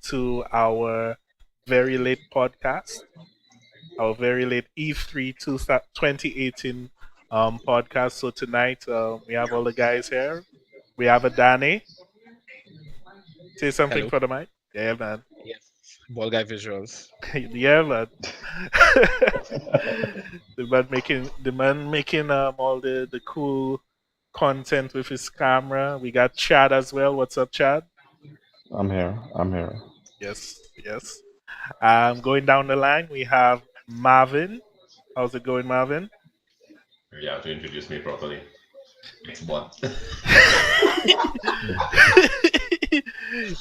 to our very late podcast, our very late E3 2018 podcast. So tonight we have all the guys here. We have a Danny. Say something Hello. for the mic. Yeah, man. Yes. Ball guy visuals. Yeah, man. the man making all the cool content with his camera. We got Chad as well. What's up, Chad? I'm here. I'm here. Yes, yes. Going down the line, we have Marvin. How's it going, Marvin? You have to introduce me properly. It's one.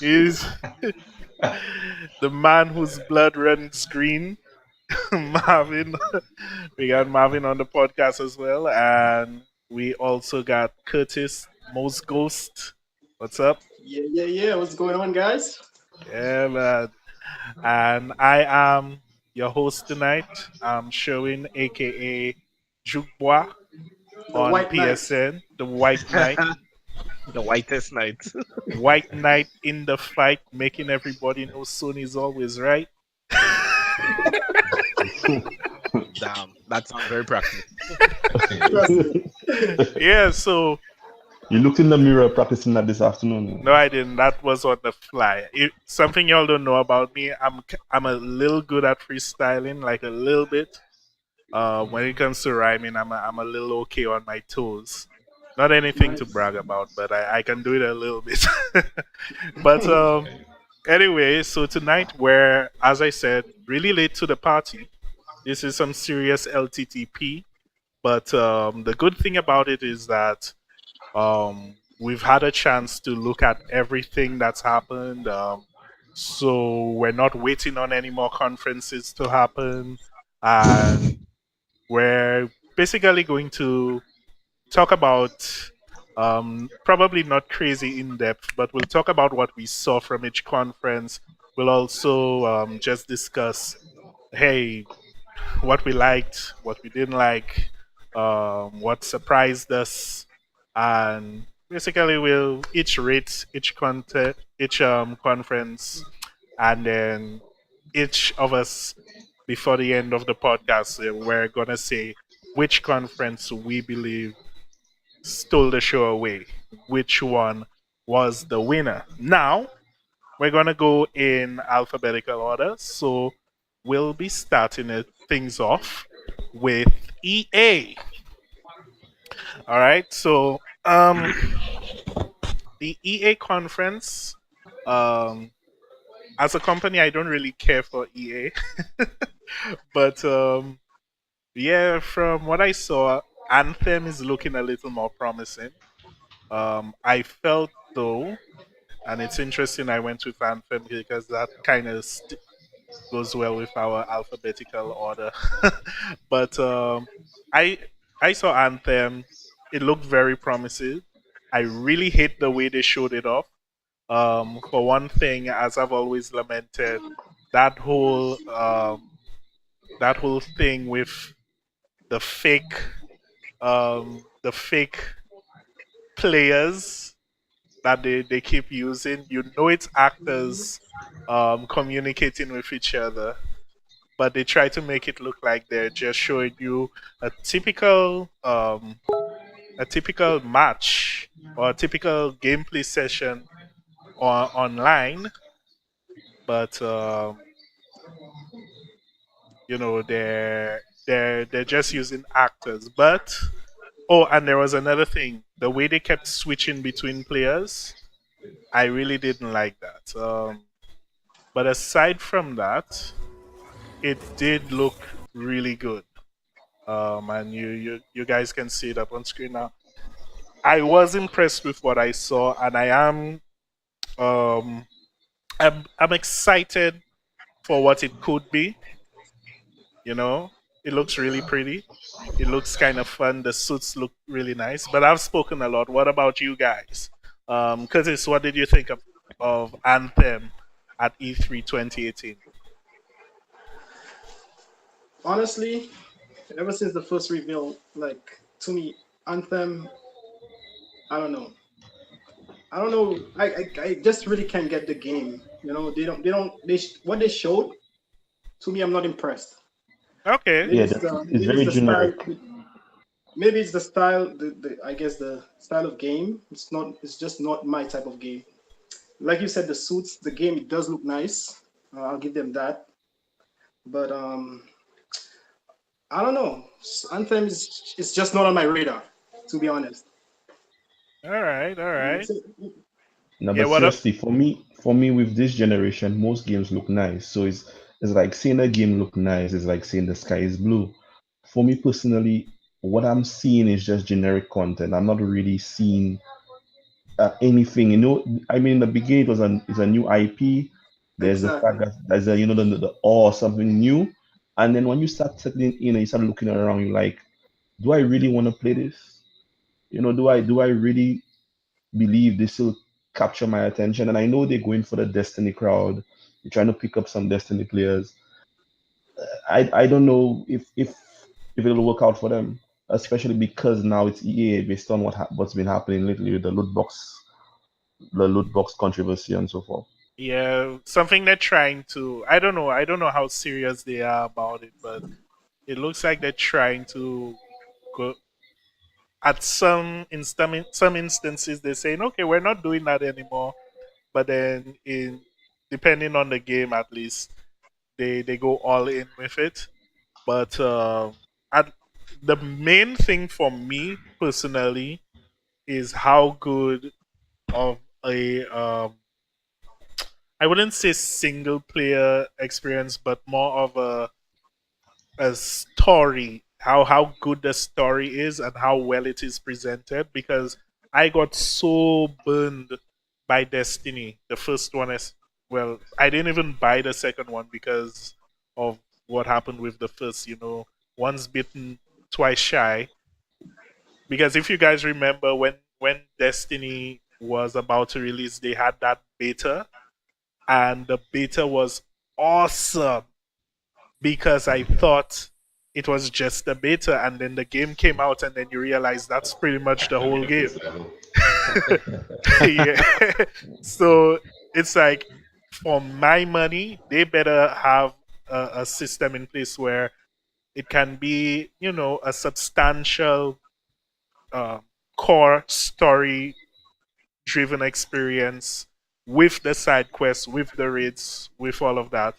He's the man whose blood runs green. Marvin. We got Marvin on the podcast as well. And we also got Curtis, Most Ghost. What's up? Yeah. What's going on, guys? Yeah, man. And I am your host tonight. I'm Sherwin, aka Jukebois The on White Knight. PSN, the White Knight. The whitest night. White Knight in the fight, making everybody know Sony's always right. Damn, that sounds very practical. Trust me. Yeah, so You looked in the mirror practicing that this afternoon. no, I didn't. That was on the fly. Something y'all don't know about me. I'm a little good at freestyling, like a little bit. When it comes to rhyming, I'm a little okay on my toes. Not anything to Nice. brag about, but I can do it a little bit. But anyway, so tonight we're, as I said, really late to the party. This is some serious LTTP, but the good thing about it is that we've had a chance to look at everything that's happened. So we're not waiting on any more conferences to happen, and we're basically going to talk about probably not crazy in depth, but we'll talk about what we saw from each conference. We'll also just discuss, hey, what we liked, what we didn't like, what surprised us, and basically we'll each rate each content, each conference, and then each of us before the end of the podcast, we're gonna say which conference we believe stole the show away, which one was the winner. Now we're gonna go in alphabetical order, so we'll be starting things off with EA. All right, so the EA conference. Um, as a company, I don't really care for EA, but yeah, from what I saw, Anthem is looking a little more promising. I felt though, and it's interesting. I went with Anthem because that kind of goes well with our alphabetical order. But I I saw Anthem. It looked very promising. I really hate the way they showed it off. For one thing, as I've always lamented, that whole that whole thing with the fake players that they keep using. You know, it's actors communicating with each other, but they try to make it look like they're just showing you a typical match or a typical gameplay session online, but you know they're just using actors. But oh, and there was another thing: the way they kept switching between players. I really didn't like that. But aside from that, it did look really good. And you guys can see it up on screen now. I was impressed with what I saw, and um, I'm excited for what it could be. You know, it looks really pretty. It looks kind of fun. The suits look really nice. But I've spoken a lot. What about you guys? Curtis, what did you think of Anthem at E3 2018? Honestly, ever since the first reveal, like to me, Anthem, I don't know. I don't know. I just really can't get the game. What they showed to me, I'm not impressed. Okay. Maybe Yeah, it's the it's maybe it's very the style. generic. Maybe it's the style. The I guess the style of game. It's not. It's just not my type of game. Like you said, the suits, the game, it does look nice. I'll give them that. But I don't know. Anthem is it's just not on my radar, to be honest. All right. All right. No, Yeah. but What up? seriously, for me, with this generation, most games look nice. So it's like saying a game look nice is like saying the sky is blue. For me personally, what I'm seeing is just generic content. I'm not really seeing anything. I mean, in the beginning, it's a new IP. There's the fact Exactly. that there's a the awe of something new, and then when you start settling in and you start looking around, you're like, do I really want to play this? Do I really believe this will capture my attention? And I know they're going for the Destiny crowd. They're trying to pick up some Destiny players. I don't know if it'll work out for them, especially because now it's EA based on what's been happening lately with the loot box controversy and so forth. Yeah. Something they're trying to. I don't know. I don't know how serious they are about it, but it looks like they're trying to go. At some instances, they're saying, "Okay, we're not doing that anymore." But then, in depending on the game, at least they go all in with it. But at, the main thing for me personally is how good of a I wouldn't say single player experience, but more of a story. How good the story is and how well it is presented. Because I got so burned by Destiny. The first one is well, I didn't even buy the second one because of what happened with the first. Once bitten, twice shy. Because if you guys remember when Destiny was about to release, they had that beta, and the beta was awesome because I thought it was just a beta, and then the game came out, and then you realize that's pretty much the At the whole game. interface level. Yeah. So it's like, for my money, they better have a system in place where it can be, a substantial uh, core story driven experience with the side quests, with the raids, with all of that.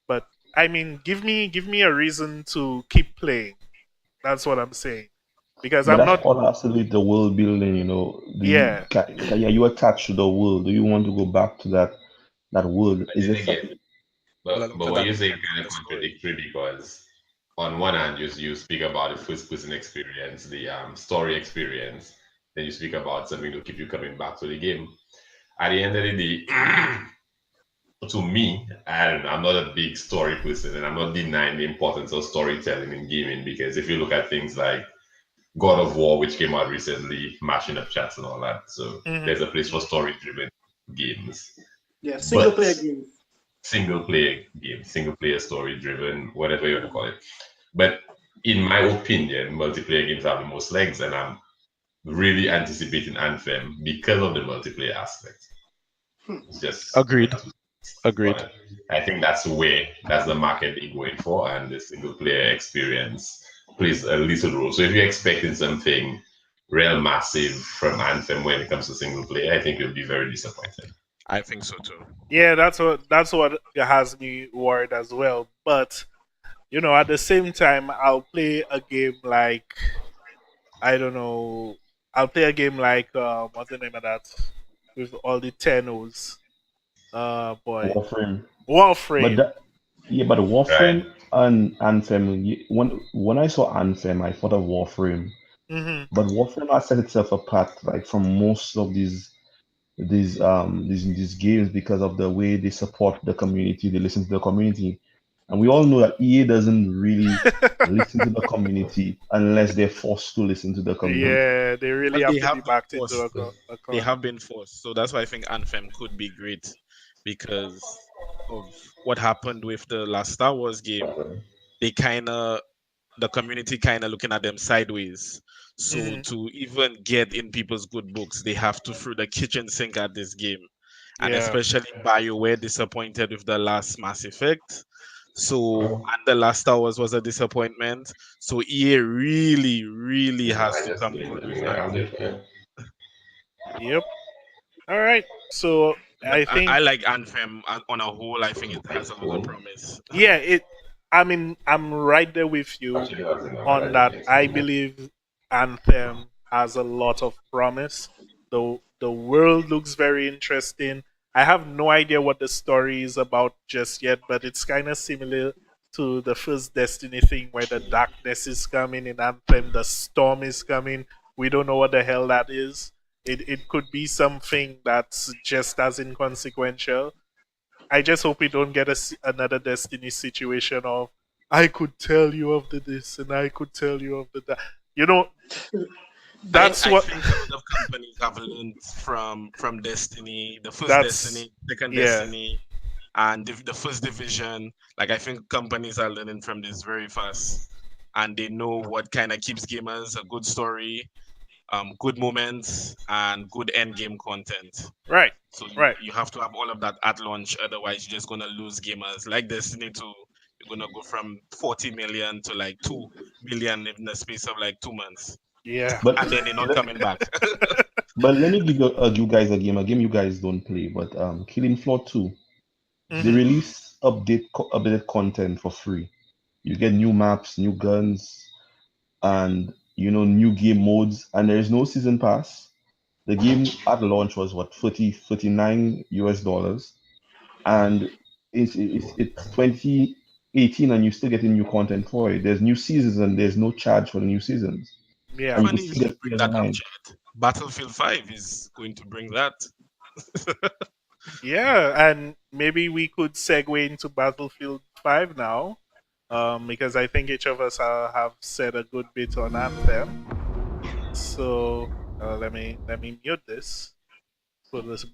But I mean, give me a reason to keep playing. That's what I'm saying. Because But I'm that's not. all absolutely the world building. Do you Yeah. can you attach to the world? Do you want to go back to that world? But Is then it again, Well, a but lot of what that you're saying depends on kind the of story. contradictory because on one hand you speak about the first person experience, the story experience, then you speak about something to keep you coming back to the game. At the end of the day, to me, I don't know, I'm not a big story person and I'm not denying the importance of storytelling in gaming because if you look at things like God of War, which came out recently, mashing up chats and all that. So Hmm. there's a place for story driven games. Yeah, single But player games. single player game, single player story driven, whatever you want to call it. But in my opinion, multiplayer games have the most legs, and I'm really anticipating Anthem because of the multiplayer aspect. Hmm. It's just my Agreed. two cents on Agreed. it. I think that's the market they're going for, and the single player experience plays a little role. So if you're expecting something real massive from Anthem when it comes to single player, I think you'll be very disappointed. I think so too. Yeah, that's what has me worried as well. But at the same time, I'll play a game like, I don't know. I'll play a game like, what's the name of that, with all the Tenos. Boy, Warframe? But Warframe. but Right. Warframe and Anthem. When I saw Anthem, I thought of Warframe. Hmm. But Warframe has set itself apart, like from most of these games because of the way they support the community, they listen to the community, and we all know that EA doesn't really listen to the community unless they're forced to listen to the community. Yeah, they really Well, they have to have be been backed into forced. a They corner. have been forced. So that's why I think Anthem could be great because of what happened with the last Star Wars game. They kind of the community kind of looking at them sideways. So Hmm. to even get in people's good books, they have to throw the kitchen sink at this game. and Yeah. especially BioWare disappointed with the last Mass Effect. So, and the last Star Wars was a disappointment. So EA really, really has I to just come came through to with be around Anthem. it. Yeah. Yep. All right. So But I I think, like Anthem on a whole. I think it has a lot of Cool. promise. yeah, it. I mean, I'm right there with you Actually, I was in on a that. I GTX. believe Anthem has a lot of promise. The world looks very interesting. I have no idea what the story is about just yet, but it's kind of similar to the first Destiny thing where the darkness is coming in Anthem, the storm is coming. We don't know what the hell that is. It could be something that's just as inconsequential. I just hope we don't get another Destiny situation of I could tell you of the this and I could tell you of the that. You know, that's I what think a lot of companies have learned from Destiny, the first that's Destiny, second yeah, Destiny, and the first Division. Like I think companies are learning from this very fast, and they know what kind of keeps gamers a good story, good moments, and good end game content. right. So Right. you have to have all of that at launch, otherwise you're just gonna lose gamers. Like Destiny 2, you're gonna go from 40 million to like 2 million in the space of like 2 months, Yeah. But and then they're not let, coming back. but let me give you guys a game you guys don't play. But Killing Floor 2, they Hmm. release updated content for free. You get new maps, new guns, and new game modes. And there is no season pass. The game at launch was what 39 US dollars, and it's 2018, and you're still getting new content for it. There's new seasons, and there's no charge for the new seasons, Yeah. and you can Funny you still should get bring players that up, online. Chad. Battlefield 5 is going to bring that. Yeah. And maybe we could segue into Battlefield 5 now. Because I think each of us have said a good bit on Anthem. So let me mute this. Put this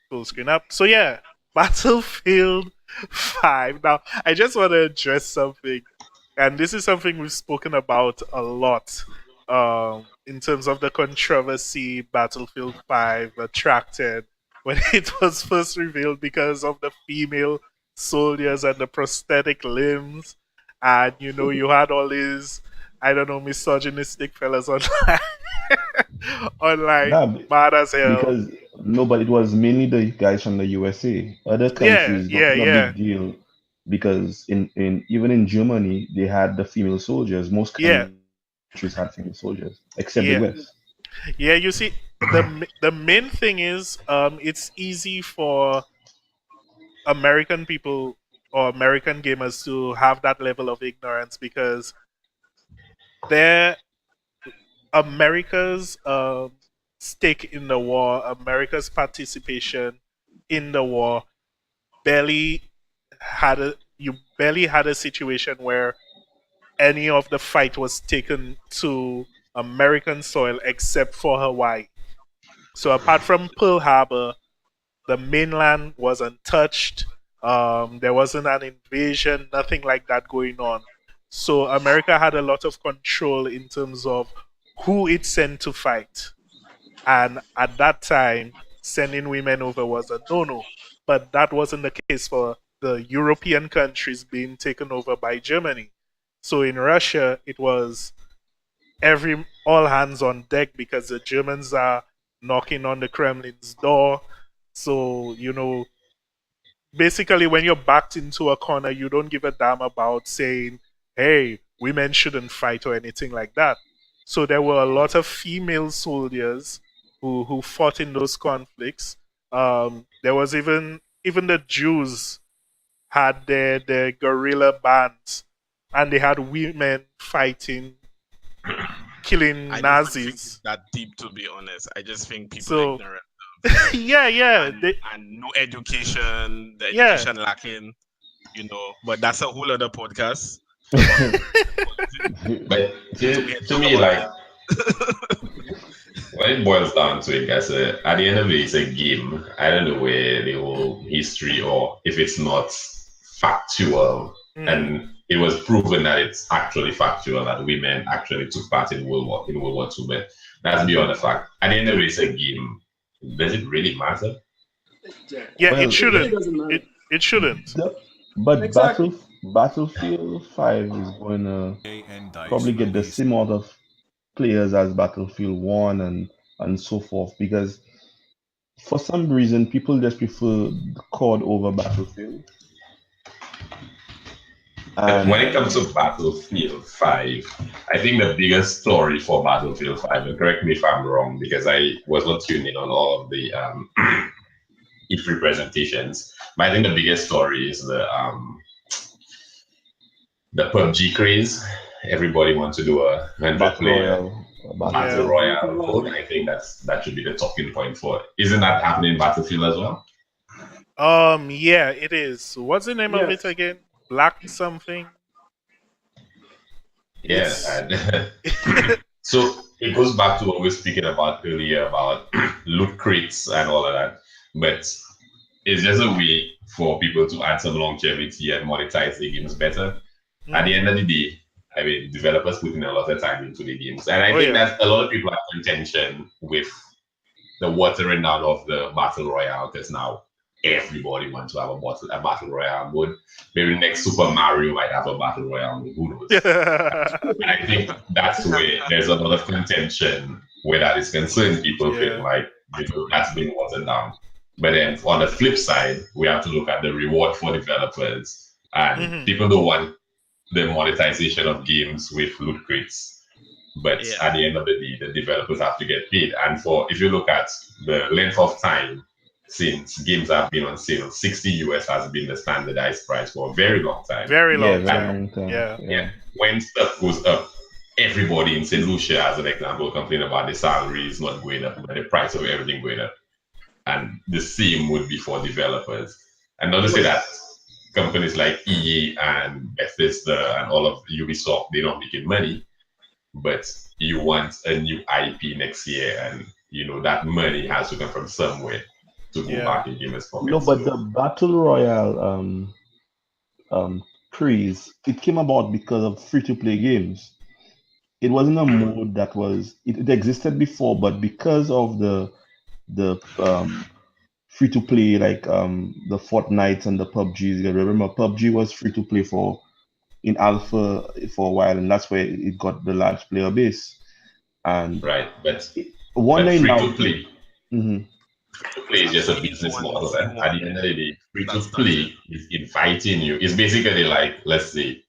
full screen up. So yeah, Battlefield 5. Now, I just want to address something, and this is something we've spoken about a lot in terms of the controversy Battlefield 5 attracted when it was first revealed because of the female soldiers and the prosthetic limbs. And you had all these, I don't know, misogynistic fellas online, online Nah, mad as hell. because no, but it was mainly the guys from the USA. Other Yeah, countries, it yeah, wasn't a yeah, big deal because in even in Germany they had the female soldiers. Most yeah, countries had female soldiers, except the West. yeah, yeah. You see, the main thing is, it's easy for American people or American gamers to have that level of ignorance because they're America's stake in the war, America's participation in the war barely barely had a situation where any of the fight was taken to American soil except for Hawaii. So apart from Pearl Harbor, the mainland was untouched. There wasn't an invasion, nothing like that going on. So America had a lot of control in terms of who it sent to fight. And at that time, sending women over was a no-no. But that wasn't the case for the European countries being taken over by Germany. So in Russia, it was every all hands on deck because the Germans are knocking on the Kremlin's door. So basically, when you're backed into a corner, you don't give a damn about saying, "Hey, women shouldn't fight" or anything like that. So there were a lot of female soldiers who fought in those conflicts. There was even the Jews had their guerrilla bands, and they had women fighting, killing I don't even think it's Nazis. that deep, to be honest. I just think people are So ignorant yeah, yeah, and no education, the yeah. education lacking, But that's a whole other podcast. But So we can to talk me, about like that. when it boils down to it, guys, at the end of the day, it's a game. I don't know where the whole history or if it's not factual. Mm, And it was proven that it's actually factual that women actually took part in World War II. But that's beyond the fact. At the end of the day, it's a game. Does it really matter? Yeah, Yeah, Well, it it really shouldn't. doesn't matter. It shouldn't. the, but Exactly. Battlefield 5 is going to probably get the same amount of players as Battlefield 1 and so forth, because for some reason people just prefer the COD over Battlefield. But when And it comes to Battlefield 5, I think the biggest story for Battlefield 5, and correct me if I'm wrong, because I was not tuned in on all of the E3 presentations, but I think the biggest story is the PUBG craze. Everybody wants to do a 100 Battle player Royale, Battle Yeah. Royale mode. I think that should be the talking point for it. Isn't that happening in Battlefield as well? Yeah, it is. What's the name of it Yes. again? Black something. Yeah, It's and so it goes back to what we were speaking about earlier about loot crates and all of that. But it's just a way for people to add some longevity and monetize the games better. At the end of the day, I mean, developers putting a lot of time into the games, and I Oh, think yeah. that a lot of people have contention with the watering down of the battle royale because now everybody wants to have a battle royale mode. Maybe next Super Mario might have a battle royale mode. Who knows? And I think that's where there's a lot of contention where that is concerned. People feel Yeah. like that's been watered down. But then on the flip side, we have to look at the reward for developers. And Mhm. people don't want the monetization of games with loot crates. But Yeah. at the end of the day, the developers have to get paid. And for if you look at the length of time since games have been on sale, 60 US has been the standardized price for a very long time. Very yeah, long very time. long time. Yeah. Yeah. When stuff goes up, everybody in St. Lucia, as an example, complain about the salaries not going up, but the price of everything going up. And the same would be for developers. And not to say that companies like EA and Bethesda and all of Ubisoft, they're not making money, but you want a new IP next year, and that money has to come from somewhere to go Yeah. back in gamers' No, pockets. but So the Battle Royale craze, it came about because of free-to-play games. It wasn't a mode that it existed before, but because of the free to play, like the Fortnites and the PUBGs. You remember PUBG was free to play for in alpha for a while, and that's where it got the large player base. And right, one but day free now, to play. mhm, Free to play is just a business model. And at the end of the day, free to That's it. play is inviting you. It's basically like, let's say,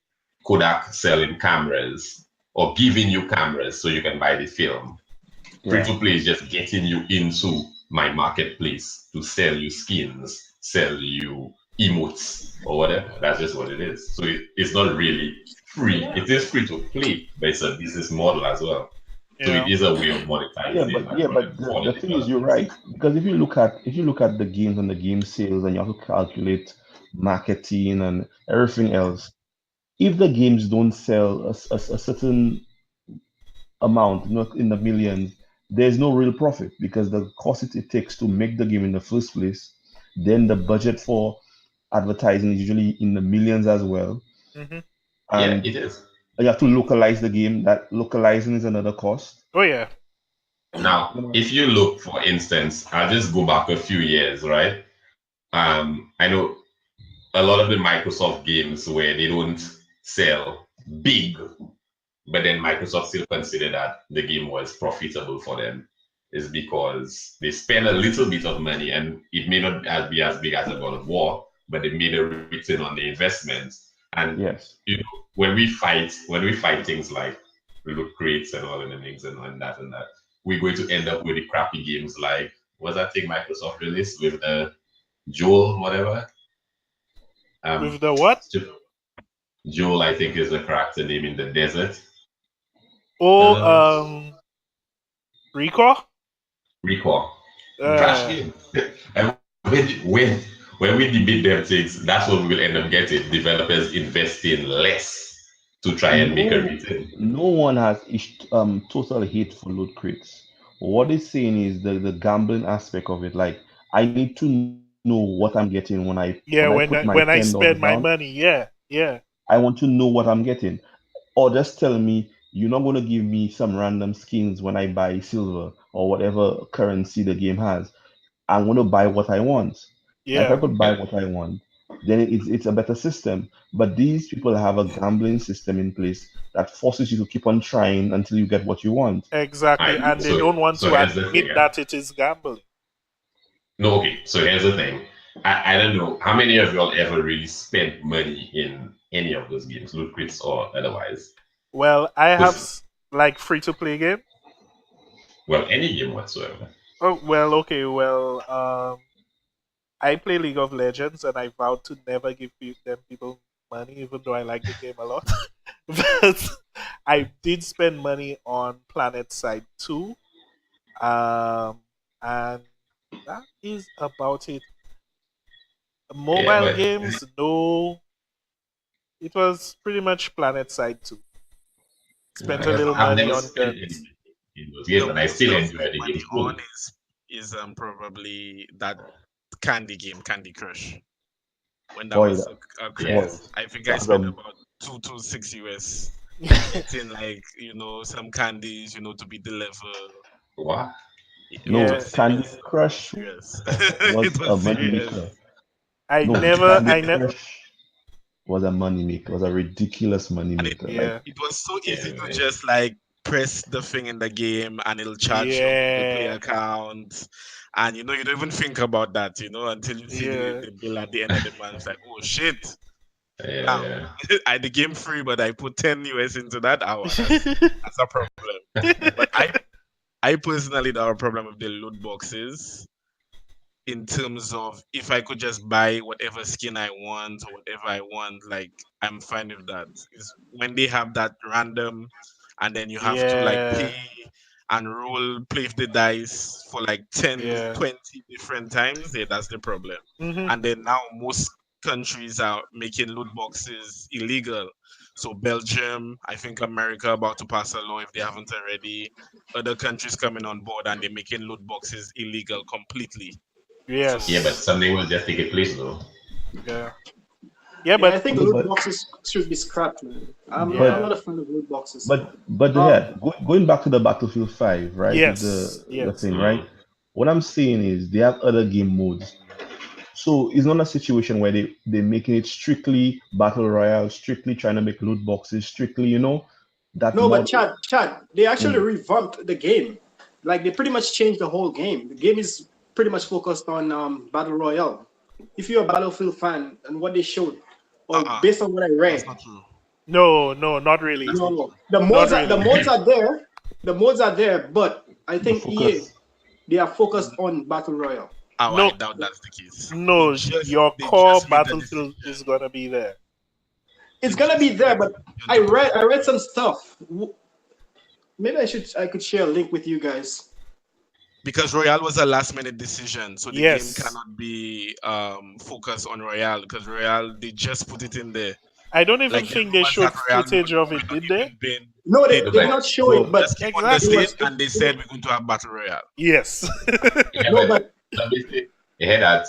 Kodak selling cameras or giving you cameras so you can buy the film. Free yeah, to play is just getting you into my marketplace to sell you skins, sell you emotes or whatever. That's just what it is. So it's not really free. It is free to play, but it's a business model as well. So Yeah. it is a way of yeah, monetizing but yeah, but for the the thing is, you're developers. right, because if you look at the games and the game sales, and you have to calculate marketing and everything else, if the games don't sell a certain amount, not in the millions, there's no real profit because the cost it takes to make the game in the first place, then the budget for advertising is usually in the millions as well. Hmm. Yeah, And it is. you have to localize the game. That localizing is another cost. Oh, yeah. You Now, know, if you look, for instance, I'll just go back a few years, right? I know a lot of the Microsoft games where they don't sell big, but then Microsoft still consider that the game was profitable for them is because they spend a little bit of money, and it may not be as big as a God of War, but they made a return on the investment. And yes. when we fight things like loot crates and all of the things and that, we're going to end up with the crappy games like what's that thing Microsoft released with the Joel, whatever. Um, With the what? Joel, I think, is the character name in the desert. Oh, Uh, Recall? Recall. Trash Uh, game. And when we debate them things, that's what we will end up getting. Developers investing less to try and make a No, return. no one has total hate for loot crates. What it's saying is the gambling aspect of it. Like, I need to know what I'm getting when I yeah, put my when I $10 spend my down. money, yeah, yeah. I want to know what I'm getting. Or just tell me you're not going to give me some random skins when I buy silver or whatever currency the game has. I'm going to buy what I want. Now, if I Yeah, could buy what I want, then it's a better system. But these people have a gambling system in place that forces you to keep on trying until you get what you want. exactly. I And they don't want so to here's the thing. admit that it is gambling. No, okay. So here's the thing. I don't know how many of y'all ever really spent money in any of those games, loot crits or otherwise. Well, I have Because like free to play game. well, any game whatsoever. Oh well, okay. Well, I play League of Legends, and I vowed to never give them people money, even though I like the game a lot. But I did spend money on Planet Side 2, and that is about it. Yeah, Mobile but games, no. It was pretty much Planet Side 2. Spent a little I've money never on spent guns. anything in those games, The and I most still I've enjoy spent the money games on fully. is probably that candy game, Candy Crush. When that Boy, was a boy, craze, I think I that's spent a about 2 to 6 US getting like some candies to be delivered. What? It no Yeah, was Candy serious. It was Crush serious. was It a was money serious. maker. I No, never, Candy I never, Crush was a money maker. Was a ridiculous money And maker. Like yeah, it was so Yeah, easy to man. just like press the thing in the game and it'll charge your Google Play yeah, account. And you don't even think about that, until you see yeah. the bill at the end of the month. It's like, oh shit. Yeah, Now yeah. I the game free, but I put 10 US into that hour. That's a problem. But I personally don't have a problem with the loot boxes in terms of if I could just buy whatever skin I want or whatever I want, like I'm fine with that. Is when they have that random and then you have to like Yeah, pay and play the dice for like 10, yeah. 20 different times, yeah, that's the problem. Hmm. And then now most countries are making loot boxes illegal. So Belgium, I think America about to pass a law if they haven't already. Other countries coming on board and they're making loot boxes illegal completely. So Yeah, but Yes. someday will just take a place though. Yeah. Yeah, Yeah, I but think no, loot boxes should be scrapped, man. I'm but yeah. not a fan of loot boxes. but Um, yeah, going back to the Battlefield 5, right? With Yes. the Yes. thing, right? Mm. What I'm saying is they have other game modes. So it's not a situation where they're making it strictly battle royale, strictly trying to make loot boxes, strictly, that no, but model. Chad, they actually Mm, revamped the game. Like they pretty much changed the whole game. The game is pretty much focused on battle royale. If you're a Battlefield fan and what they showed, or uh-uh, based on what I that's read, not true. No, no, not really. That's no, not no, true. Not the really. modes are there. The modes are there, but I the think EA focus. they are focused on battle royale. Oh, I No, doubt that's the case. no. Your They core just made the battlefield is decision. gonna be there. It's They gonna be just made there, the but decision to put it I read there. some stuff. Maybe I could share a link with you guys. Because Royale was a last minute decision, so the game Yes. cannot be focused on Royale because Royale they just put it in there. I don't even Like the think they rumors showed that Royale footage of may it, not did they? even been No, they they don't did But not show So it, but just came on the it Exactly. stage was and they it said was we're going to have Battle Royale. Yes. yeah, no, but but obviously you hear that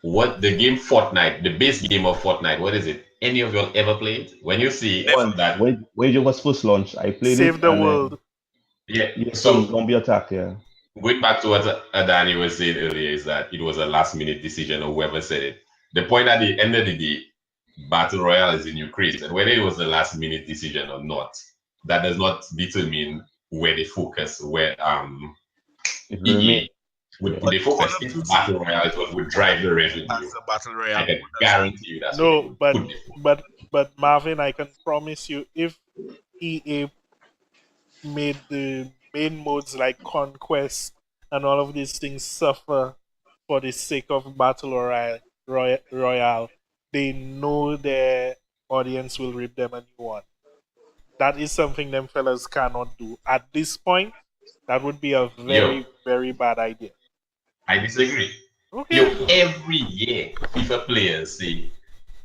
what the game Fortnite, the base game of Fortnite, what is it? Any of y'all ever played? When you see Never. one that, when it was first launched, I played Save it, the and then world. yeah. yeah, same So zombie attack. Yeah, going back to what Adani was saying earlier is that it was a last minute decision or whoever said it. The point at the end of the day, Battle Royale is in your craze, and whether it was a last minute decision or not, that does not determine where they focus, where it will remain. EA would put Yeah, But the Call focus. of If Duty Battle Royale is what would drive the revenue, has a Battle I Royale can mode as well. guarantee you that's where they No, would but put the focus. but but Marvin, I can promise you, if EA made the main modes like Conquest and all of these things suffer for the sake of Battle Royale, they know their audience will rip them a new one. That is something them fellas cannot do. At this point, that would be a Yo, very, very bad idea. I disagree. Yo, Okay. every year FIFA players say,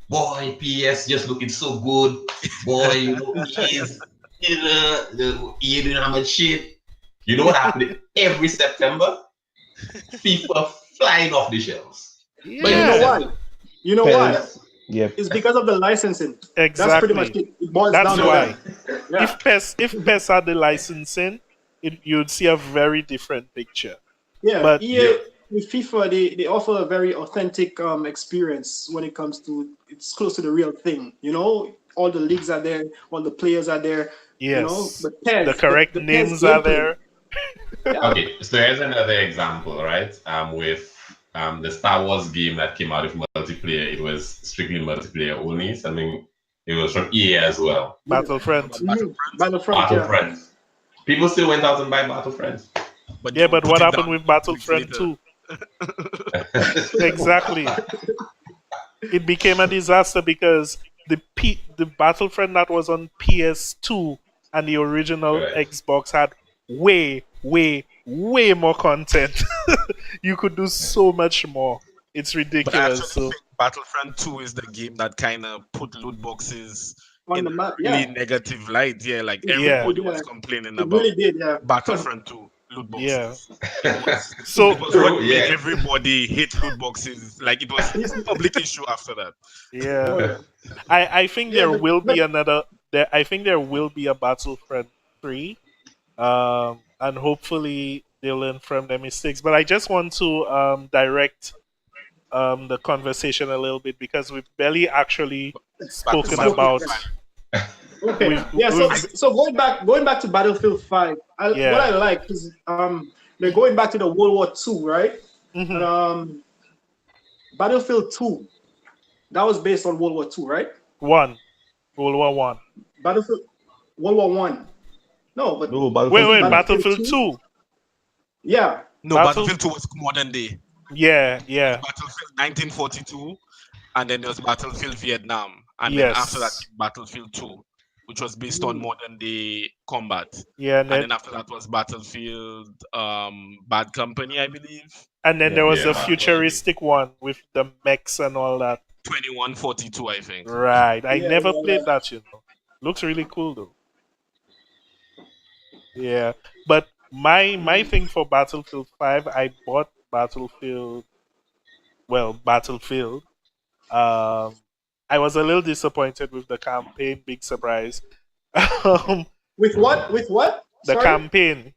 boy, PS just looking so good. Boy, EA didn't have much shit. You know what happened every September? FIFA flying off the shelves. But you in know Yeah, why? December, You know why? Pez, yeah, It's because of the licensing. That's pretty much exactly. it. It boils That's down to why. that. Yeah. If PES had the licensing, you'd see a very different picture. Yeah, But yo, EA with FIFA, they offer a very authentic experience when it comes to it's close to the real thing. You know, all the leagues are there, all the players are there. You know, Yes. the The PES, correct the PES names are gameplay. there. Yeah, Okay, so here's another example, right? With the Star Wars game that came out with multiplayer, it was strictly multiplayer only. Something it was from EA as well. yeah. Battlefront. Battlefront, yeah. Battlefront. People still went out and buy Battlefront. But Yeah, they would but put what it happened down with 2 weeks Battlefront later. 2? Exactly. It became a disaster because the Battlefront that was on PS2 and the original Right. Xbox had way, way, way more content. You could do so much more. It's But I ridiculous. actually So think Battlefront 2 is the game that kind of put loot boxes On in the map, a really yeah. negative light. Yeah, like yeah, everybody was Yeah, complaining it about really did, yeah. Battlefront 2 loot yeah. boxes. It So was True, what made yeah. everybody hate loot boxes. Like it was It's- a public issue after that. yeah, oh, yeah. I think Yeah, there will but be another. I think there will be a Battlefront 3, and hopefully they learn from their mistakes. But I just want to direct the conversation a little bit because we've barely actually spoken spoken. about. Battlefield 5. Okay. We've, Yeah. So we've so going back to Battlefield 5. What I yeah. like is they're going back to the World War II, right? And Hmm. Battlefield 2 that was based on World War II, right? One World War One. Battlefield World War One. No, but No, Wait, Battlefield wait, 2. Battlefield Battlefield 2. 2. Yeah. No, Battle. Battlefield 2 was modern day. Yeah, It was yeah, Battlefield 1942, and then there was Battlefield Vietnam, and then after that yes, came Battlefield 2, which was based on Mm. modern day combat. yeah, And then after that was Battlefield Bad Company, I believe. and then there Yeah. was Yeah, a Battlefront. futuristic one with the mechs and all that. 2142, I think. Right. I Yeah, never yeah, yeah. played that, you know. Looks really cool though. Yeah. But my thing for Battlefield 5, I bought Battlefield. Um I was a little disappointed with the campaign, big surprise. With what? With what? The Sorry? campaign,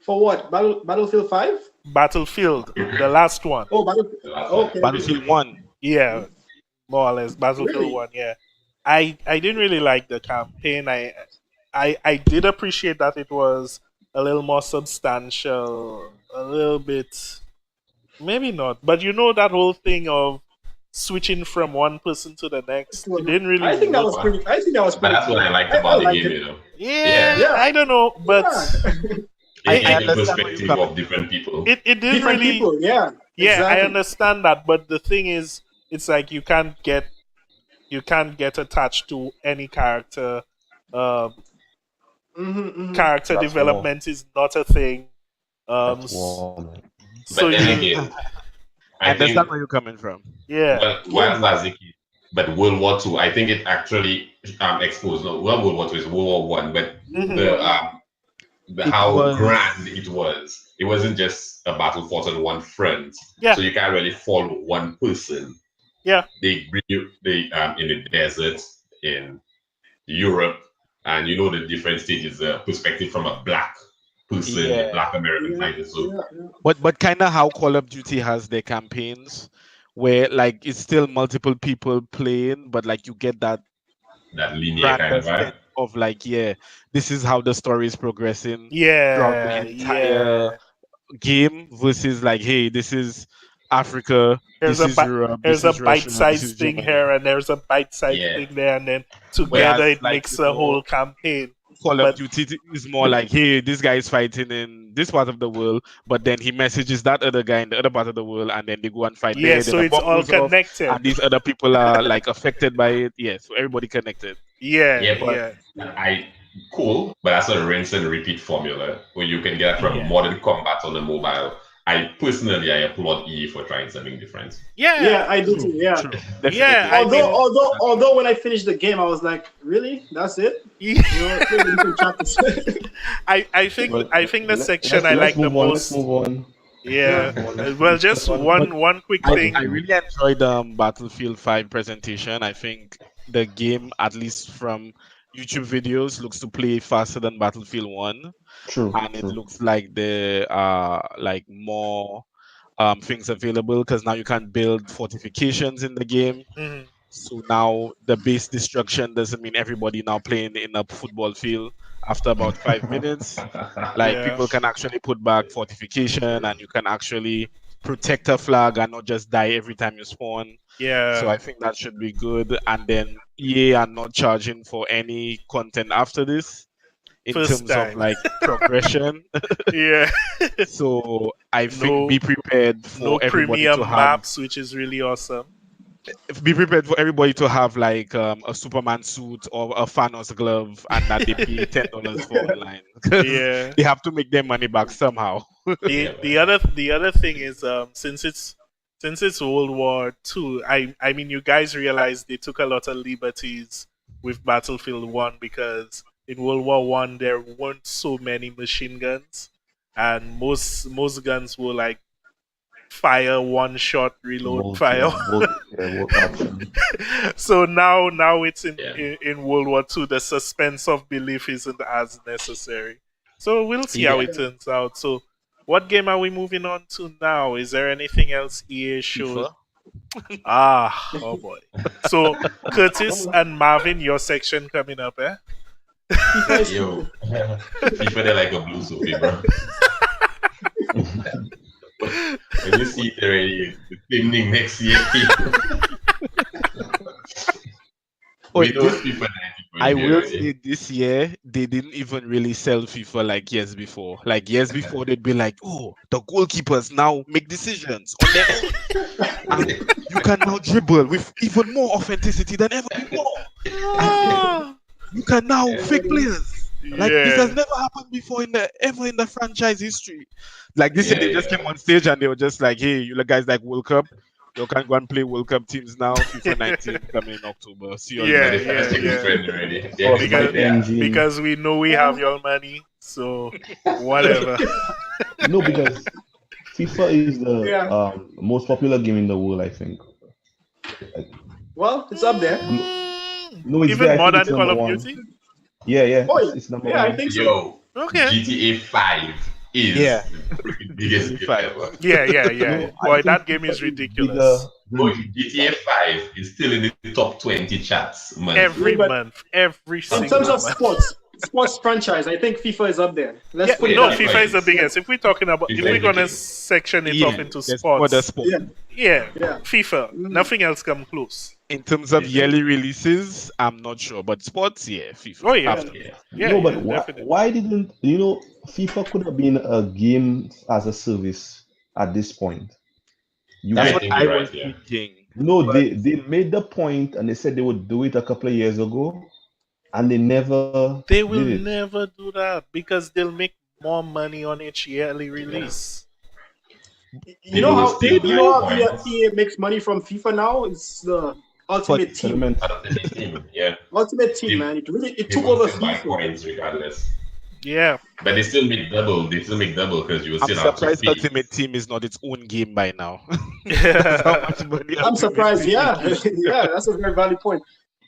For what? Battlefield 5? Battlefield, the last one. Oh, The last one. okay. Battlefield 1. Yeah, more or less Battlefield Really? 1, yeah. I didn't really like the campaign. I did appreciate that it was a little more substantial, a little bit maybe not, but you know that whole thing of switching from one person to the next. It didn't really I think that work. was pretty. I think that was But pretty. that's what I liked I about the liked game, it. you know. Yeah, Yeah. I don't know, but Yeah. It I gave you understand where you're perspective coming of different people. it didn't Different really. people. Yeah. Yeah, I Exactly. understand that, but the thing is, it's like you can't get attached to any character. Um, Character That's war. development is not a thing. That's war, man. So But then you, again, I I think understand where you're coming from. yeah, well, while Laziki, but World War Two, I think it actually exposed not World War Two is World War One, but Mhm. the It how was- grand it was. It wasn't just a battle fought on one front, Yeah. so you can't really follow one person. Yeah. They bring you in the desert in Europe, and you know the different stages, the perspective from a black person, Yeah. a black American Yeah. fighter. So Yeah. But kind of how Call of Duty has their campaigns, where like it's still multiple people playing, but like you get that that linear kind of grander vibe. sense of like, yeah, this is how the story is progressing throughout yeah, the entire yeah. game versus like, hey, this is Africa, There's this a is bi- Europe, there's this a is Russia, this bite-sized is thing Germany. here, and there's a bite-sized Yeah. thing there, and then together Whereas, it like, makes you a know, whole campaign. Call But- of Duty is more like, hey, this guy is fighting in this part of the world, but then he messages that other guy in the other part of the world, and then they go and fight Yeah, there. so then the it's bomb all goes off, connected. and these other people are like affected by it. Yeah, so everybody connected. Yeah, Yeah, yeah, but cool, but that's a rinse and repeat formula where you can get from Yeah. modern combat on the mobile. I applaud EA for trying something different. Yeah, I do too. Yeah. True. Definitely. Yeah, I mean- Although when I finished the game, I was like, really? That's it? You know, play the different chapters. I think Well, the section let's I like the move on, most. Let's move on. Yeah. Yeah. Well, just one quick thing. I really enjoyed Battlefield 5 presentation. I think the game, at least from YouTube videos, looks to play faster than Battlefield 1. True. And it true. looks like there are like more things available, because now you can build fortifications in the game. Mhm. So now the base destruction doesn't mean everybody now playing in a football field after about 5 minutes. Like Yeah. people can actually put back fortification, and you can actually protect a flag and not just die every time you spawn. So Yeah. I think that should be good. And then EA are not charging for any content after this in First terms of time. like progression. Yeah. So I think No, be prepared no for everybody to premium have maps, which is really awesome. like a Superman suit or a Thanos glove, and that they pay $10 for online because Yeah. they have to make their money back somehow. The Yeah, the man. other thing is since it's World War II, I mean you guys realize they took a lot of liberties with Battlefield 1 because in World War One there weren't so many machine guns and most guns were like fire one shot reload Both, fire. yeah, both options. So now it's Yeah. in World War II the suspense of belief isn't as necessary. So we'll see how Yeah, it turns out. So what game are we moving on to now? Is there anything else EA showed? FIFA. Ah, oh boy. So Curtis and Marvin, your section coming up, eh? FIFA is Yo, FIFA they're like a blue soapy, bro. When you see it already, the filming next year, Oh, we know this, it's FIFA 90 I will already. say this year they didn't even really sell FIFA like years before. Like years before, they'd be like, "Oh, the goalkeepers now make decisions on their own, and you can now dribble with even more authenticity than ever before. And Ah, you can now fake players. Like this has yeah. never happened before ever in the franchise history." Like this year, Yeah, they just yeah. came on stage and they were just like, "Hey, you guys like World Cup? You can go and play World Cup teams now. FIFA 19 coming in October. See you all FIFA Yeah, later." they trying to yeah, check the yeah. trend already. They're Because Frostbite excited. Yeah. engine. because we know we have your money, so whatever. No, because FIFA is the yeah. most popular game in the world, I think. Like, Well, it's up there. no, it's there. Even I more think than it's Call number of one. Duty? Yeah, yeah, Oh it's, yeah, it's number yeah, I one. think so. Yo, Okay. GTA 5 is Yeah, the freaking biggest GTA game 5. ever. Yeah, yeah, yeah. No, I Boy, think that game FIFA is is bigger ridiculous. Boy, than GTA 5 is still in the top 20 chats Yeah, Every monthly. but month, every in terms single of month. sports franchise, I think FIFA is up there. Let's Yeah, put it no, Yeah, that way. FIFA FIFA is the is. Yeah, biggest. If FIFA we're is the gonna king. section it off Yeah, into that's for the sports, sport. yeah, yeah, yeah. FIFA. Mm. Nothing else come close. In terms of FIFA is. yearly releases, I'm not sure, but sports, yeah, FIFA. Oh yeah, Have to Yeah. be. Yeah. yeah, no, but yeah, definitely. why didn't FIFA could have been a game as a service at this point? You That's I could what think I you're was right, yeah. thinking. no, But they made the point and they said they would do it a couple of years ago, and they never They did will it. never do that because they'll make more money on each yearly Yeah. release. You know People will how still buy coins. EA makes money from FIFA now? It's the but Ultimate Team. Tournament. Ultimate Team, yeah. Ultimate Team, People, man. It took people will over still buy FIFA. coins regardless. Yeah, But they still make double. They still make double because you will I'm still have to surprised pay. Ultimate Team is not its own game by now. That's how much money I'm Ultimate surprised. Team Yeah, making. yeah, that's a very valid point.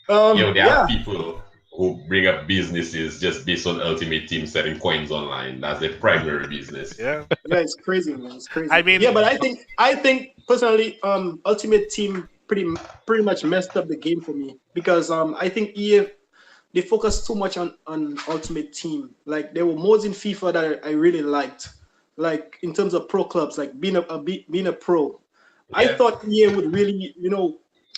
Yo, there are Yeah, people who bring up businesses just based on Ultimate Team selling coins online. That's their primary business. yeah. yeah, it's crazy, man. It's crazy. I mean, Yeah, but I think personally, Ultimate Team pretty much messed up the game for me because I think EA they focused too much on Ultimate Team. Like there were modes in FIFA that I really liked, like in terms of pro clubs, like being a pro. I Yeah. thought EA would really,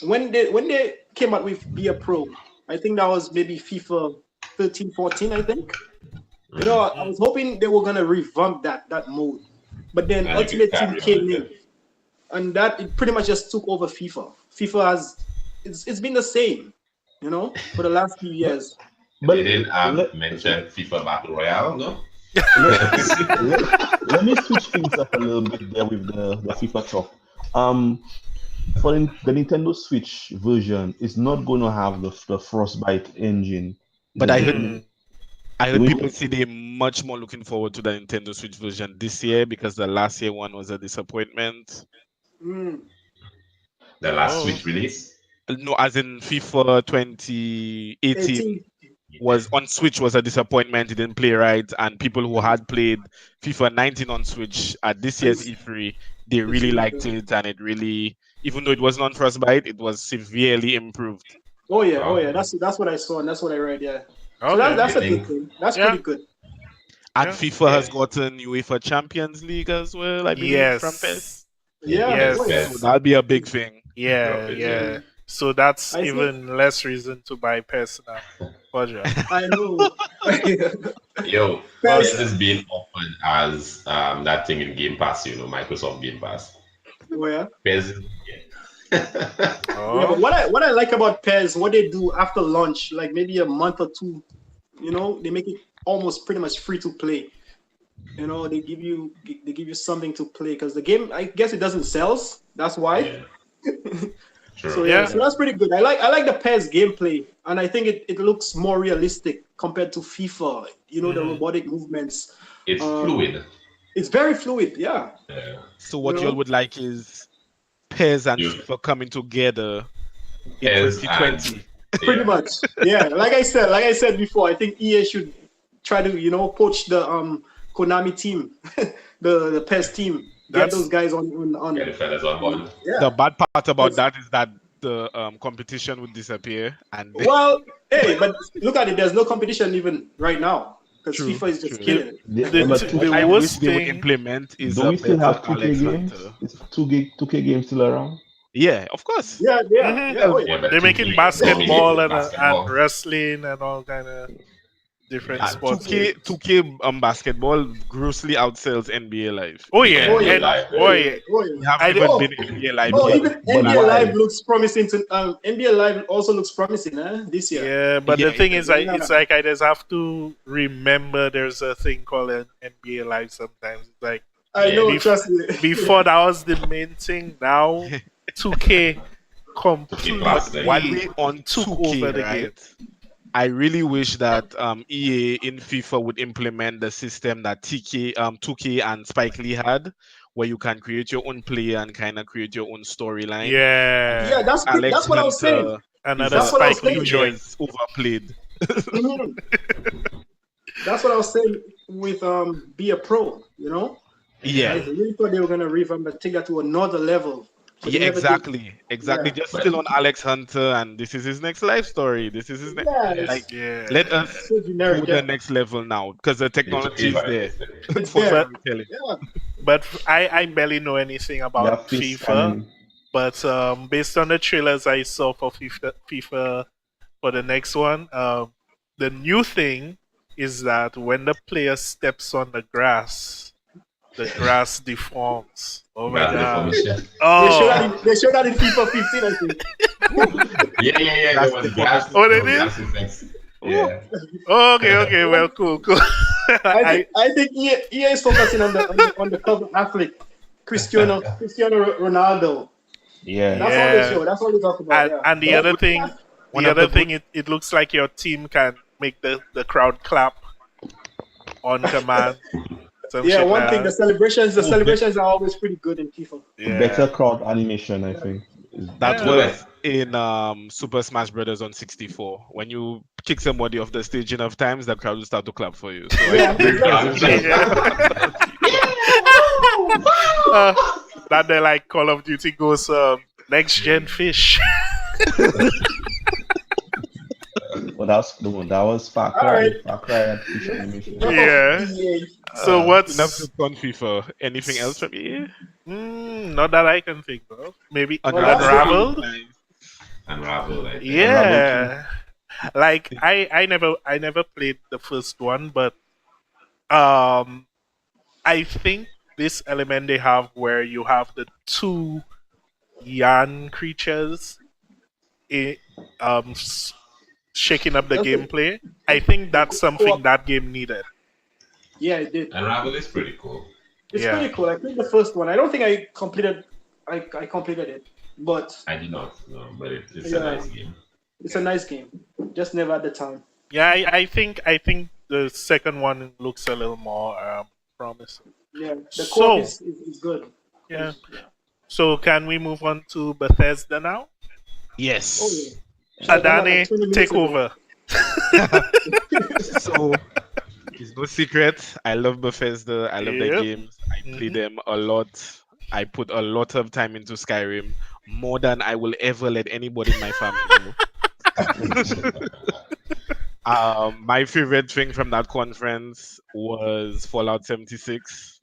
when they came out with Be a Pro, I think that was maybe FIFA 13, 14, I think. I was hoping they were gonna revamp that mode, but then And you Ultimate can Team carry came on with in, it. and that it pretty much just took over FIFA. FIFA has it's been the same, for the last few years. But They didn't let, mention FIFA Battle Royale, no? let me switch things up a little bit there with the FIFA talk. Um, for the Nintendo Switch version, it's not going to have the Frostbite engine. But They're I getting heard hmm, it. I heard We, people say they're much more looking forward to the Nintendo Switch version this year because the last year one was a disappointment. Mm. The last oh, Switch release. No, as in FIFA 2018 18. was on Switch was a disappointment. It didn't play right, and people who had played FIFA 19 on Switch at this year's And E3 they It's really really liked good. it, and it really, even though it was non frostbite, it was severely improved. Oh yeah, oh Wow. yeah. That's what I saw and that's what I read. Yeah. So Okay. that's I a good think thing. That's Yeah. pretty good. And Yeah. FIFA yeah, has gotten UEFA Champions League as well, I believe, from PES. Yes. Yeah. Oh yeah. So Yes. that'll be a big thing. Yeah. drop it, yeah. Yeah. So that's I think even less reason to buy PES now. Roger. I know. Yo, Because PES Roger. is being offered as that thing in Game Pass, Microsoft Game Pass. where PES is yeah, but Oh. what I like about PES, what they do after launch, like maybe a month or two, they make it almost pretty much free to play. They give you something to play because the game, I guess it doesn't sell. That's why. yeah, So true. yeah, Yeah. so that's pretty good. I like the PES gameplay, and I think it looks more realistic compared to FIFA. The Mhm. robotic movements. It's Um, fluid. It's very fluid. Yeah. Yeah. So You what y'all know, would like is PES and You FIFA coming together in PES 2020. pretty yeah. much. Yeah. Like I said before, I think EA should try to poach the Konami team, the PES team. Get That's those guys on. Get the fellas on board. Yeah. The bad part about Yes. that is that the competition would disappear, and Well, hey, but look at it. There's no competition even right now because True, FIFA is just true. killing it. the, But the what I worst wish they would thing. implement is don't a we still better have 2K Alex games? Hunter. Is 2K games still around? Yeah, of course. Yeah. Mhm. Oh yeah. Yeah, but They're 2K making is basketball dominating and basketball. wrestling and all kind of different sports 2K games. 2K basketball grossly outsells NBA Live. Oh yeah, Oh yeah. NBA and Live. Oh boy, yeah. Oh We yeah. haven't I did, even Oh, been in NBA Live oh, yet. even But NBA Live live. looks promising to NBA Live also looks promising, this year. yeah. But Yeah, the thing is, Yeah. it's like I just have to remember there's a thing called an NBA Live. Sometimes it's like I Yeah. know, bef- trust me. before that was the main thing. Now 2K plastic. while completely we on took 2K, over the game. right? I really wish that EA in FIFA would implement the system that 2K and Spike Lee had, where you can create your own player and kind of create your own storyline. Yeah, Yeah, that's what I was saying. Hunter another is That's what I was Spike Lee saying. joint. years overplayed. Mhm. That's what I was saying with Be a Pro. I Yeah, really thought they were gonna revamp and take that to another level. But they yeah, never did. exactly. Yeah. Just But- still on Alex Hunter, and this is his next life story. This is his next. Yeah, Like, Yeah, let us so go generic. the Yeah. next level now because the technology is there It's for there. storytelling. Yeah. but I barely know anything They about have face FIFA. scanning. But based on the trailers I saw for FIFA for the next one, the new thing is that when the player steps on the grass deforms. Oh my god! They showed Oh, that in FIFA 15, I think. Yeah. That's There was the gas. Oh, they there was did? gas effects. Yeah. okay. Well, cool. I think EA is focusing on the cover athlete, Cristiano Ronaldo. Yeah. That's all they show. That's all they talk about. Yeah. And the other thing, One of the good- it looks like your team can make the crowd clap on command. Some Yeah, shit one like thing, that. the celebrations are always pretty good in FIFA. Yeah. Better crowd animation, I think. That Yeah. was in Super Smash Brothers on 64. When you kick somebody off the stage enough times, the crowd will start to clap for you. So Yeah. That they like Call of Duty goes next gen fish. Well, that was Far Cry. Alright. Far Cry had fish animation. Yeah. EA. So what's enough to on FIFA? Anything else from you? not that I can think of. Maybe Unraveled? Unraveled. Unravel. I think. Yeah. Like I never played the first one, but I think this element they have where you have the two Yan creatures shaking up the Okay. gameplay. I think that's something that game needed. Yeah, it did. Unravel is pretty cool. It's Yeah. pretty cool. I played the first one. I don't think I completed. I completed it, but I did not know, but it's Yeah. a nice game. it's a nice game. Just never at the time. Yeah, I think the second one looks a little more promising. Yeah, the So- co-op is good. Yeah. So can we move on to Bethesda now? Yes. Oh yeah. Shut down like 20 Adani, minutes take ago. over. So it's no secret. I love Bethesda. I love their Yep. games. I play Mhm. them a lot. I put a lot of time into Skyrim, more than I will ever let anybody in my family know. My favorite thing from that conference was Fallout 76.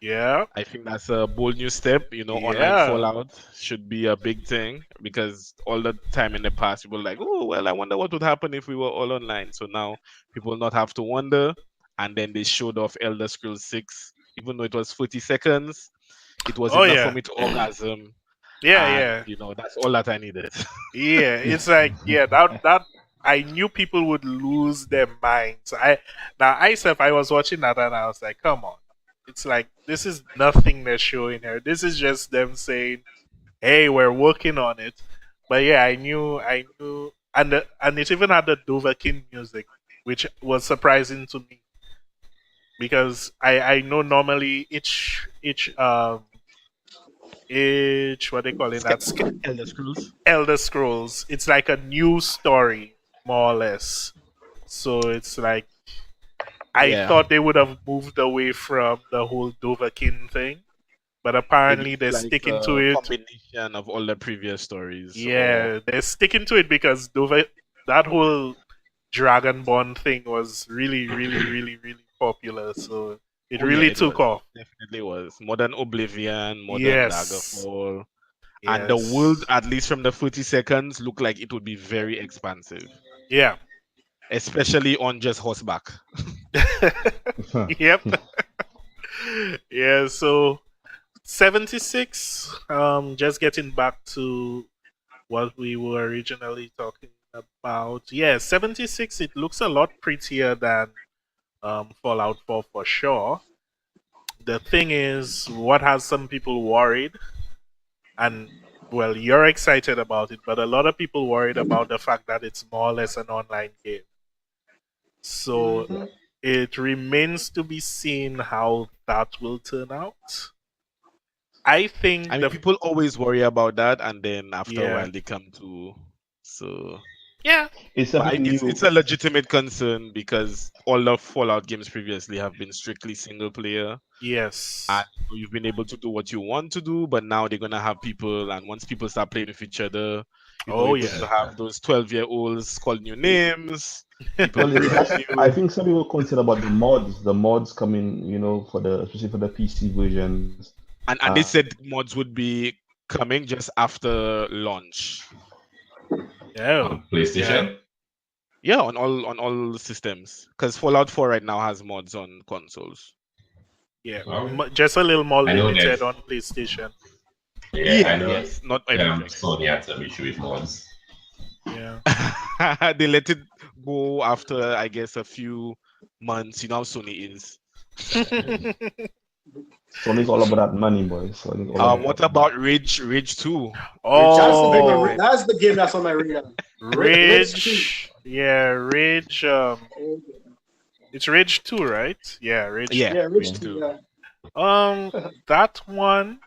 Yeah. I think that's a bold new step. Online Yeah. Fallout should be a big thing because all the time in the past, people were like, oh, well, I wonder what would happen if we were all online. So now people not have to wonder. And then they showed off Elder Scrolls 6, even though it was 40 seconds, it was Oh enough for yeah. me to orgasm. Yeah, And, yeah. that's all that I needed. Yeah. It's like, yeah, that I knew people would lose their minds. I was watching that and I was like, come on. It's like this is nothing they're showing here. This is just them saying, hey, we're working on it. But yeah, I knew, and it even had the Dovahkiin music, which was surprising to me because I know normally each what they call it, that's Elder Scrolls. Elder Scrolls. It's like a new story, more or less. So it's like I Yeah. thought they would have moved away from the whole Dovahkiin thing, but Maybe apparently it's they're like sticking to a it. combination of all the previous stories, or Yeah, they're sticking to it because that whole Dragonborn thing was really, really, really, really popular. So it oh yeah, really it took was off. definitely was modern Oblivion, modern Yes, Daggerfall, and the world, yes, at least from the 30 seconds, looked like it would be very expansive, yeah, especially on just horseback. yep, yeah. So 76. Just getting back to what we were originally talking about. Yeah, 76. It looks a lot prettier than Fallout 4 for sure. The thing is, what has some people worried, and well, you're excited about it, but a lot of people worried about the fact that it's more or less an online game. So Mhm. it remains to be seen how that will turn out. I I think mean, people always worry about that, and then after a yeah, while they come to. So, yeah, It's but something new. it's a legitimate concern because all the Fallout games previously have been strictly single player, and yes, you've been able to do what you want to do, but now they're gonna have people, and once people start playing with each other, oh you're going to yeah, have those 12-year-olds call new names, people Well, breeding that's, I you, think some people concerned about the mods coming, for especially for the PC versions. and they said mods would be coming just after launch. yeah, On yeah, PlayStation? Yeah, on all systems, because Fallout 4 right now has mods on consoles. yeah. Okay. Just a little more I know limited that. on PlayStation. Yeah, I Yeah, know. yes, not everything. Sony had some issue with mods. Yeah. They let it go after, I guess, a few months. You know how Sony is. Sony's all about that money, boys. Sony's all about What that money. about Rage 2? Rage 2 That's looks the like game. it Oh, might. That's the game that's on my radar. Rage 2. Rage. Yeah, Rage. It's Rage 2, right? Yeah, Rage Yeah, 2. Yeah, Rage Rage Yeah. 2. 2. Yeah. That one,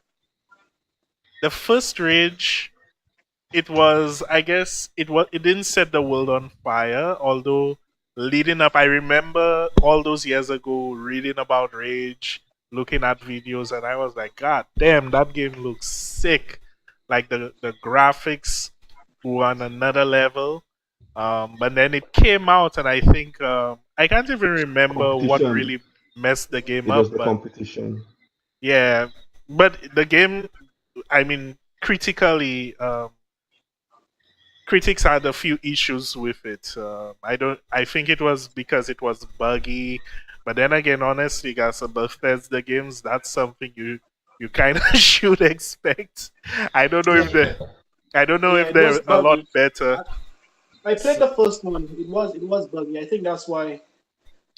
the first Rage, it was, I guess, it didn't set the world on fire, although leading up, I remember all those years ago reading about Rage, looking at videos, and I was like, God damn, that game looks sick. Like the graphics were on another level. But then it came out, and I think I can't even remember what Competition. really messed the game It up. was the But competition. yeah, but the game, I mean, critically, critics had a few issues with it. I don't. I think it was because it was buggy. But then again, honestly, guys, a Bethesda games, that's something you kind of should expect. I don't know Yeah. if they I don't know Yeah, if it was they're a lot buggy. better. I played So, the first one. It was buggy. I think that's why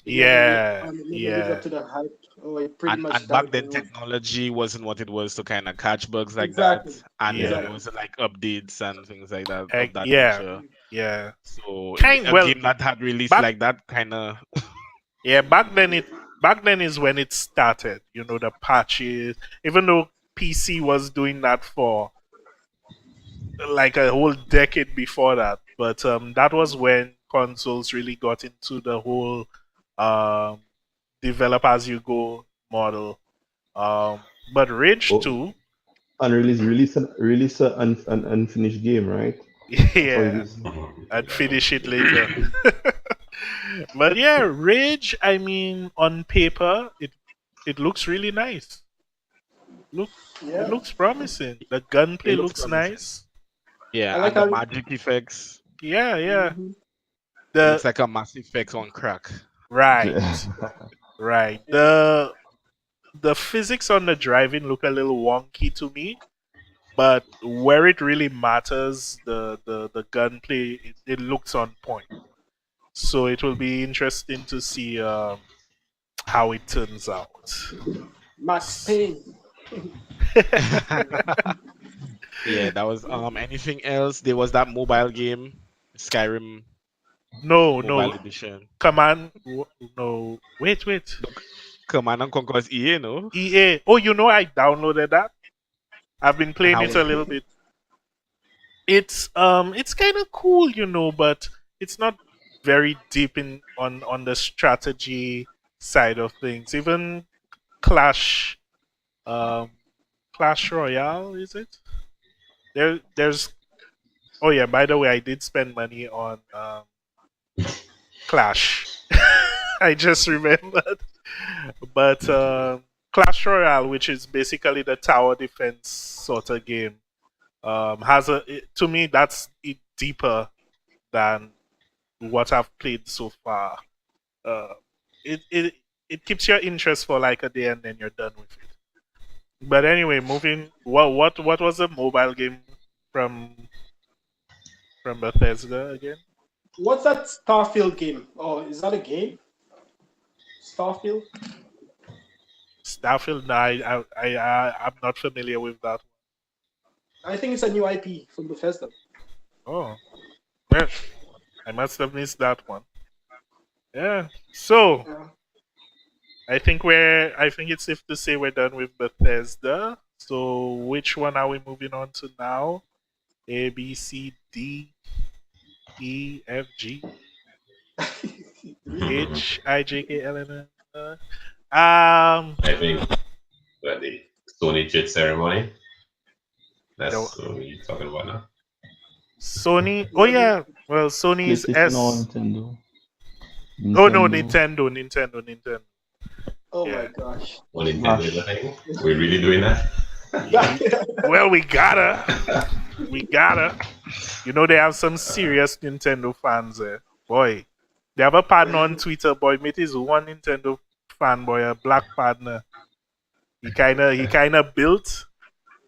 yeah, it never lived up yeah, to the hype. Oh, it pretty much And back died then, down. technology wasn't what it was to kind of catch bugs like that. Exactly. And then there yeah, Exactly. was like updates and things like that of that yeah, nature. yeah. So Kind a well game that had released back like that kind of. yeah back then is when it started. You know the patches. Even though PC was doing that for like a whole decade before that, but that was when consoles really got into the whole um, develop as you go model. But Rage Oh, 2, and release an unfinished game, right? That's what it yeah, is. I'd finish it later. But yeah, Rage, I mean, on paper, it looks really nice. Look, it Yeah, looks promising. The It gunplay looks looks promising. nice. I Yeah, like and the how. magic effects. Yeah, yeah. Mhm. It The looks like a Mass Effect on crack. right, right. The physics on the driving look a little wonky to me, but where it really matters, the gunplay, it looks on point. So it will be interesting to see how it turns out. Max Payne. Yeah, that was anything else? There was that mobile game, Skyrim No, Mobile no, Edition. no. Wait. The Command and Conquer's EA, no? EA. Oh, I downloaded that. I've been And playing how it was a it? little bit. It's kind of cool, but it's not very deep in on the strategy side of things. Even Clash, um, Clash Royale, is it? There's. Oh yeah. By the way, I did spend money on Clash. I just remembered. But Clash Royale, which is basically the tower defense sort of game, to me that's it deeper than what I've played so far. Uh, it keeps your interest for like a day and then you're done with it. But anyway, moving. What was the mobile game from Bethesda again? What's that Starfield game? Oh, is that a game? Starfield? Starfield. No, I'm not familiar with that. I think it's a new IP from Bethesda. Oh, well, I must have missed that one. Yeah. So Yeah. I think it's safe to say we're done with Bethesda. So which one are we moving on to now? A B C D E F G H I J K L M N. I think that the Sony Jet ceremony. The That's what we're talking about now. Sony. Oh yeah. Well, Sony's PlayStation or S. Nintendo? Oh no, Nintendo. Nintendo. Oh my Yeah. gosh. On Nintendo is a Smash. thing. We're really doing that. Well, we gotta. We gotta. They have some serious Nintendo fans there. Boy, they have a partner on Twitter, boy. Mate is one Nintendo fanboy, a black partner. He kinda built,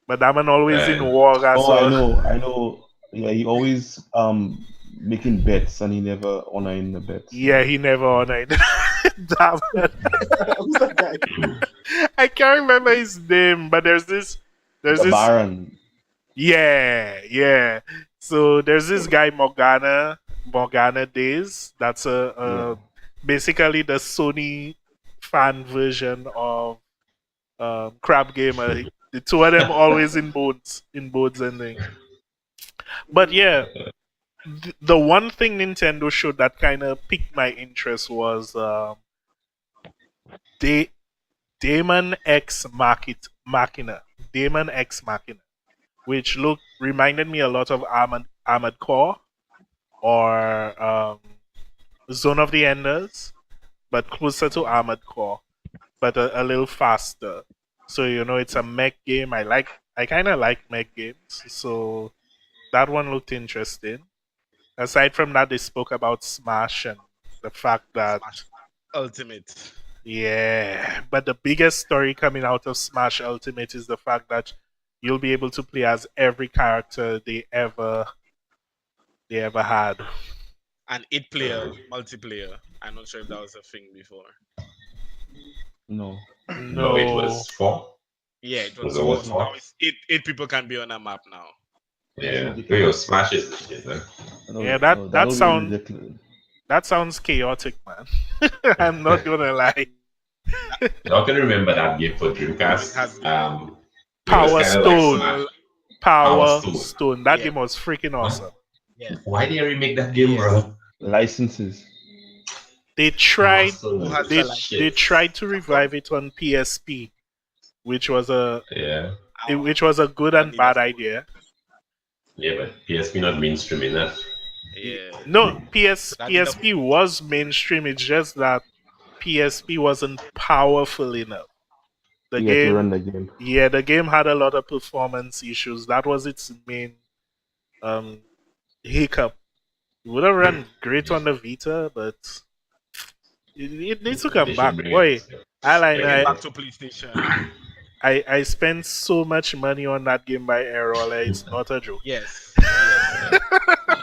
but that man always in And war as Oh, I well. know, I know. Yeah, he always making bets and he never honoring the bets. Yeah, he never honored. That man. Who's that guy? I can't remember his name, but there's The this Baron. yeah. So there's this guy Morgana Days. That's Yeah. basically the Sony fan version of Crab Gamer. The two of them always in boats and things. But yeah, the one thing Nintendo showed that kind of piqued my interest was Da- Daemon X Machina. Daemon X Machina, which reminded me a lot of Armored Core or Zone of the Enders, but closer to Armored Core, but a little faster. So it's a mech game. I kind of like mech games, so that one looked interesting. Aside from that, they spoke about Smash and the fact that Smash Ultimate. yeah, but the biggest story coming out of Smash Ultimate is the fact that you'll be able to play as every character they ever had. And 8-player multiplayer. I'm not sure if that was a thing before. No. no, it was No, 4. Yeah, it was Was it was so now 4? it's eight people can be on a map now. Yeah. Ridiculous. Yo, Smash is legit, man. yeah, That that would be sound ridiculous. that sounds chaotic, man. I'm not gonna lie. Y'all can remember that game for It Dreamcast. has It was Power kind of like Stone, Smash. Power Stone. Stone. That Yeah. game was freaking awesome. Yeah. Why did they remake that game, Yeah. bro? Licenses. They Power tried Stone Who was has the the they license? they shit. tried to revive it on PSP, which was a Yeah. which was a good I and need a bad phone. idea. Yeah, but PSP not mainstream enough. Yeah. No, I need a PSP was mainstream. It's just that PSP wasn't powerful enough. The Yeah, to game, run the game. yeah, the game had a lot of performance issues. That was its main um, hiccup. It would have run great on the Vita, but it needs to come They should back. bring Boy, it. Alan, bring it Bring back it. to PlayStation. I spent so much money on that game by error. Like, it's not a joke. Yes. Yes.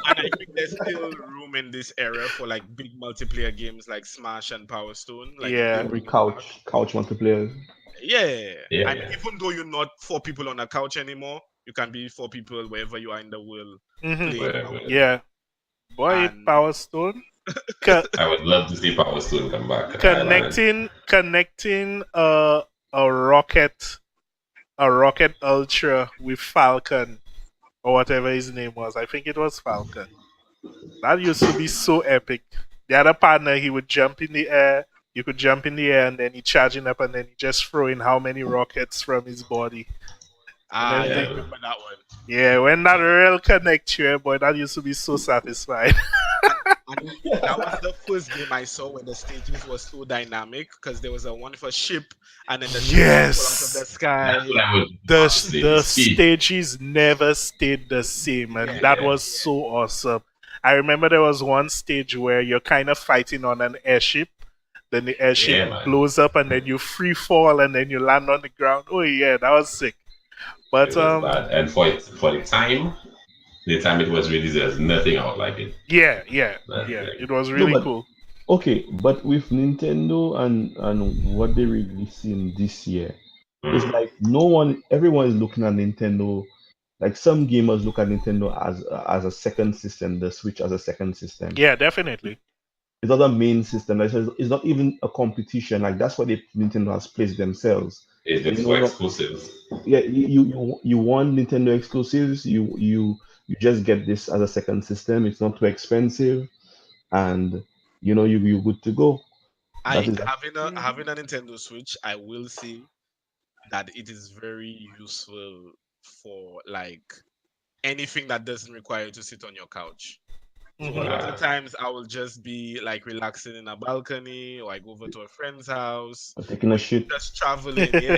And I think there's still room in this era for like big multiplayer games like Smash and Power Stone. Like if they Yeah. Every bring them back. couch multiplayer. Yeah. Yeah, I mean, yeah. even though you're not 4 people on a couch anymore, you can be 4 people wherever you are in the world Hmm. playing. Whatever. Yeah. Boy, And Power Stone. Co- I would love to see Power Stone come back. connecting a rocket ultra with Falcon or whatever his name was. I think it was Falcon. That used to be so epic. The other partner, he would jump in the air. You could jump in the air and then he charging up and then he just throwing how many rockets from his body and I everything. remember that one. Yeah, when that real connect you, boy, that used to be so satisfying. And that was the first game I saw where the stages were so dynamic because there was a one for ship and then the ship would fall out of the Yes, sky. That's what I would the honestly the speed. stages never stayed the same, and Yeah, that yeah, was so awesome. I remember there was one stage where you're kind of fighting on an airship, then the airship Yeah, man. blows up, and then you free fall, and then you land on the ground. Oh yeah, that was sick. But It was bad. And for the time it was released, there's nothing out like it. yeah, Nothing. it was No, really but cool. okay, but with Nintendo and what they're releasing this year, it's Mhm. like everyone is looking at Nintendo. Like some gamers look at Nintendo as a second system, the Switch as a second system. Yeah, definitely. It's not a main system. Like, it's not even a competition. Like that's what Nintendo has placed themselves. It's You just know, for exclusives. yeah, you want Nintendo exclusives. You just get this as a second system. It's not too expensive, and you're good to go. That is Having a Nintendo Switch, I will say that it is very useful for like anything that doesn't require you to sit on your couch. So a Mhm. lot of times I will just be like relaxing in a balcony, or I go over to a friend's house, taking a or shit. just traveling. Yeah,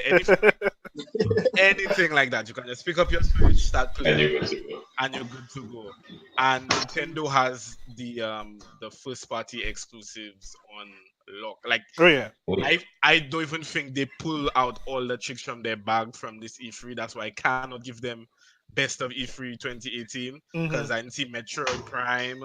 anything like that. You can just pick up your Switch, start And playing, you're good to go. and you're good to go. And Nintendo has the first party exclusives on lock. Like Oh yeah. I don't even think they pull out all the tricks from their bag from this E3. That's why I cannot give them best of E3 2018 because Mhm. I didn't see Metroid Prime,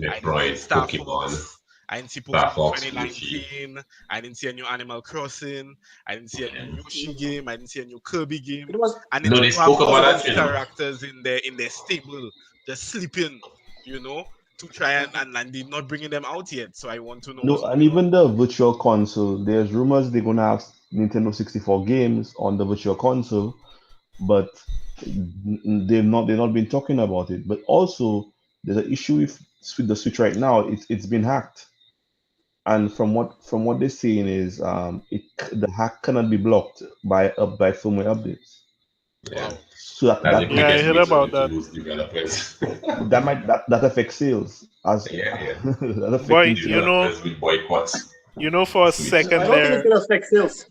I didn't see Metroid, Star Pokemon, Fox, I didn't see Star Pokemon Fox, Yoshi. 2019, I didn't see a new Animal Crossing, I didn't see a new Yoshi game, I didn't see a new Kirby game, It was and No, they Nintendo have spoke all about these that, characters in their stable just sleeping, you know, to try and they're not bringing them out yet. So I want to know No, what's and going on. even the virtual console. There's rumors they're gonna have Nintendo 64 games on the virtual console, but they've not been talking about it. But also, there's an issue with the Switch right now. It's been hacked, and from what they're saying is the hack cannot be blocked by firmware updates. Yeah. Wow. So that That's the that might Yeah, I quickest heard way about to that. lose developers. that affects sales as Yeah, yeah. that Boy, affecting sales. Developers will boycott for a Switch. I second don't think it's there, gonna affect sales.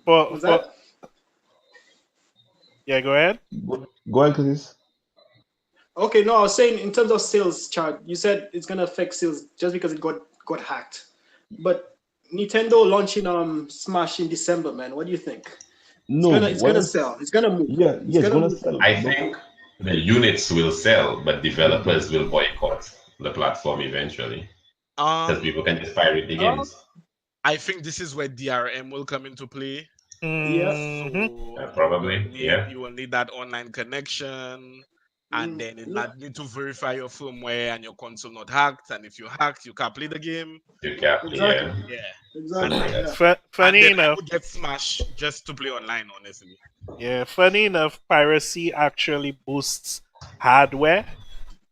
for Was for that? yeah, go ahead. Go ahead, Chris. Okay, no, I was saying in terms of sales chart, you said it's gonna affect sales just because it got hacked. But Nintendo launching Smash in December, man. What do you think? No, It's what gonna I'm sell. It's gonna move. yeah, It's yeah, it's gonna gonna move. sell. I think the units will sell, but developers will boycott the platform eventually because Um, people can just pirate the Oh, games. I think this is where DRM will come into play. yeah. Hmm. So Probably, yeah. you will need that online connection, and then it No, not need to verify your firmware and your console not hacked. And if you hacked, you can't play the game. You cap, exactly. yeah. Yeah, Something Exactly. like Yeah. that. and Funny then I enough, would get Smash just to play online. Honestly, piracy actually boosts hardware,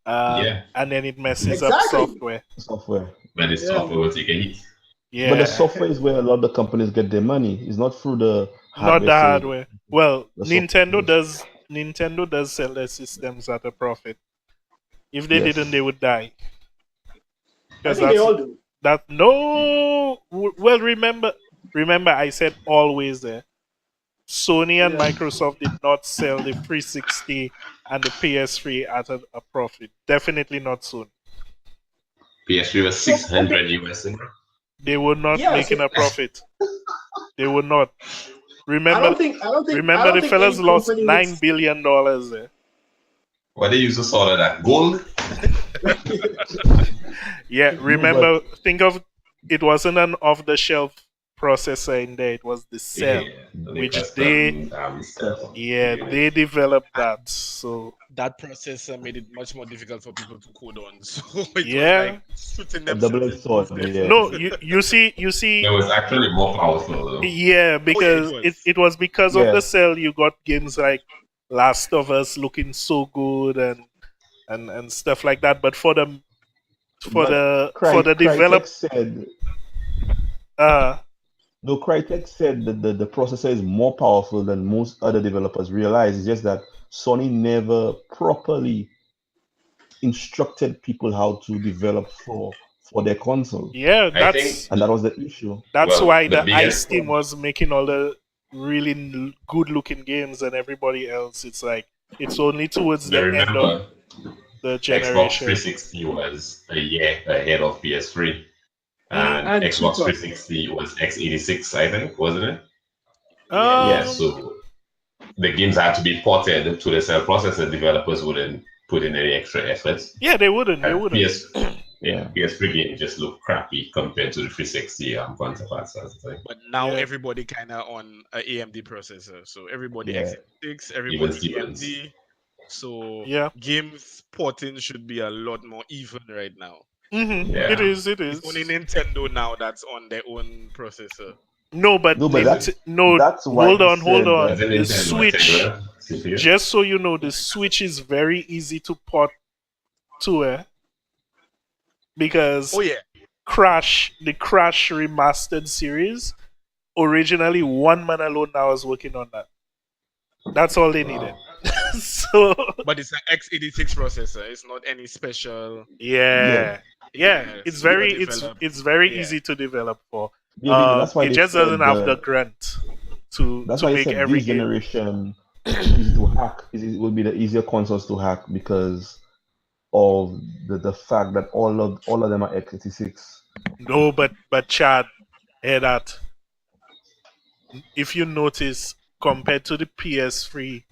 Yeah, and then it messes up Exactly. software. software. but the Yeah. software will take a hit. But the Yeah, software is where a lot of the companies get their money. It's not through the not hardware the sales. hardware. Well, The Nintendo software. does. Nintendo does sell their systems at a profit. If they Yes. didn't, they would die. I Because think they all do. that. No. Well, remember, I said always there. Sony and Yeah. Microsoft did not sell the 360 and the PS3 at a profit. Definitely not soon. PS3 was So okay, 600 US. They were not yeah. making So a profit. They were not. I Remember, don't think I don't think I remember don't the think fellas any lost company would. $9 billion there. What they use to sort of that gold? Yeah, No, but remember, think of it wasn't an off the shelf processor in there, it was the cell, Yeah, the which they, custom cell yeah, unit. they developed And that. So, that processor made it much more difficult for people to code on. So it was like yeah. shooting a themselves double-edged in both sword, legs. yeah. No, you see, It was actually more powerful though. yeah, Oh yeah, it because was. it was because of Yeah. the cell you got games like Last of Us looking so good and stuff like that. But for the for But the for the Crytek develop said uh no, Crytek said that the processor is more powerful than most other developers realize. It's just that Sony never properly instructed people how to develop for their console. yeah, I think, And that was the issue. that's well, why the the Ice biggest team was making all the really good looking games, and everybody else, it's like it's only towards you the end of remember, the Xbox generation. 360 was a year ahead of PS3, Mm, and And Xbox cheaper. 360 was x86, I think, wasn't it? Yeah. Yeah, Yes. um, so the games had to be ported to the cell processor. Developers wouldn't put in any extra effort. yeah, they wouldn't, they And wouldn't. yeah, Yeah. PS3 games just look crappy compared to the 360 counterparts. As I think. But now Yeah, everybody kind of on a AMD processor. So everybody Yeah. x86, Even everybody Stevens. AMD. So yeah. games porting should be a lot more even right now. It Yeah. is, it It's only is. Nintendo now that's on their own processor. No, but No, but Is it? No. that's why Hold I on, hold said on. that Is it The Nintendo Switch, Tegra CPU? just so you know, the Switch is very easy to port to, because Oh yeah. The Crash remastered series, originally one man alone now is working on that. That's all they needed. Wow. So But it's an x86 processor. It's not any special. yeah, yeah, Yeah, it's so they were very developed. it's very Yeah. easy to develop for. yeah, that's why It they just doesn't said have the grunt that's to why they make said every this game. generation is easy to hack. It will be the easier consoles to hack because of the fact that all of them are x86. No, but Chad, hear that. If you notice, compared to the PS3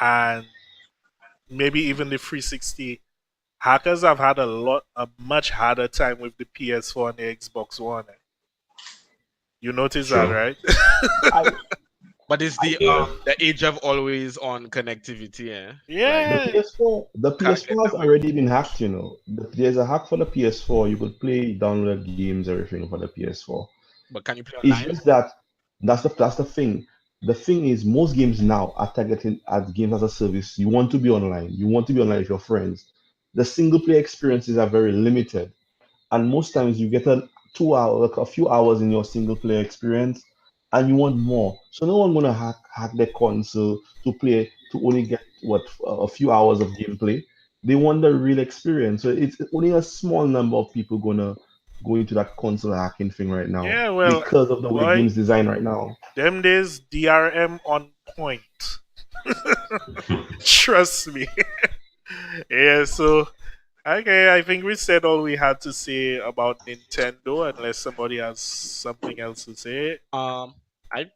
and maybe even the 360, hackers have had a much harder time with the PS4 and the Xbox One. You notice that, True. right? I But it's Yeah. the age of always on connectivity, eh? Like The Yeah. PS4, the can't get PS4 has away already from been it. hacked. There's a hack for the PS4. You could play download games, everything for the PS4. But can you play It's online? just that that's the thing. The thing is, most games now are targeting at games as a service. You want to be online. You want to be online with your friends. The single player experiences are very limited, and most times you get a 2 hour, like a few hours in your single player experience, and you want more. So no one gonna hack their console to play to only get what a few hours of gameplay. They want the real experience. So it's only a small number of people gonna go into that console hacking thing right now Yeah, well, because of the way boy, games design right now. them days DRM on point. Trust me. Yeah, so okay, I think we said all we had to say about Nintendo, unless somebody has something else to say. Um,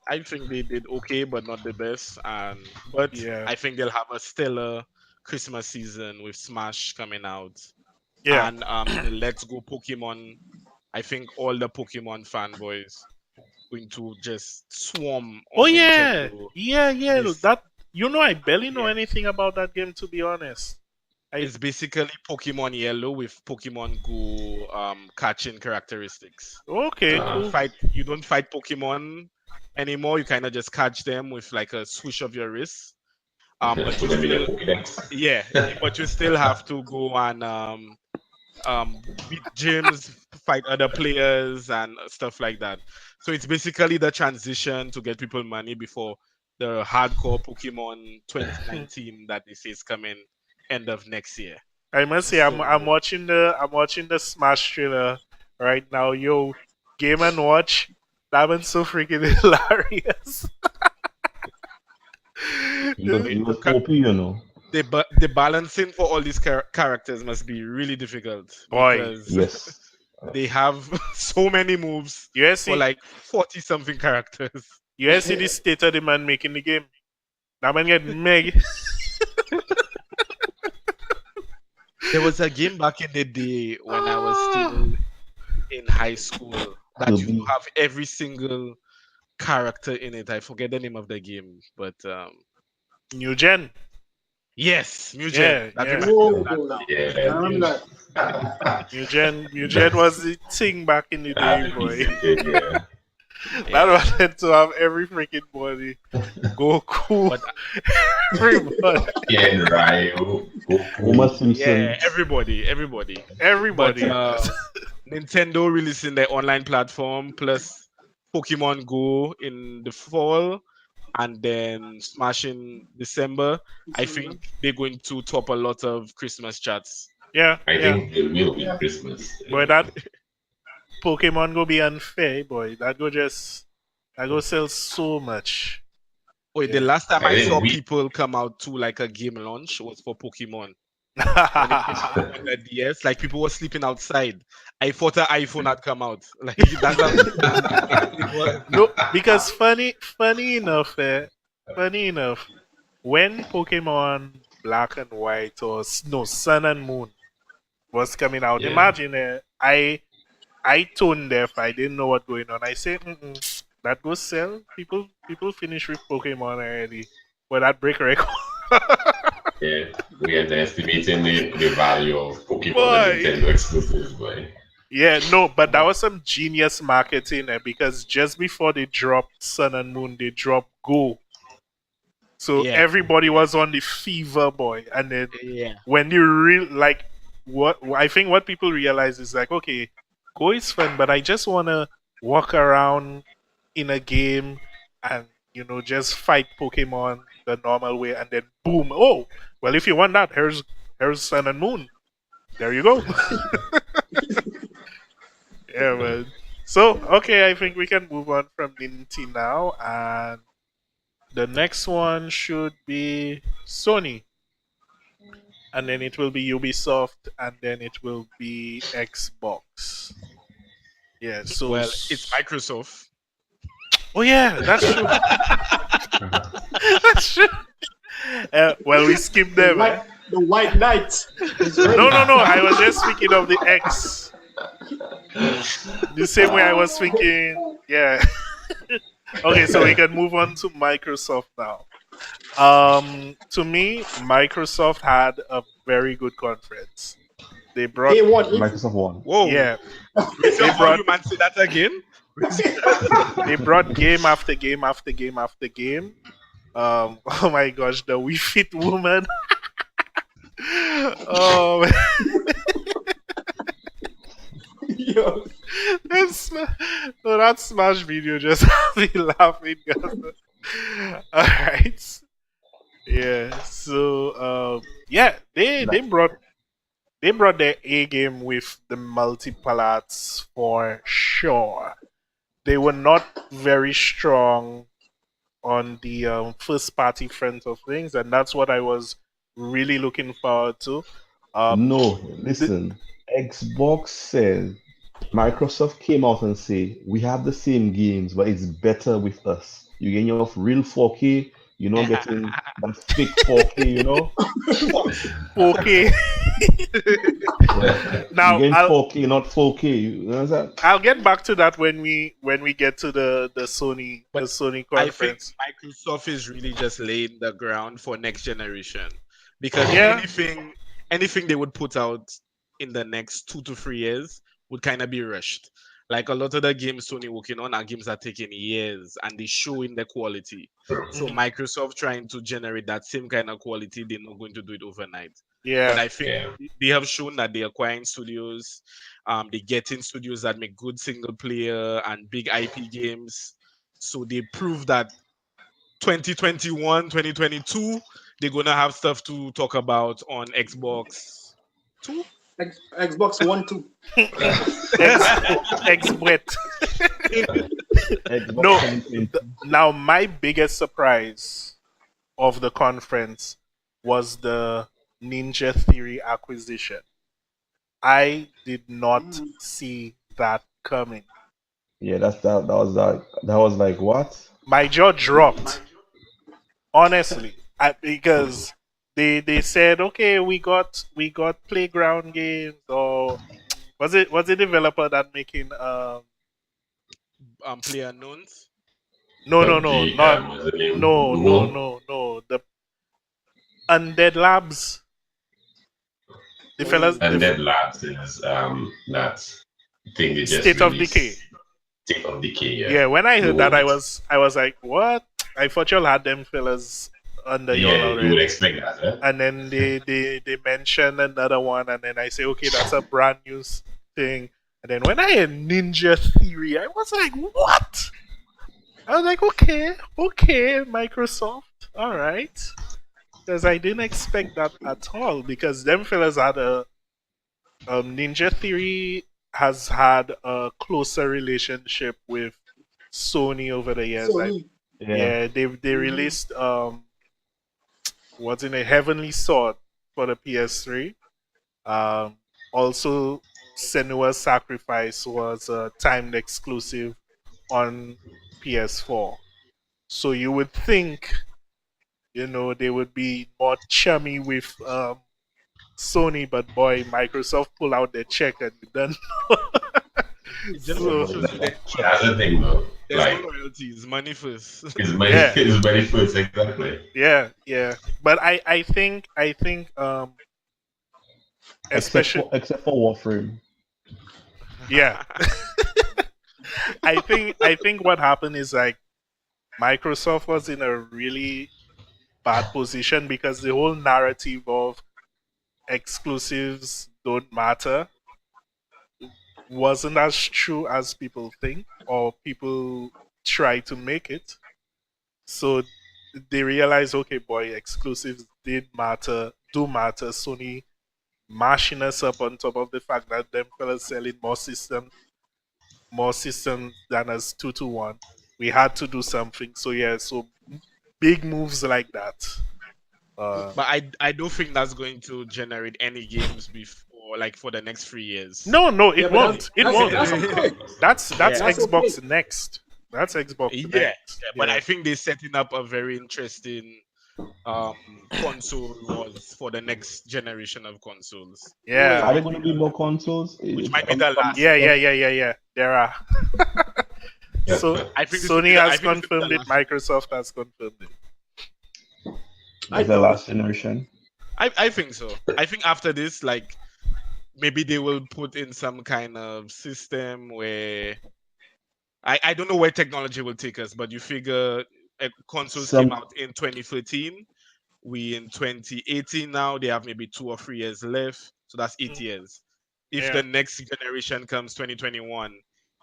I think they did okay, but not the best. And but Yeah. I think they'll have a stellar Christmas season with Smash coming out, Yeah. and the Let's Go Pokemon. I think all the Pokemon fanboys going to just swarm Oh on yeah. Nintendo. Yeah. This That I barely know yeah, anything about that game, to be honest. I it's basically Pokemon Yellow with Pokemon Go catching characteristics. So okay, cool. you don't fight Pokemon anymore. You kind of just catch them with like a swish of your wrist. But Put you them in your still Pokédex. yeah, but you still have to go and beat gyms, fight other players and stuff like that. So it's basically the transition to get people money before the hardcore Pokemon 2019 that they say is coming end of next year. I must say, So I'm watching the Smash trailer right now. Yo, Game and Watch. That one's so freaking hilarious. He was OP, you know. the balancing for all these characters must be really difficult Boy, because Yes. they have so many moves you guys for see, like 40 something characters. you guys see the state of the man making the game. That man get Meg. There was a game back in the day when I was still in high school that He'll used to be have every single character in it. I forget the name of the game, but New Gen. yes, Mugen. Yeah, That yeah. reminds me Whoa, of that. now. Yeah. I remember that. New Gen was the thing back in the day, boy. Yeah. That one had to have every freaking body. Goku, But everybody, Ken, Ryu, Homer Goku. Simpson. yeah, everybody. But everybody. Nintendo releasing their online platform plus Pokemon Go in the fall and then Smash in December. I think they're going to top a lot of Christmas chats. Yeah, I yeah. think it will be Yeah. Christmas. Boy, that Pokemon go be unfair, boy. That go sell so much. Wait, Yeah. the last time I I think saw we- people come out to like a game launch was for Pokemon. When it came out on the DS, like people were sleeping outside. I thought an iPhone had come out. Like that's how it was. No, because funny enough, when Pokemon Black and White or no Sun and Moon was coming out, Yeah. imagine I tone deaf. I didn't know what going on. I said, that goes sell. People finish with Pokemon already. But that break record. Yeah, we underestimating the value of Pokemon Boy. and Nintendo exclusives, boy. Yeah, no, but that was some genius marketing because just before they dropped Sun and Moon, they dropped Go. So Yeah. everybody was on the fever, boy. And then Yeah. when you what I think what people realize is like, okay, Go is fun, but I just wanna walk around in a game and just fight Pokemon the normal way, and then boom! Oh, well, if you want that, here's Sun and Moon. There you go. Yeah, man. So, okay, I think we can move on from Ninty now, and the next one should be Sony, and then it will be Ubisoft, and then it will be Xbox. Yeah, so Well, it's Microsoft. Oh yeah, that's true. That's true. Well, we skipped them. Eh? The White Knight. Is ready. No. I was just thinking of the X. The same way I was thinking. Yeah. Okay, so we can move on to Microsoft now. To me, Microsoft had a very good conference. They brought. They won. Microsoft won. Whoa. Yeah. They brought- you man say that again? They brought game after game after game after game. Oh my gosh, the Wii Fit woman. Oh, Yo, that Smash video just had me laughing. Alright. Yeah, so they brought their A game with the multi-pallets for sure. They were not very strong on the first party front of things, and that's what I was really looking forward to. No, listen. Xbox said Microsoft came out and say we have the same games, but it's better with us. You getting your real 4K. You're not getting that fake 4K. You know. Okay. Now You're getting I'll 4K, not 4K. You know that? I'll get back to that when we get to the Sony But the Sony I think conference. Microsoft is really just laying the ground for next generation because Yeah. anything they would put out in the next 2 to 3 years would kind of be rushed. Like a lot of the games Sony working on are games that are taking years and they show in the quality. So Microsoft trying to generate that same kind of quality, they're not going to do it overnight. But Yeah. I think Yeah. they have shown that they're acquiring studios. They get in studios that make good single player and big IP games. So they prove that 2021, 2022, they're gonna have stuff to talk about on Xbox Two. Xbox One, two. Ex Exbret. Xbox No, 2020. now my biggest surprise of the conference was the Ninja Theory acquisition. I did not Mm. see that coming. Yeah, that was like what? My jaw dropped, honestly, because they said, okay, we got Playground Games, or was it developer that making Player unknowns. no, PUBG, not what's the name? no, Duel. the Undead Labs, the fellas, Oh. the And Dead Labs is that thing they just State of Decay. released. State of Decay, yeah. Yeah, when I heard that, Duel. I was like, what? I thought y'all had them fellas under y'all Yeah, you would already. expect that, right? And then they mentioned another one, and then I say, okay, that's a brand new thing. And then when I heard Ninja Theory, I was like, what? I was like, okay, Microsoft, all right, because I didn't expect that at all. Because them fellas had a Ninja Theory has had a closer relationship with Sony over the years. Like, Sony. Yeah. yeah, they released what's in a Heavenly Sword for the PS3. Also, Senua's Sacrifice was a timed exclusive on PS4. So you would think, they would be more chummy with Sony, but boy, Microsoft pull out their check and you done. It just So, shows you that That's the thing, though. there's Like, no loyalties, money first. it's money, Yeah. it's money first, exactly. yeah. But I think especially Except for Warframe. yeah. I think what happened is like Microsoft was in a really bad position because the whole narrative of exclusives don't matter wasn't as true as people think or people try to make it. So they realized, okay, boy, exclusives do matter. Sony mashing us up on top of the fact that them fellas selling more systems than us 2-1. We had to do something. So yeah, so big moves like that. But I don't think that's going to generate any games before, like, for the next 3 years. No, it Yeah, but won't. It won't. That's okay. That's Yeah. That's Xbox okay. next. That's Xbox Yeah, next. but Yeah. I think they're setting up a very interesting console wars for the next generation of consoles. Yeah. Are there going to be more consoles? Which might be the last. Yeah. There are. Yeah. So I think this will be Sony the- I has think this will confirmed be it. the last. Microsoft has confirmed it. Is the last generation? I think so. I think after this, like, maybe they will put in some kind of system where I don't know where technology will take us, but you figure consoles came out in 2013. We in 2018 now. They have maybe 2 or 3 years left, so that's 8 years. If Yeah. the next generation comes 2021,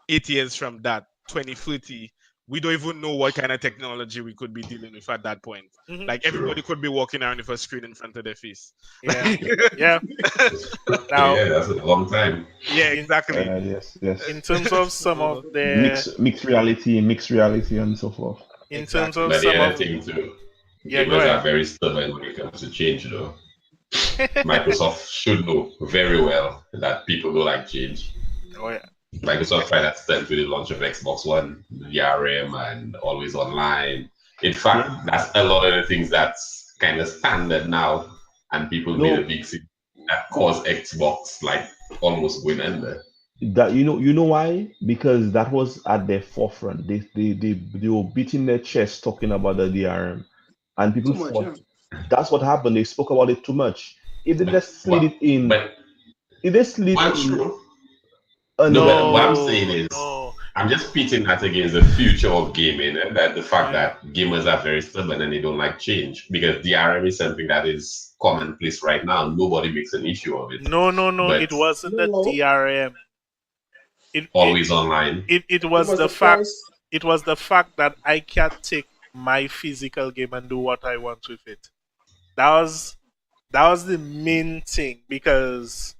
8 years from that, 2030, we don't even know what kind of technology we could be dealing with at that point. Mhm. Like, everybody could be walking around with a screen in front of their face. Yeah. Yeah. Now, Yeah, that's a long time. Yeah, exactly. Yes. in terms of some So, of the, Mixed reality, and so forth. in terms exactly. of But the some other of, thing too, yeah, go gamers ahead. are very stubborn when it comes to change, though. Microsoft should know very well that people don't like change. Oh yeah. Microsoft tried that stunt with the launch of Xbox One, the DRM, and always online. In fact, that's a lot of the things that's kind of standard now, and people made a big thing that caused Xbox like almost going under. That you know why? Because that was at their forefront. They were beating their chest talking about the DRM, and people Too much, thought that's what happened. They spoke about it too much. If they just slid it in, But if they slid well, in, true. under No, but the- what I'm saying is, No. I'm just pitting that against the future of gaming, and that the fact that gamers are very stubborn and they don't like change, because DRM is something that is commonplace right now. Nobody makes an issue of it. No. But- It wasn't the No. DRM. it it always online. it It was was the the fact first. it was the fact that I can't take my physical game and do what I want with it. That was that was the main thing because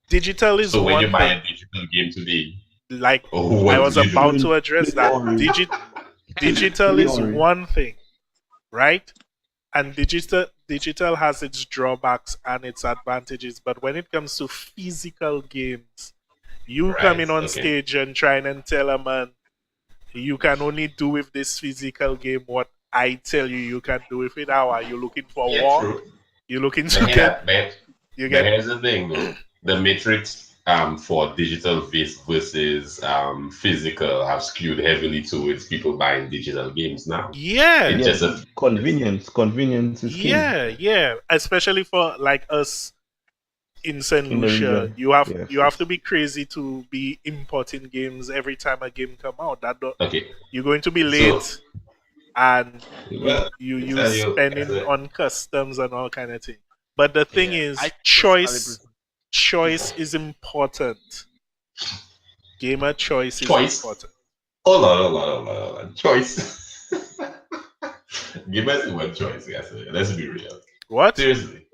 digital is So when you one buy thing. a digital game today, Like I what was do you do? about to address that. Ori, Digital play is Ori. one thing, right? And digital has its drawbacks and its advantages. But when it comes to physical games, you Right. coming on Okay. stage and trying and tell a man you can only do with this physical game what I tell you can do with it. How are you looking for Yeah, war? true. You looking But to get here, but you but get here's the thing though. The metrics for digital versus physical have skewed heavily towards people buying digital games now. yeah. It's Yeah, just a convenience is king Yeah. Especially for like us in Saint in the Lucia, region. you Yes, have to yes. be crazy to be importing games every time a game come out. okay. You're going to be So late, and well, I you tell you as spending a on customs and all kind of thing. But the thing Yeah, I is, personally prefer. choice is important. Gamer choice is choice. important. Hold on. Choice. Give us one choice, guys. Let's be real. What? Seriously.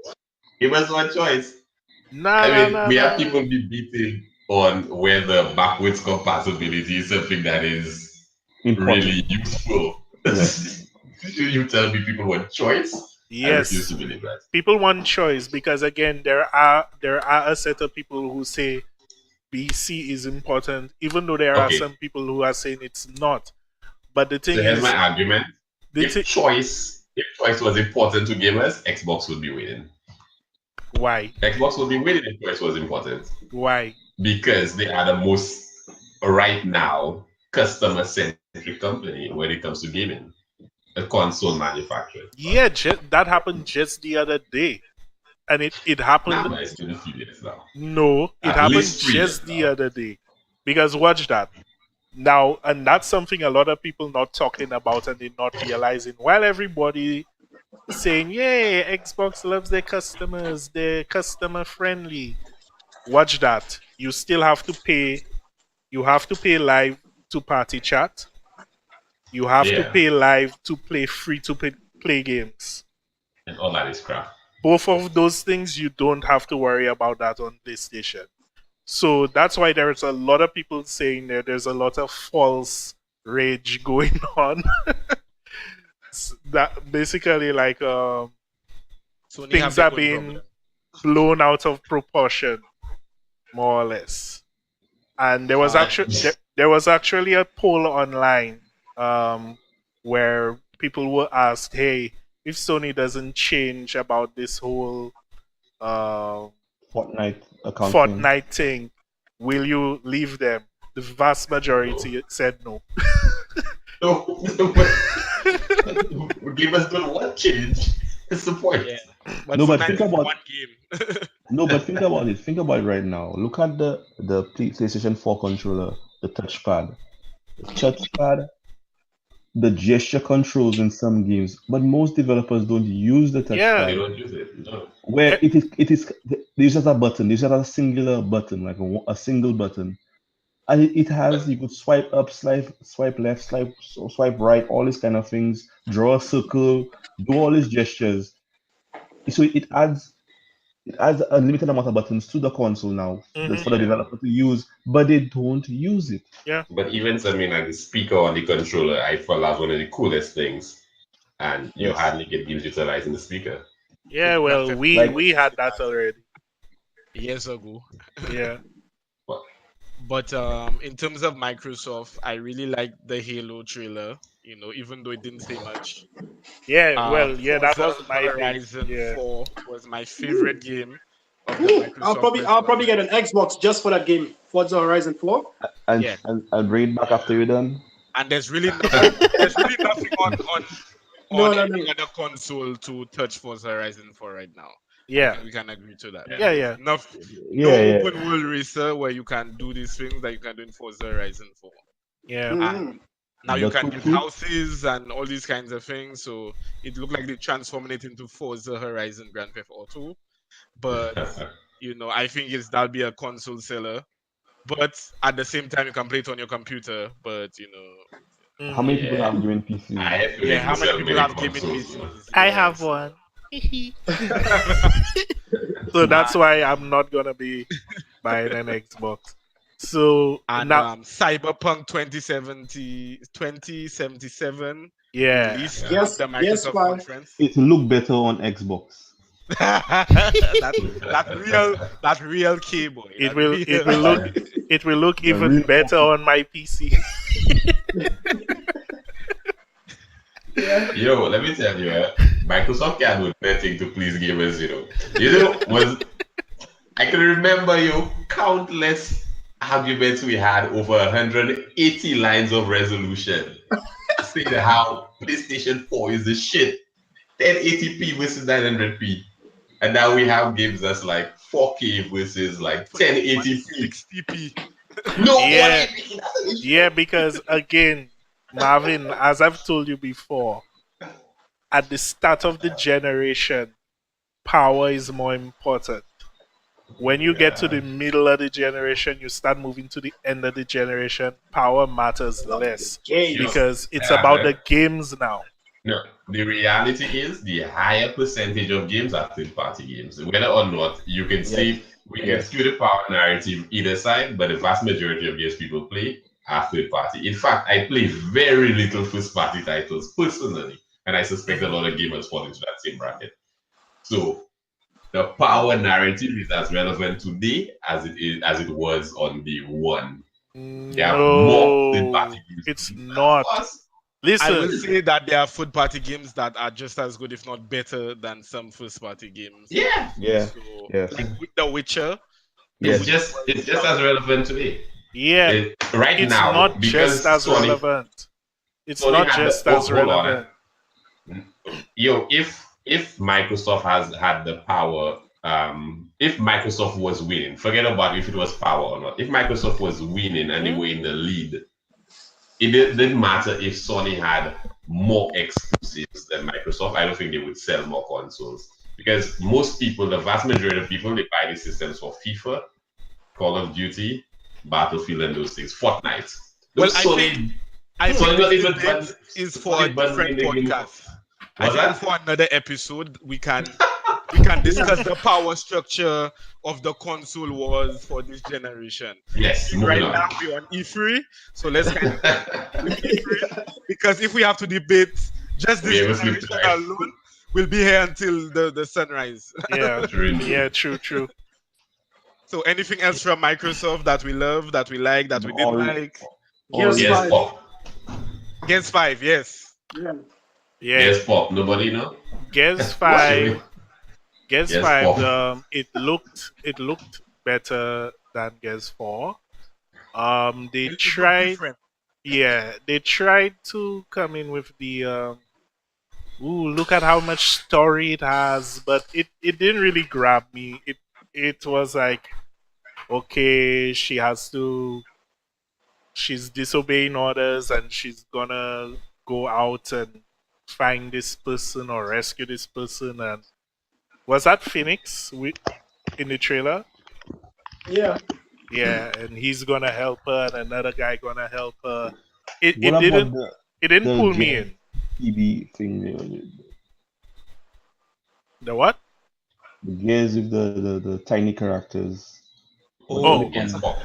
Give us one choice. Nah, I nah, mean, nah, we nah, have nah. people debating on whether backwards compatibility is something that is really Important. useful. Yes. You tell me people want choice? I refuse Yes, to believe that. people want choice because again, there are a set of people who say BC is important, even though there are Okay, some people who are saying it's not. But the so thing here's my is, argument. the thi- If choice was important to gamers, Xbox would be winning. why? Xbox would be winning if choice was important. Why? Because they are the most right now customer centric company when it comes to gaming, a console manufacturer. Yeah, that happened just the other day, and it Nah, happened. but it's been a few years now. No, it At happened least 3 years just the now. other day. Because watch that now, and that's something a lot of people not talking about and they not realizing. While everybody saying, "Yay, Xbox loves their customers, they're customer friendly," watch that. You still have to pay. You have to pay live to party chat. You have to Yeah, pay live to play free to play games. and all that is crap. Both of those things you don't have to worry about that on PlayStation. So that's why there's a lot of people saying there's a lot of false rage going on. That basically like Sony have things their are own problem. being blown out of proportion, more or less. And Uh, there was actually a poll online where people were asked, "Hey, if Sony doesn't change about this whole uh, Fortnite account thing. Fortnite thing, will you leave them?" The vast no, majority said no. no, gamers don't want change. It's the point. Yeah, but No, but Fortnite think is about one game. no, but think about it. Think about it right now. Look at the PlayStation 4 controller, the touchpad. The touchpad, the gesture controls in some games, but most developers don't use the Yeah. They touchpad. don't use it. No. Where Eh, it is there's just a button, there's just a singular button, like a single button. And it has But you could swipe up, swipe left, swipe right, all these kind of things, draw a circle, do all these gestures. So it adds a limited amount of buttons to the console now for the yeah. developer to use, but they don't use it. yeah. But even something like the speaker on the controller, I feel that's one of the coolest things. And you Yes. hardly get games utilizing the speaker. So Yeah, Grand well, Theft Like Auto we used had to that that already. years ago. Yeah. But But in terms of Microsoft, I really liked the Halo trailer. You know, even though it didn't say much. Yeah, well, yeah, that Forza was my thing. Horizon Yeah. 4 was my favorite game of the Ooh, Microsoft I'll personal probably get an collection. Xbox just for that game, Forza Horizon 4. and Yeah, and I'll bring it back after you're done. and there's really nothing on No, no, any no. other console to touch Forza Horizon 4 right now. I Yeah. think we can agree to that. yeah. Yeah, yeah. No Yeah, yeah. open world racer where you can do these things that you can do in Forza Horizon 4. Yeah. And Mm. now you The can two build two. houses and all these kinds of things. So it looked like they transformed it into Forza Horizon Grand Theft Auto. But I think that'll be a console seller. but at the same time you can play it on your computer. But How many people yeah, have gaming PCs? I have to yeah. make How many myself people many have gaming consoles. PCs? I have Yes. one. So that's why I'm not gonna be buying an Xbox. So And now, Cyberpunk 2077 yeah, released at Guess the guess Microsoft why? conference. It look better on Xbox. that real keyboard. it will look The even real better copy. on my PC. Yeah. Yo, let me tell you, Microsoft can do nothing to please gamers, I can remember countless arguments we had over 180 lines of resolution saying how PlayStation 4 is the shit. 1080p versus 900p. And now we have games that's like 4K versus like 1080p. 60p. No Yeah. 180p. That's an issue. Yeah, because again, Marvin, as I've told you before, at the start of the generation, power is more important. When you get to the middle of the generation, you start moving to the end of the generation, power matters less Games. because it's Yeah, about man. the games now. No, the reality is the higher percentage of games are third-party games. Whether or not you can say we can Yes. skew the power narrative either side, but the vast majority of games people play are third-party. In fact, I play very little first-party titles personally, and I suspect a lot of gamers fall into that same bracket. So the power narrative is as relevant today as it was on day one. They have more third-party No, games. it's Of not. course. I will Listen, say that there are third party games that are just as good, if not better, than some first party games. Yeah, Yeah. So, Yes. like with The Witcher, Yes. it's just as relevant today. yeah, Right it's now, not because just as Sony, relevant. It's Sony not had just the, oh, as hold on. relevant. If Microsoft has had the power, if Microsoft was winning, forget about if it was power or not. If Microsoft was winning and they were in the lead, it didn't matter if Sony had more exclusives than Microsoft. I don't think they would sell more consoles because most people, the vast majority of people, they buy these systems for FIFA, Call of Duty, Battlefield, and those things. Fortnite. well, Sony, I Sony think not this even debate is for Sony a different bundling the game. podcast. I Was think that? for another episode we can discuss the power structure of the console wars for this generation. Yes, Right moving on. now we're on E3, so let's kind of E3 because if we have to debate just We this ever sleep generation tonight. alone, we'll be here until the sunrise. Yeah, True. yeah, true. So anything else from Microsoft that we love, that we like, that we didn't like? Gears Yes, 5. pop. Gears 5, yes. Yeah. Yeah, Yes, pop. Nobody know. Gears 5. Gears Yes, 5. Pop. It looked better than Gears 4. They It looked tried. different. Yeah, they tried to come in with the look at how much story it has, but it didn't really grab me. It was like, okay, she's disobeying orders and she's gonna go out and find this person or rescue this person. And was that Phoenix in the trailer? Yeah. Yeah, and he's gonna help her, and another guy gonna help her. It What about didn't it didn't the pull me Gears in. PB thing? The what? The Gears with the tiny characters. Oh. Yes, pop.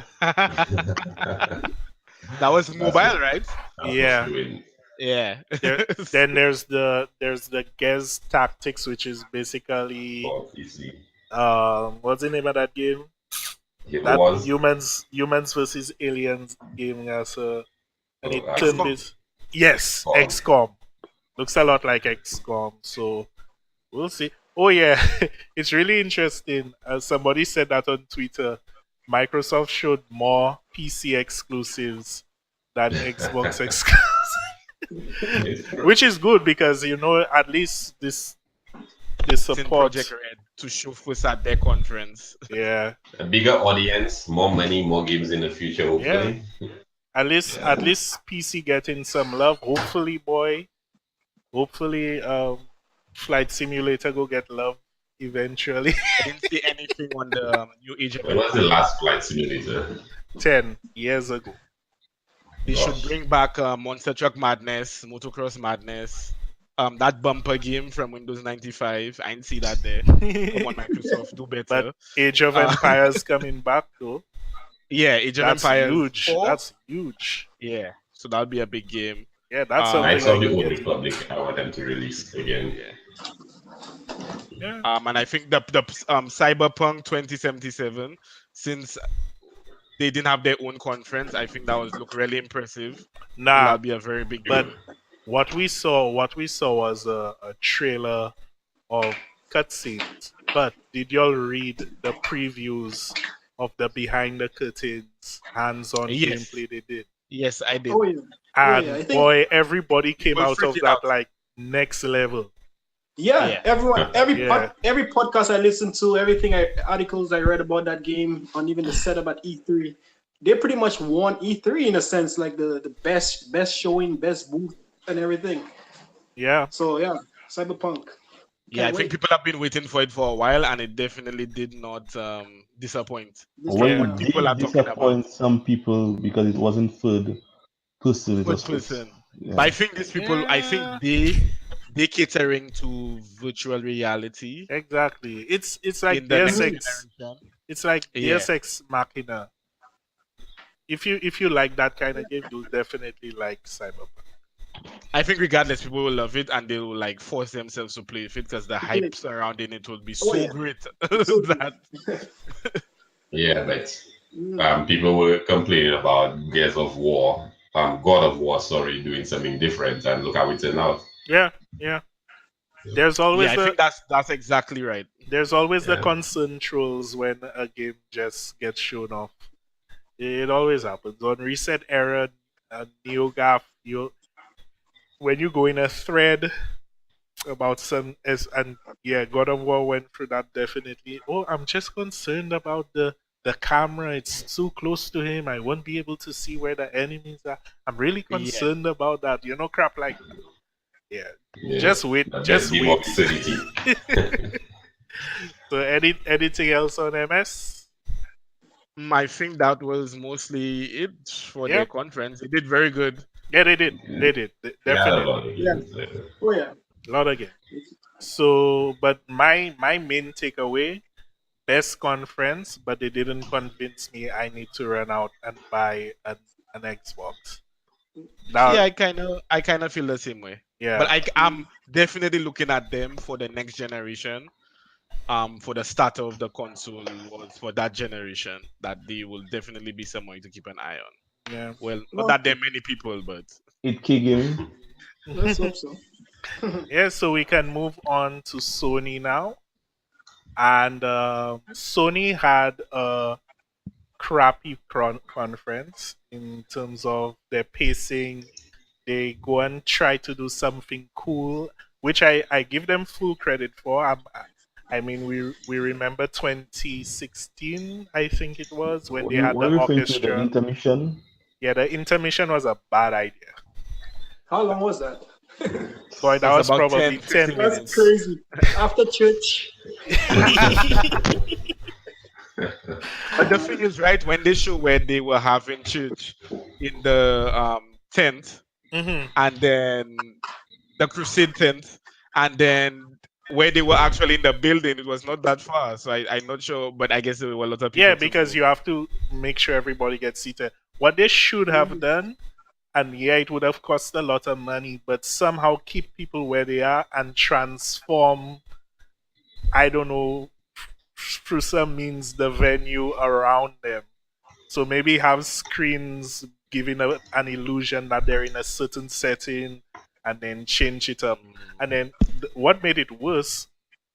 That was mobile, right? Yeah. Yeah. Then there's the Gez Tactics, which is basically what's the name of that game? That was humans versus aliens game as a and it turned XCOM. this. Yes, XCOM. XCOM. Looks a lot like XCOM, so we'll see. Oh yeah, it's really interesting. As somebody said that on Twitter, Microsoft showed more PC exclusives than Xbox exclusives, which is good because at least this In support. Project Red to show first at their conference. Yeah, a bigger audience, more money, more games in the future, hopefully. at least PC getting some love. Hopefully, boy. Hopefully, Flight Simulator go get love eventually. I didn't see anything on the new Age of When was the last Flight Simulator? 10 years ago. They should Gosh. bring back Monster Truck Madness, Motocross Madness. That bumper game from Windows 95. I didn't see that there. Come on, Microsoft, do But better. Age of Uh, Empires coming back though. yeah, Age of That's Empires huge. 4. That's huge. Yeah, so that'll be a big game. Yeah, that's something Knights I of the could Old get. Republic, I want them to release again. Yeah. Yeah. And I think the Cyberpunk 2077, since they didn't have their own conference, I think that was look really impressive. So Nah, that'll be a very big but game. what we saw was a trailer of cutscenes. But did y'all read the previews of the behind the curtains hands-on Yes. gameplay they did? Yes, I did. Oh yeah. And I think- boy, everybody came People out of freaking that out. like next level. Yeah, Yeah. everyone, every Yeah. every podcast I listened to, articles I read about that game, and even the setup at E3, they pretty much won E3 in a sense, like the best showing, best booth, and everything. Yeah. So yeah, Cyberpunk. Yeah, I Can't think wait. people have been waiting for it for a while, and it definitely did not disappoint. Well, Yeah. it People are did talking about disappoint some people because it wasn't third person. It was first person. Yeah. But I think these people, I think Yeah. they catering to virtual reality Exactly. It's like in the next Deus Ex. generation. It's like Yeah. Deus Ex Machina. If you like that kind of game, you'll definitely like Cyberpunk. I think regardless, people will love it and they will like force themselves to play with it because the hype it. surrounding it will be Oh, so yeah. great So that Yeah, but Mm. people were complaining about Gears of War, God of War, sorry, doing something different, and look how it turned out. Yeah, yeah. There's always I the think that's exactly right. there's always the Yeah. concern trolls when a game just gets shown off. It always happens. On Reset Era and NeoGAF, when you go in a thread about some and yeah, God of War went through that definitely. Oh, I'm just concerned about the camera. It's too close to him. I won't be able to see where the enemies are. I'm really Yeah. concerned about that. Crap like that. Yeah. Yeah. Just wait. That Just game wait. of sanity. So anything else on MS? I think that was mostly it for Yeah. their conference. They did very good. Yeah, they did. They did. Yeah, a Definitely. lot of games. Oh yeah. A lot of games. So, but my main takeaway, best conference, but they didn't convince me I need to run out and buy an Xbox. Now, Yeah, I kind of feel the same way. yeah, But I'm definitely looking at them for the next generation. For the start of the console was for that generation that they will definitely be someone to keep an eye on. yeah. Well, No. not that there are many people, but 8K gaming. Let's hope so. Yeah, so we can move on to Sony now. And Sony had a crappy conference in terms of their pacing. They go and try to do something cool, which I give them full credit for. I mean, we remember 2016, I think it was, when they had What the are you referring to the orchestra. intermission? Yeah, the intermission was a bad idea. How long was that? Boy, that It's was about probably 10, 10 15 minutes. That's crazy. After church. But the thing is, right, when they show where they were having church in the tent, Mhm. and then the crusade tent, and then where they were actually in the building, it was not that far. So I'm not sure, but I guess there were a lot of people. Yeah, to because move. you have to make sure everybody gets seated. What they should have done, and yeah, it would have cost a lot of money, but somehow keep people where they are and transform, I don't know, through some means, the venue around them. So maybe have screens giving an illusion that they're in a certain setting and then change it up. And then what made it worse,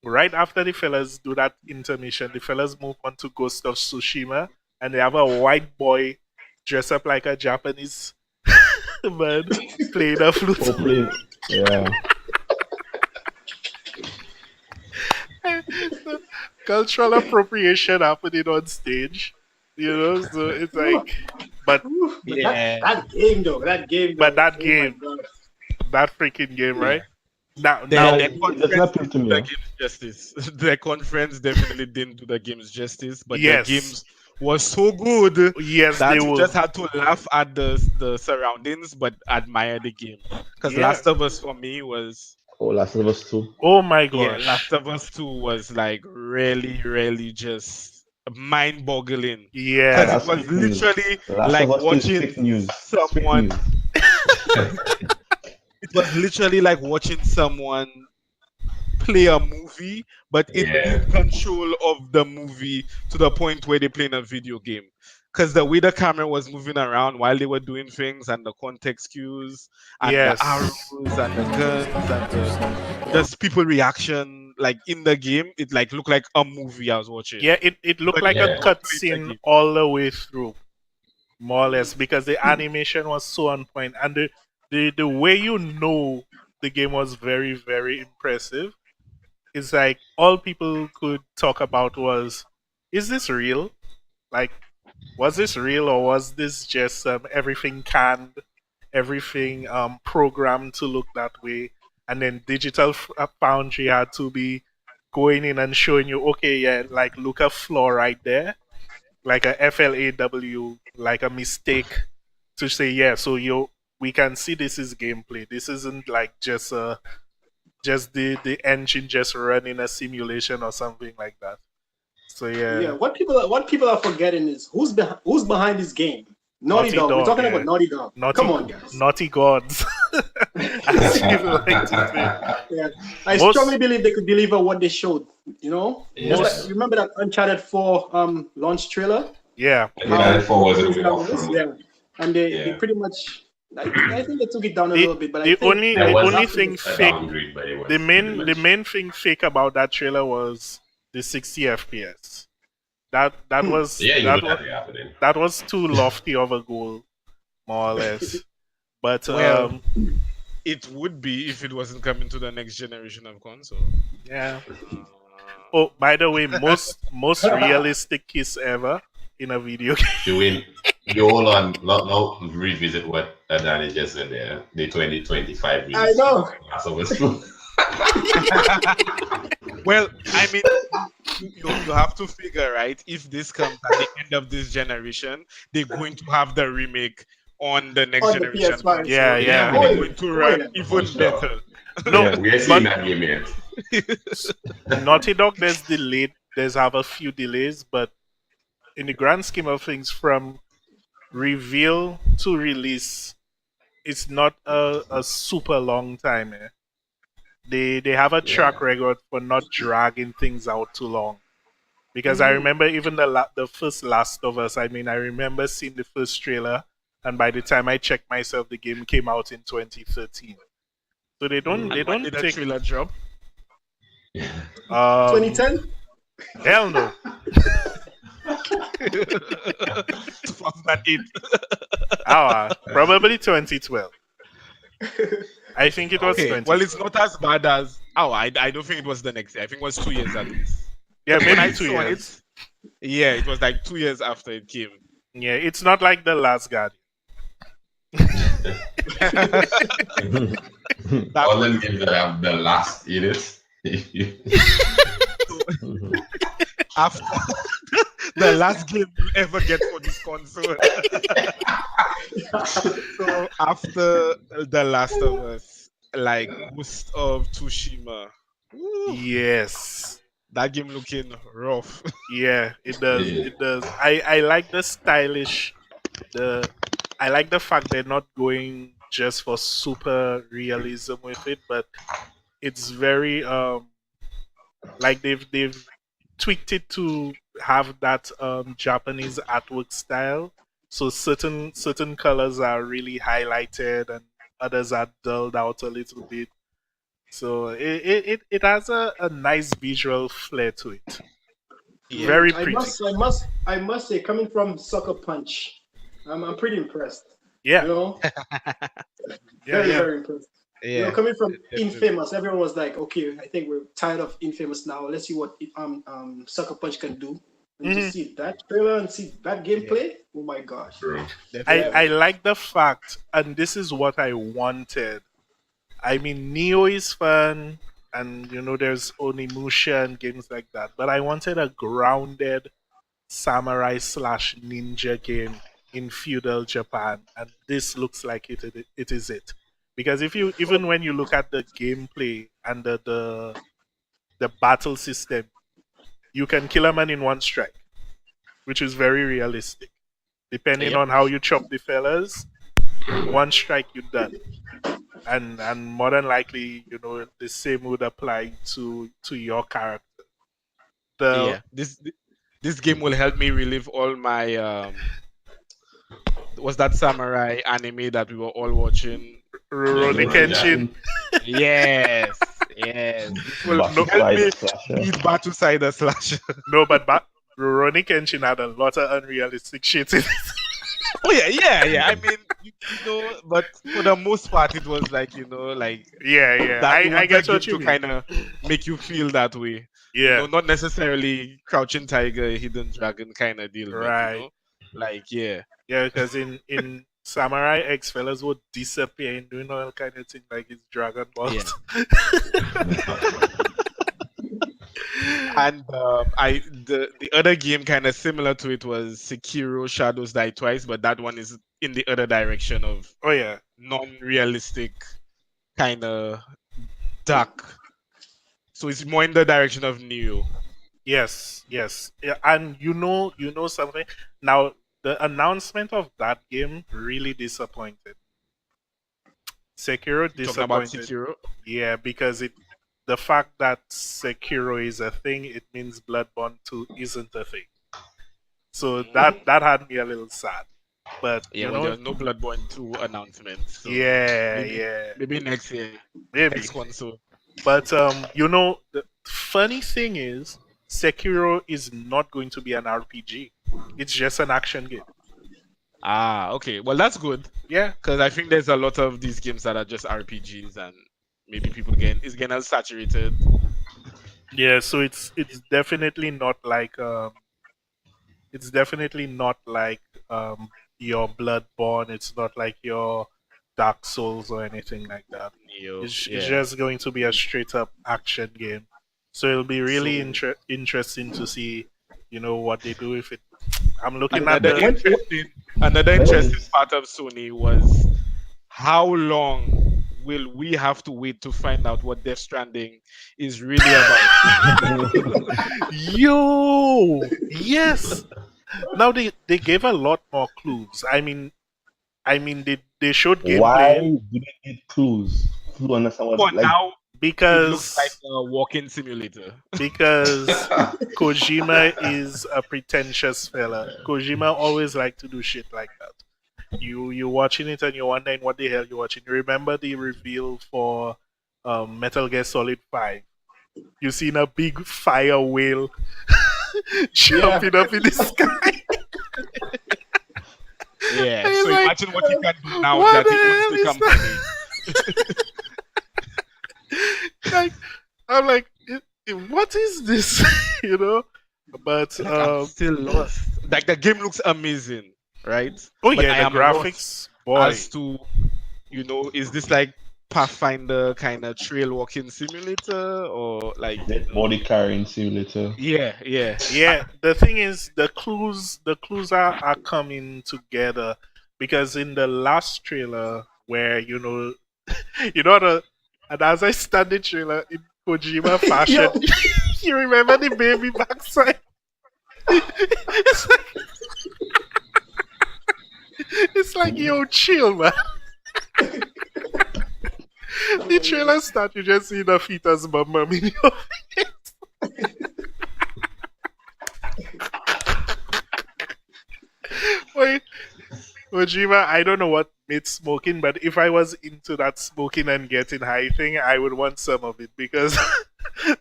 right after the fellas do that intermission, the fellas move on to Ghost of Tsushima and they have a white boy dressed up like a Japanese man playing a flute. Or play, yeah. Cultural appropriation happening on stage. So it's like, but Ooh, but Yeah. that game though. That game. But though, that oh my game- God. that freaking game, right? Now, Their It doesn't conference appeal to didn't do me. the games justice. Their conference definitely didn't do the games justice, but Yes. the games was so good Yes, they that you would. just had to laugh at the surroundings but admire the game. Because Yeah. Last of Us for me was Oh, Last of Us 2. Oh my yeah, gosh. Last of Us 2 was like really, really just mind boggling. Because Yeah. it That's was fake news. literally Last of like Us 2 is watching fake news. It's fake someone news. it was literally like watching someone play a movie, but in Yeah. control of the movie to the point where they playing a video game. Because the way the camera was moving around while they were doing things, and the context cues, and the Yes. arrows, and the guns, and the just people reaction, like in the game, it like looked like a movie I was watching. Yeah, it looked But like you a Yeah. don't play the cutscene game. all the way through, more or less, because the animation was so on point, and the way you know the game was very, very impressive is like all people could talk about was, is this real? Like, was this real, or was this just everything canned, everything programmed to look that way? And then Digital Foundry had to be going in and showing you, okay, yeah, like look a flaw right there, like a FLAW, like a mistake, to say, yeah, so we can see this is gameplay. This isn't like just the engine just running a simulation or something like that. So Yeah, yeah, what people are forgetting is who's behind this game. Naughty Naughty Dog. We're Dog, talking about yeah. Naughty Dog. Come Naughty on, guys. naughty gods, as people like to say. Yeah, I Most strongly believe they could deliver what they showed. You know, just like most Yeah. remember that Uncharted 4 launch trailer. yeah. How Uncharted 4 was a bit off was, from. yeah, and they Yeah. pretty much. I think they took it down a The little bit, but I the think only There the was only after thing this, a fake downgrade, but it the was pretty main the much. main thing fake about that trailer was the 60 FPS. That was Yeah, you that know was that happening. that was too lofty of a goal, more or less. But Well, it would be if it wasn't coming to the next generation of console. yeah. Uh, Oh, by the way, most realistic kiss ever in a video game. Doing you hold on, now revisit what Danny just said there. The 2025 I release. know. Last of Us 2. well, I mean, you have to figure, right? If this comes at the end of this generation, they're going to have the remake on the next On the generation PS5. Yeah, console, yeah. and they're Oh, going to yeah. run Oh, yeah. even For sure. better. No, Yeah, we ain't seen but that game yet. Naughty Dog, there's delayed. There's have a few delays, but in the grand scheme of things, from reveal to release, it's not a super long time. Eh? They have a track Yeah. record for not dragging things out too long. Because I Mhm. remember even the first Last of Us. I mean, I remember seeing the first trailer, and by the time I checked myself, the game came out in 2013. So they don't And when did the take trailer drop? um 2010. hell no. 2008. Probably 2012. I think it was Okay, 20. well, it's not as bad as. Oh, I don't think it was the next year. I think it was 2 years at least. Yeah, When I maybe 2 saw years. it, yeah, it was like 2 years after it came. Yeah, it's not like the Last Guardian. That All was them games that have the last in it. after the last game you ever get for this console. So after The Last of Us, like Ghost of Tsushima, woo, Yes. that game looking rough. Yeah, it does. Yeah. It does. I like the stylish the I like the fact they're not going just for super realism with it, but it's very like they've tweaked it to have that Japanese artwork style. So certain colors are really highlighted and others are dulled out a little bit. So it has a nice visual flair to it. Yeah. Very I pretty. must say, coming from Sucker Punch, I'm pretty impressed. Yeah. You know, Yeah, very yeah. very impressed. You know, Yeah. coming from Definitely. Infamous, everyone was like, okay, I think we're tired of Infamous now. Let's see what Sucker Punch can do. And Mhm. to see that trailer and see that gameplay, oh my gosh. True. Definitely. I like the fact, and this is what I wanted. I mean, Neo is fun, and there's Onimusha and games like that. But I wanted a grounded samurai slash ninja game in feudal Japan, and this looks like it is it. Because if you even when you look at the gameplay and the battle system, you can kill a man in one strike, which is very realistic. Depending Yep. on how you chop the fellas, one strike you're done. And more than likely, the same would apply to your character. The Yeah. This game will help me relive all my was that samurai anime that we were all watching? Rurouni Kenshin. Yes. Yes. This will No, help me Slasher. beat Battle Side Slash. no, but Rurouni Kenshin had a lot of unrealistic shit in it. Oh yeah. I mean, but for the most part, it was like Yeah. that it I was a get game what you to mean. kind of make you feel that way. Yeah, Not necessarily Crouching Tiger, Hidden Dragon kind of deal, but right. yeah. Yeah, because in Samurai X, fellas would disappear and doing all kind of thing like it's Dragon Ball. Yeah. And the other game kind of similar to it was Sekiro Shadows Die Twice, but that one is in the other direction of Oh yeah, non-realistic kind of dark. So it's more in the direction of Neo. yes. Yeah, and you know something. Now the announcement of that game really disappointed. Sekiro Talking about disappointed. Sekiro. Yeah, because the fact that Sekiro is a thing, it means Bloodborne 2 isn't a thing. So that had me a little sad. But Yeah, well, there's no Bloodborne 2 announcement. So yeah. Maybe next year. Maybe. Next console. But the funny thing is, Sekiro is not going to be an RPG. It's just an action game. Ah, okay. Well, that's good. Yeah. Because I think there's a lot of these games that are just RPGs, and maybe people it's getting saturated. Yeah. So it's definitely not like your Bloodborne. It's not like your Dark Souls or anything like that. It's just going to be a straight up action game. So it'll be really interesting to see, what they do with it. I'm looking at another interesting part of Sony was how long will we have to wait to find out what Death Stranding is really about? Yo, yes. Now they gave a lot more clues. I mean they showed gameplay. Why do they need clues? To understand what now because it looks like a walking simulator. Because Kojima is a pretentious fella. Kojima always like to do shit like that. You're watching it and you're wondering what the hell you're watching. You remember the reveal for Metal Gear Solid 5? You seen a big fire whale jumping up in the sky. Yeah. And So like, imagine what he can do now what that he the owns the hell is company. Like, I'm like, what is this? But I'm still lost. Like the game looks amazing, right? Oh But yeah, I the am graphics, lost boy. as to, is this like Pathfinder kind of trail walking simulator or like body carrying simulator? Yeah. The thing is, the clues are coming together because in the last trailer, where and as I stand the trailer in Kojima fashion, you remember the baby backside? It's like, yo, chill, man. The trailer starts, you just see the fetus bum in your face. Wait, Kojima, I don't know what made smoking, but if I was into that smoking and getting high thing, I would want some of it because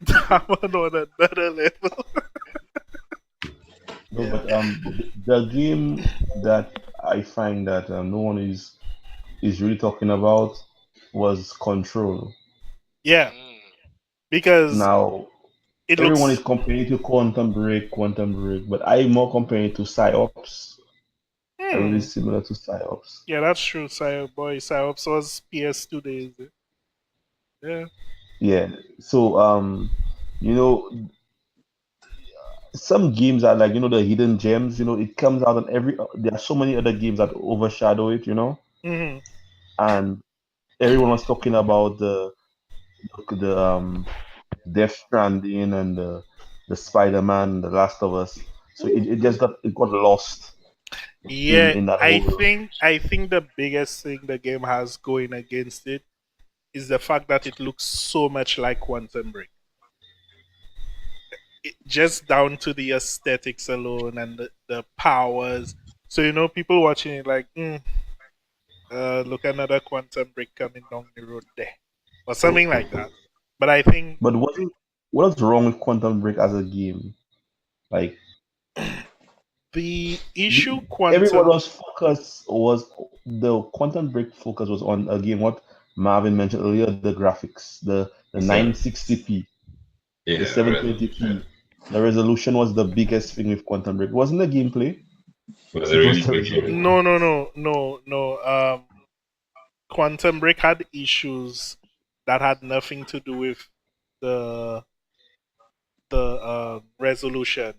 that one on another level. No, but the game that I find that no one is really talking about was Control. Yeah, because Now it everyone looks. is comparing it to Quantum Break, but I'm more comparing it to Psyops. Really similar to Psyops. Yeah, that's true. Psyops was PS2 days. Yeah. Yeah. So some games are like, the hidden gems. It comes out on every. There are so many other games that overshadow it. Hmm. And everyone was talking about the Death Stranding and the Spider-Man, The Last of Us. So it got lost in Yeah, in that I whole. think I think the biggest thing the game has going against it is the fact that it looks so much like Quantum Break. Just down to the aesthetics alone and the powers. So people watching it like, look, another Quantum Break coming down the road there, or something like that. But I think But what's wrong with Quantum Break as a game? Like the issue the, everyone Quantum, was focus was the Quantum Break focus was on again what Marvin mentioned earlier, the graphics, the So 960p, the yeah, the 720p. resolution The resolution was the biggest thing with Quantum Break. It wasn't the gameplay. was a It was really the good game. resolution. no, no, no, no, no. Quantum Break had issues that had nothing to do with the resolution.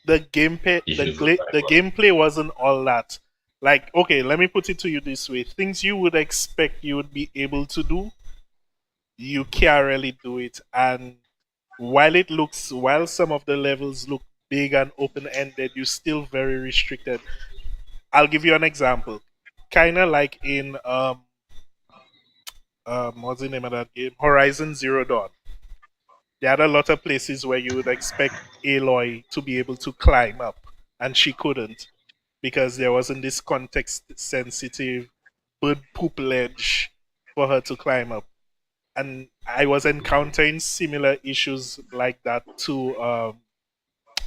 The gameplay, Issues was like the what? gameplay wasn't all that. Like, okay, let me put it to you this way: things you would expect you would be able to do, you can't really do it. And while some of the levels look big and open ended, you're still very restricted. I'll give you an example. Kind of like in what's the name of that game? Horizon Zero Dawn. There are a lot of places where you would expect Aloy to be able to climb up, and she couldn't because there wasn't this context sensitive bird poop ledge for her to climb up. And I was encountering similar issues like that too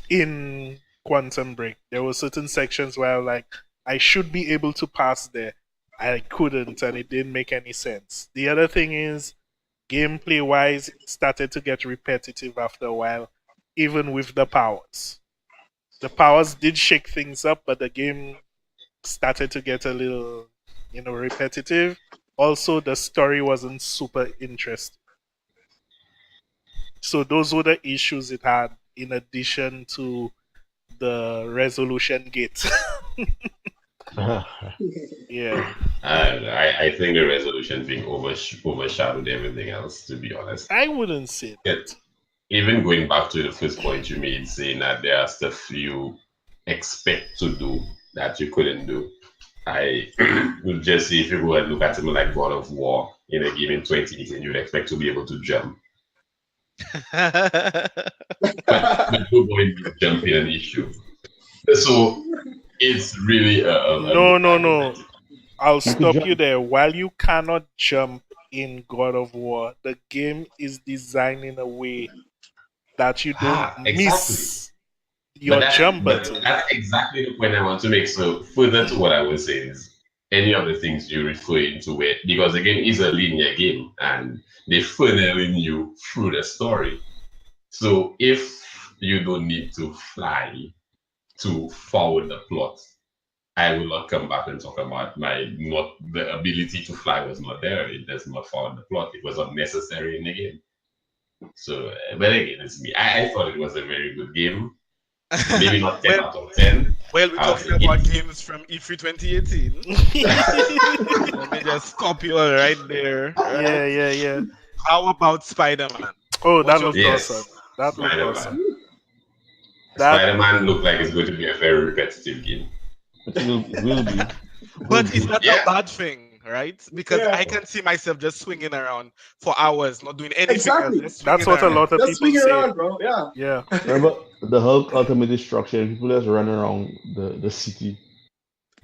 in Quantum Break. There were certain sections where like I should be able to pass there. I couldn't, and it didn't make any sense. The other thing is, gameplay wise, it started to get repetitive after a while, even with the powers. The powers did shake things up, but the game started to get a little, repetitive. Also, the story wasn't super interesting. So those were the issues it had, in addition to the resolution gate. Yeah, I think the resolution thing overshadowed everything else. To be honest, I wouldn't say yeah, that. even going back to the first point you made, saying that there are stuff you expect to do that you couldn't do. I would just say if you go and look at something like God of War in a game in 2018, you'd expect to be able to jump. But nobody jumping an issue. So it's really a No, look no, at no. it. I'll You could stop you jump. there. While you cannot jump in God of War, the game is designed in a way that you don't Exactly. miss your jump But button. that's exactly the point I want to make. So further to what I was saying is any of the things you refer into where because the game is a linear game and they funneling you through the story. So if you don't need to fly to forward the plot, I will not come back and talk about my not the ability to fly was not there. It does not forward the plot. It was unnecessary in the game. So, but again, it's me. I thought it was a very good game. Maybe not 10 well, out of 10. we're I would talking say about 8. games from E3 2018. Let me just stop you all right there. Right? Yeah, yeah, yeah. How about Spider-Man? Oh, What's that your looked thought? awesome. Yes, That looked Spider awesome. Man. That Spider Man looked like it's going to be a very repetitive game. It will be. It will But it's be. not a Yeah, bad thing, right? Because Yeah, I can see myself just swinging around for hours, not doing anything else, exactly. just that's swinging what a around. lot of Just people swing it say. around, bro. Yeah. Yeah. Remember the Hulk Ultimate Destruction? People just run around the city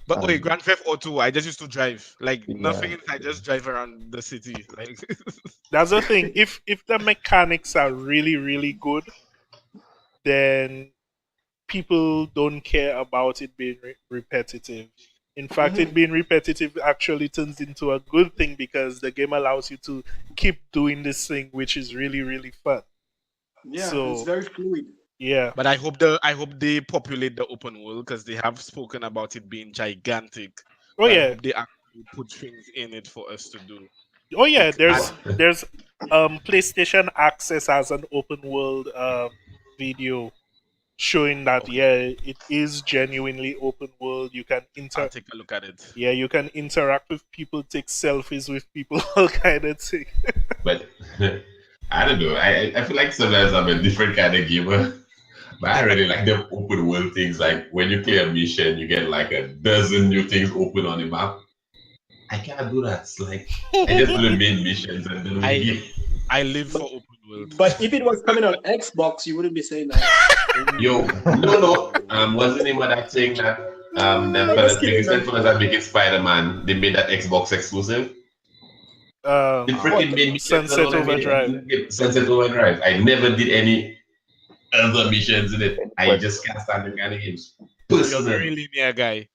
But wait, and Grand Theft Auto, I just used to drive. Like nothing yeah. inside, just drive around the city. Like That's the thing. If the mechanics are really, really good, then people don't care about it being repetitive. In fact, it Mhm. being repetitive actually turns into a good thing because the game allows you to keep doing this thing, which is really, really fun. Yeah, it's So, very fluid. yeah. but I hope they populate the open world because they have spoken about it being gigantic. Oh, So I yeah. hope they actually put things in it for us to do. Oh, yeah. And There's PlayStation Access as an open world video showing that Okay. it is genuinely open world. You can I'll take a look at it. you can interact with people, take selfies with people, all kind of thing. But I don't know. I feel like sometimes I'm a different kind of gamer. But I really like them open world things. Like when you clear a mission, you get like a dozen new things open on the map. I can't do that. It's like I just do the main missions and then we game. I live for open world. But if it was coming on Xbox, you wouldn't be saying that. Yo, no. What's the name of that thing that them I'm fellas, just kidding, the same man. fellas that making Spider-Man, they made that Xbox exclusive. The freaking made missions Sunset alone, I made Overdrive. it. Sunset Overdrive. I never did any other missions in it. I Quest. just can't stand the kind of games. You're a Personally. very linear guy.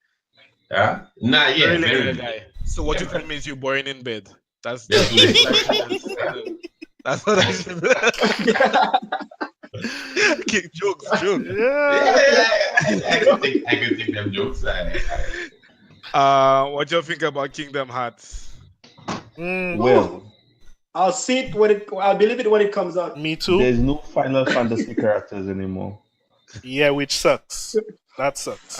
Huh? Nah, yeah, Very very. linear guy. So what Yeah, you tell me is you're boring in bed. That's Just do it. that's what I should. Jokes. Yeah. I can think them jokes. What do you think about Kingdom Hearts? Well, I'll see it when I'll believe it when it comes out. Me too. there's no Final Fantasy characters anymore. Yeah, which sucks. That sucks.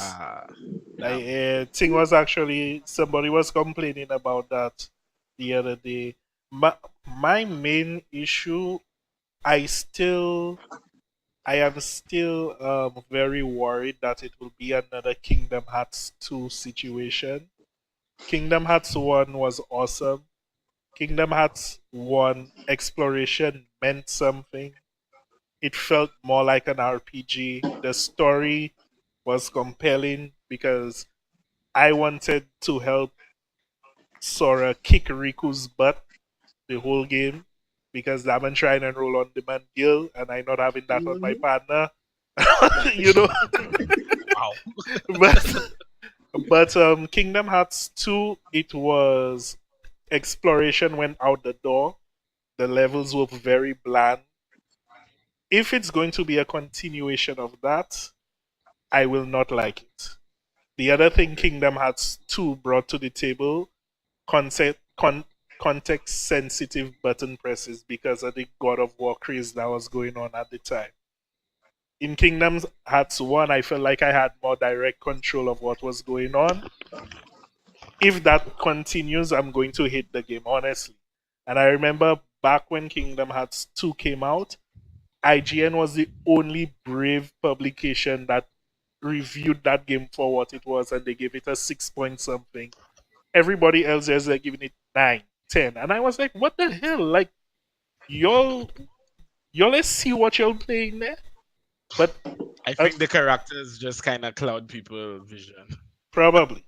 Thing was actually somebody was complaining about that the other day. My main issue, I am still very worried that it will be another Kingdom Hearts 2 situation. Kingdom Hearts 1 was awesome. Kingdom Hearts 1 exploration meant something. It felt more like an RPG. The story was compelling because I wanted to help Sora kick Riku's butt the whole game because I've been trying to enroll on demand guild and I'm not having that on my partner. You know. Wow. but Kingdom Hearts 2, it was exploration went out the door. The levels were very bland. If it's going to be a continuation of that, I will not like it. The other thing Kingdom Hearts 2 brought to the table, context sensitive button presses because of the God of War craze that was going on at the time. In Kingdom Hearts 1, I felt like I had more direct control of what was going on. If that continues, I'm going to hate the game, honestly. And I remember back when Kingdom Hearts 2 came out, IGN was the only brave publication that reviewed that game for what it was, and they gave it a 6 point something. Everybody else is giving it 9, 10. And I was like, what the hell? Like, y'all let's see what y'all playing there. But I think the characters just kind of cloud people's vision. Probably.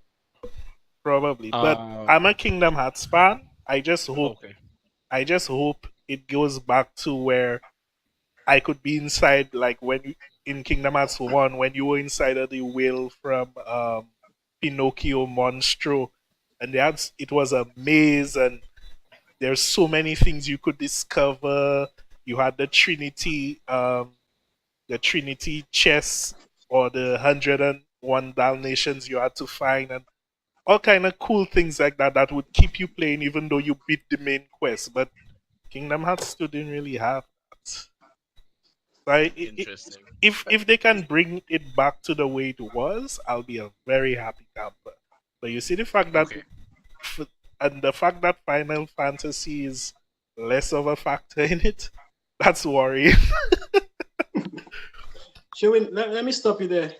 But I'm a Kingdom Hearts fan. I just hope it goes back to where I could be inside, like when in Kingdom Hearts 1, when you were inside of the whale from Pinocchio Monstro, and it was a maze, and there's so many things you could discover. You had the Trinity chess, or the 101 Dalmatians you had to find, and all kind of cool things like that would keep you playing even though you beat the main quest. But Kingdom Hearts 2 didn't really have that. Interesting. If they can bring it back to the way it was, I'll be a very happy camper. But you see the fact that and the fact that Final Fantasy is less of a factor in it, that's worrying. Sherwin, let me stop you there.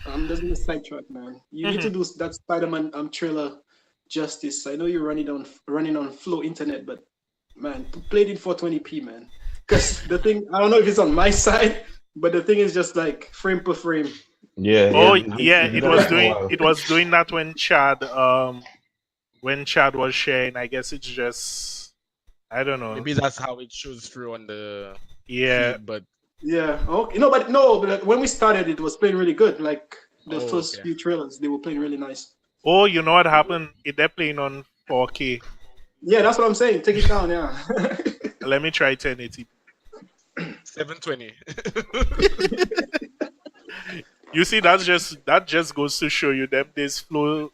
I'm just gonna sidetrack, man. You need to do that Spider-Man trailer justice. I know you're running on Flow Internet, but man, play it in 420p, man. Because the thing, I don't know if it's on my side, but the thing is just like frame per frame. Yeah. It was doing that when Chad was sharing. I guess it's just, I don't know. Maybe that's how it shows through on the feed, but okay. But when we started, it was playing really good. Like the first few trailers, they were playing really nice. Oh, you know what happened? They're playing on 4K. Yeah, that's what I'm saying. Take it down, yeah. Let me try 1080p. 720. You see, that just goes to show you them days Flow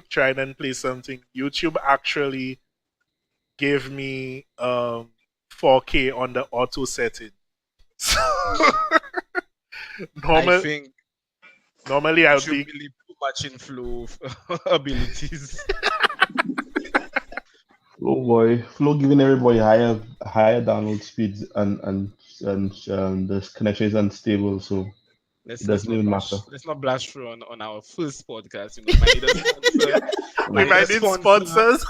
trying and play something. YouTube actually gave me 4K on the auto setting. I Normal, think normally I if would you be. believe too much in Flo abilities, Flow boy, Flow giving everybody higher download speeds and the connection is unstable, so it let's doesn't not even matter. blast through on our first podcast. You know, we might need a sponsor. We Might need a might need sponsor. sponsors.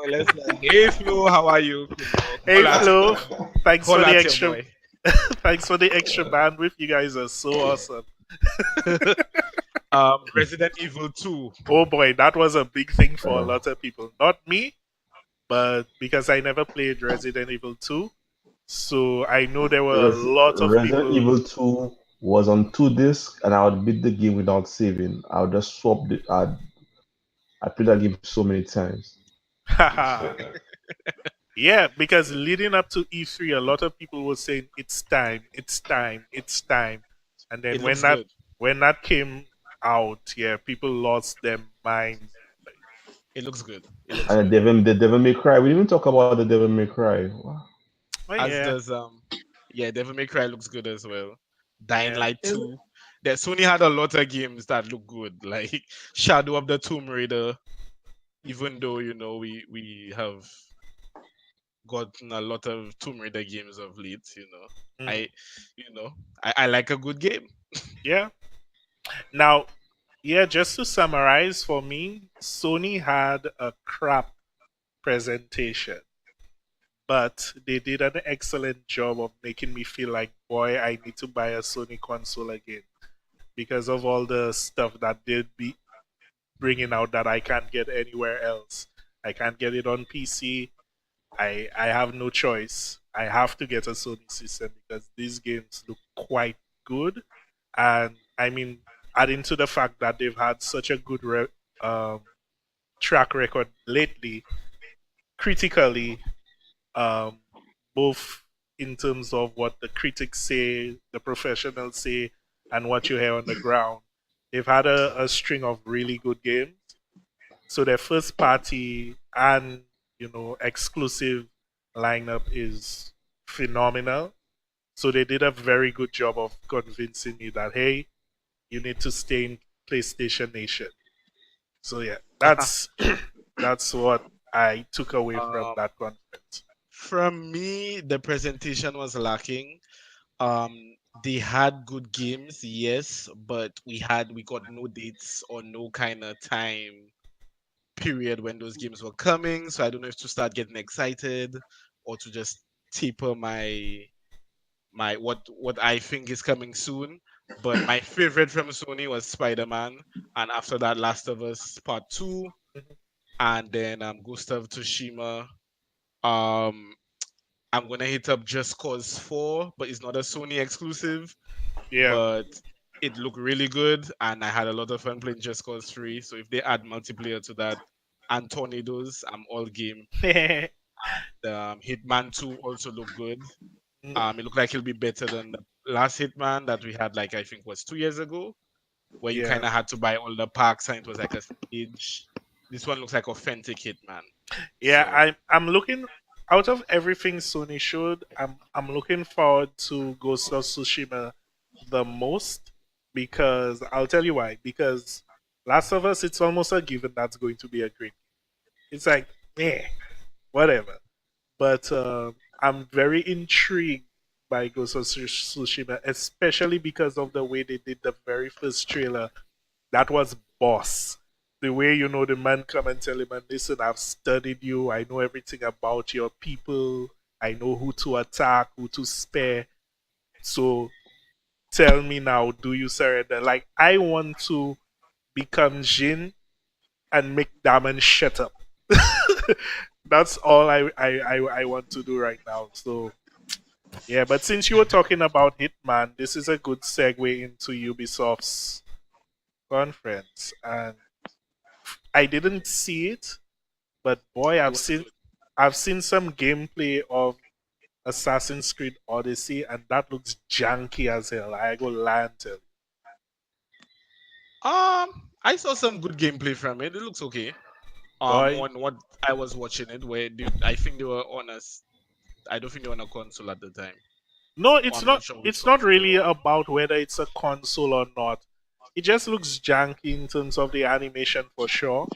Let's like, hey Flo, how are you? You know, Hey Flo, thanks for holla the at your extra. boy. Thanks for the extra bandwidth. You guys are so awesome. Resident Evil 2. Oh boy, that was a big thing for a Uh, lot of people. Not me, but because I never played Resident Evil 2, so I know there were a lot of Resident people. Evil 2 was on 2 discs, and I would beat the game without saving. I would just swap the. I played that game so many times. Haha. Yeah, because leading up to E3, a lot of people were saying it's time, it's time, it's time, and then It when looks that good. when that came out, yeah, people lost their minds. It looks good. It looks And good. The Devil May Cry. We didn't even talk about the Devil May Cry. Wow. Oh As yeah, does yeah, Devil May Cry looks good as well. Dying yeah, Light Is 2. That Sony had a lot of games that look good, like Shadow of the Tomb Raider. Even though we have gotten a lot of Tomb Raider games of late, mhm, I you know I like a good game. yeah. Now, yeah, just to summarize for me, Sony had a crap presentation, but they did an excellent job of making me feel like, boy, I need to buy a Sony console again because of all the stuff that they'd be bringing out that I can't get anywhere else. I can't get it on PC. I have no choice. I have to get a Sony system because these games look quite good. And I mean, adding to the fact that they've had such a good um, track record lately, critically, um, both in terms of what the critics say, the professionals say, and what you hear on the ground. They've had a string of really good games. So their first party and exclusive lineup is phenomenal. So they did a very good job of convincing me that hey, you need to stay in PlayStation Nation. So yeah, that's that's what I took away from um, that conference. from me, the presentation was lacking. They had good games, yes, but we got no dates or no kind of time period when those games were coming. So I don't know if to start getting excited or to just taper my what I think is coming soon. But my favorite from Sony was Spider-Man, and after that, Last of Us Part 2, Mhm. and then Ghost of Tsushima. Um, I'm gonna hit up Just Cause 4, but it's not a Sony exclusive, Yeah. but it looked really good, and I had a lot of fun playing Just Cause 3. So if they add multiplayer to that and tornadoes, I'm all game. Hitman 2 also looked good. It looked like it'll be better than the last Hitman that we had, like I think was 2 years ago, where you Yeah. kind of had to buy all the packs and it was like a stage. This one looks like authentic Hitman. Yeah, So I'm looking out of everything Sony showed. I'm looking forward to Ghost of Tsushima the most because I'll tell you why. Because Last of Us, it's almost a given that's going to be a great. It's like, eh, whatever. But I'm very intrigued by Ghost of Tsushima, especially because of the way they did the very first trailer. That was boss. The way the man come and tell him, "Man, listen, I've studied you. I know everything about your people. I know who to attack, who to spare. So tell me now, do you surrender?" Like I want to become Jin and make Daman shut up. That's all I want to do right now. So yeah, but since you were talking about Hitman, this is a good segue into Ubisoft's conference. And I didn't see it, but boy, it was good. I've seen some gameplay of Assassin's Creed Odyssey, and that looks janky as hell. I go lie and tell you. I saw some good gameplay from it. It looks okay. Boy, On what I was watching it, where I think they were on I don't think they were on a console at the time. No, Or it's I'm not. not sure which It's not console really you're on. about whether it's a console or not. It just looks janky in terms of the animation for sure.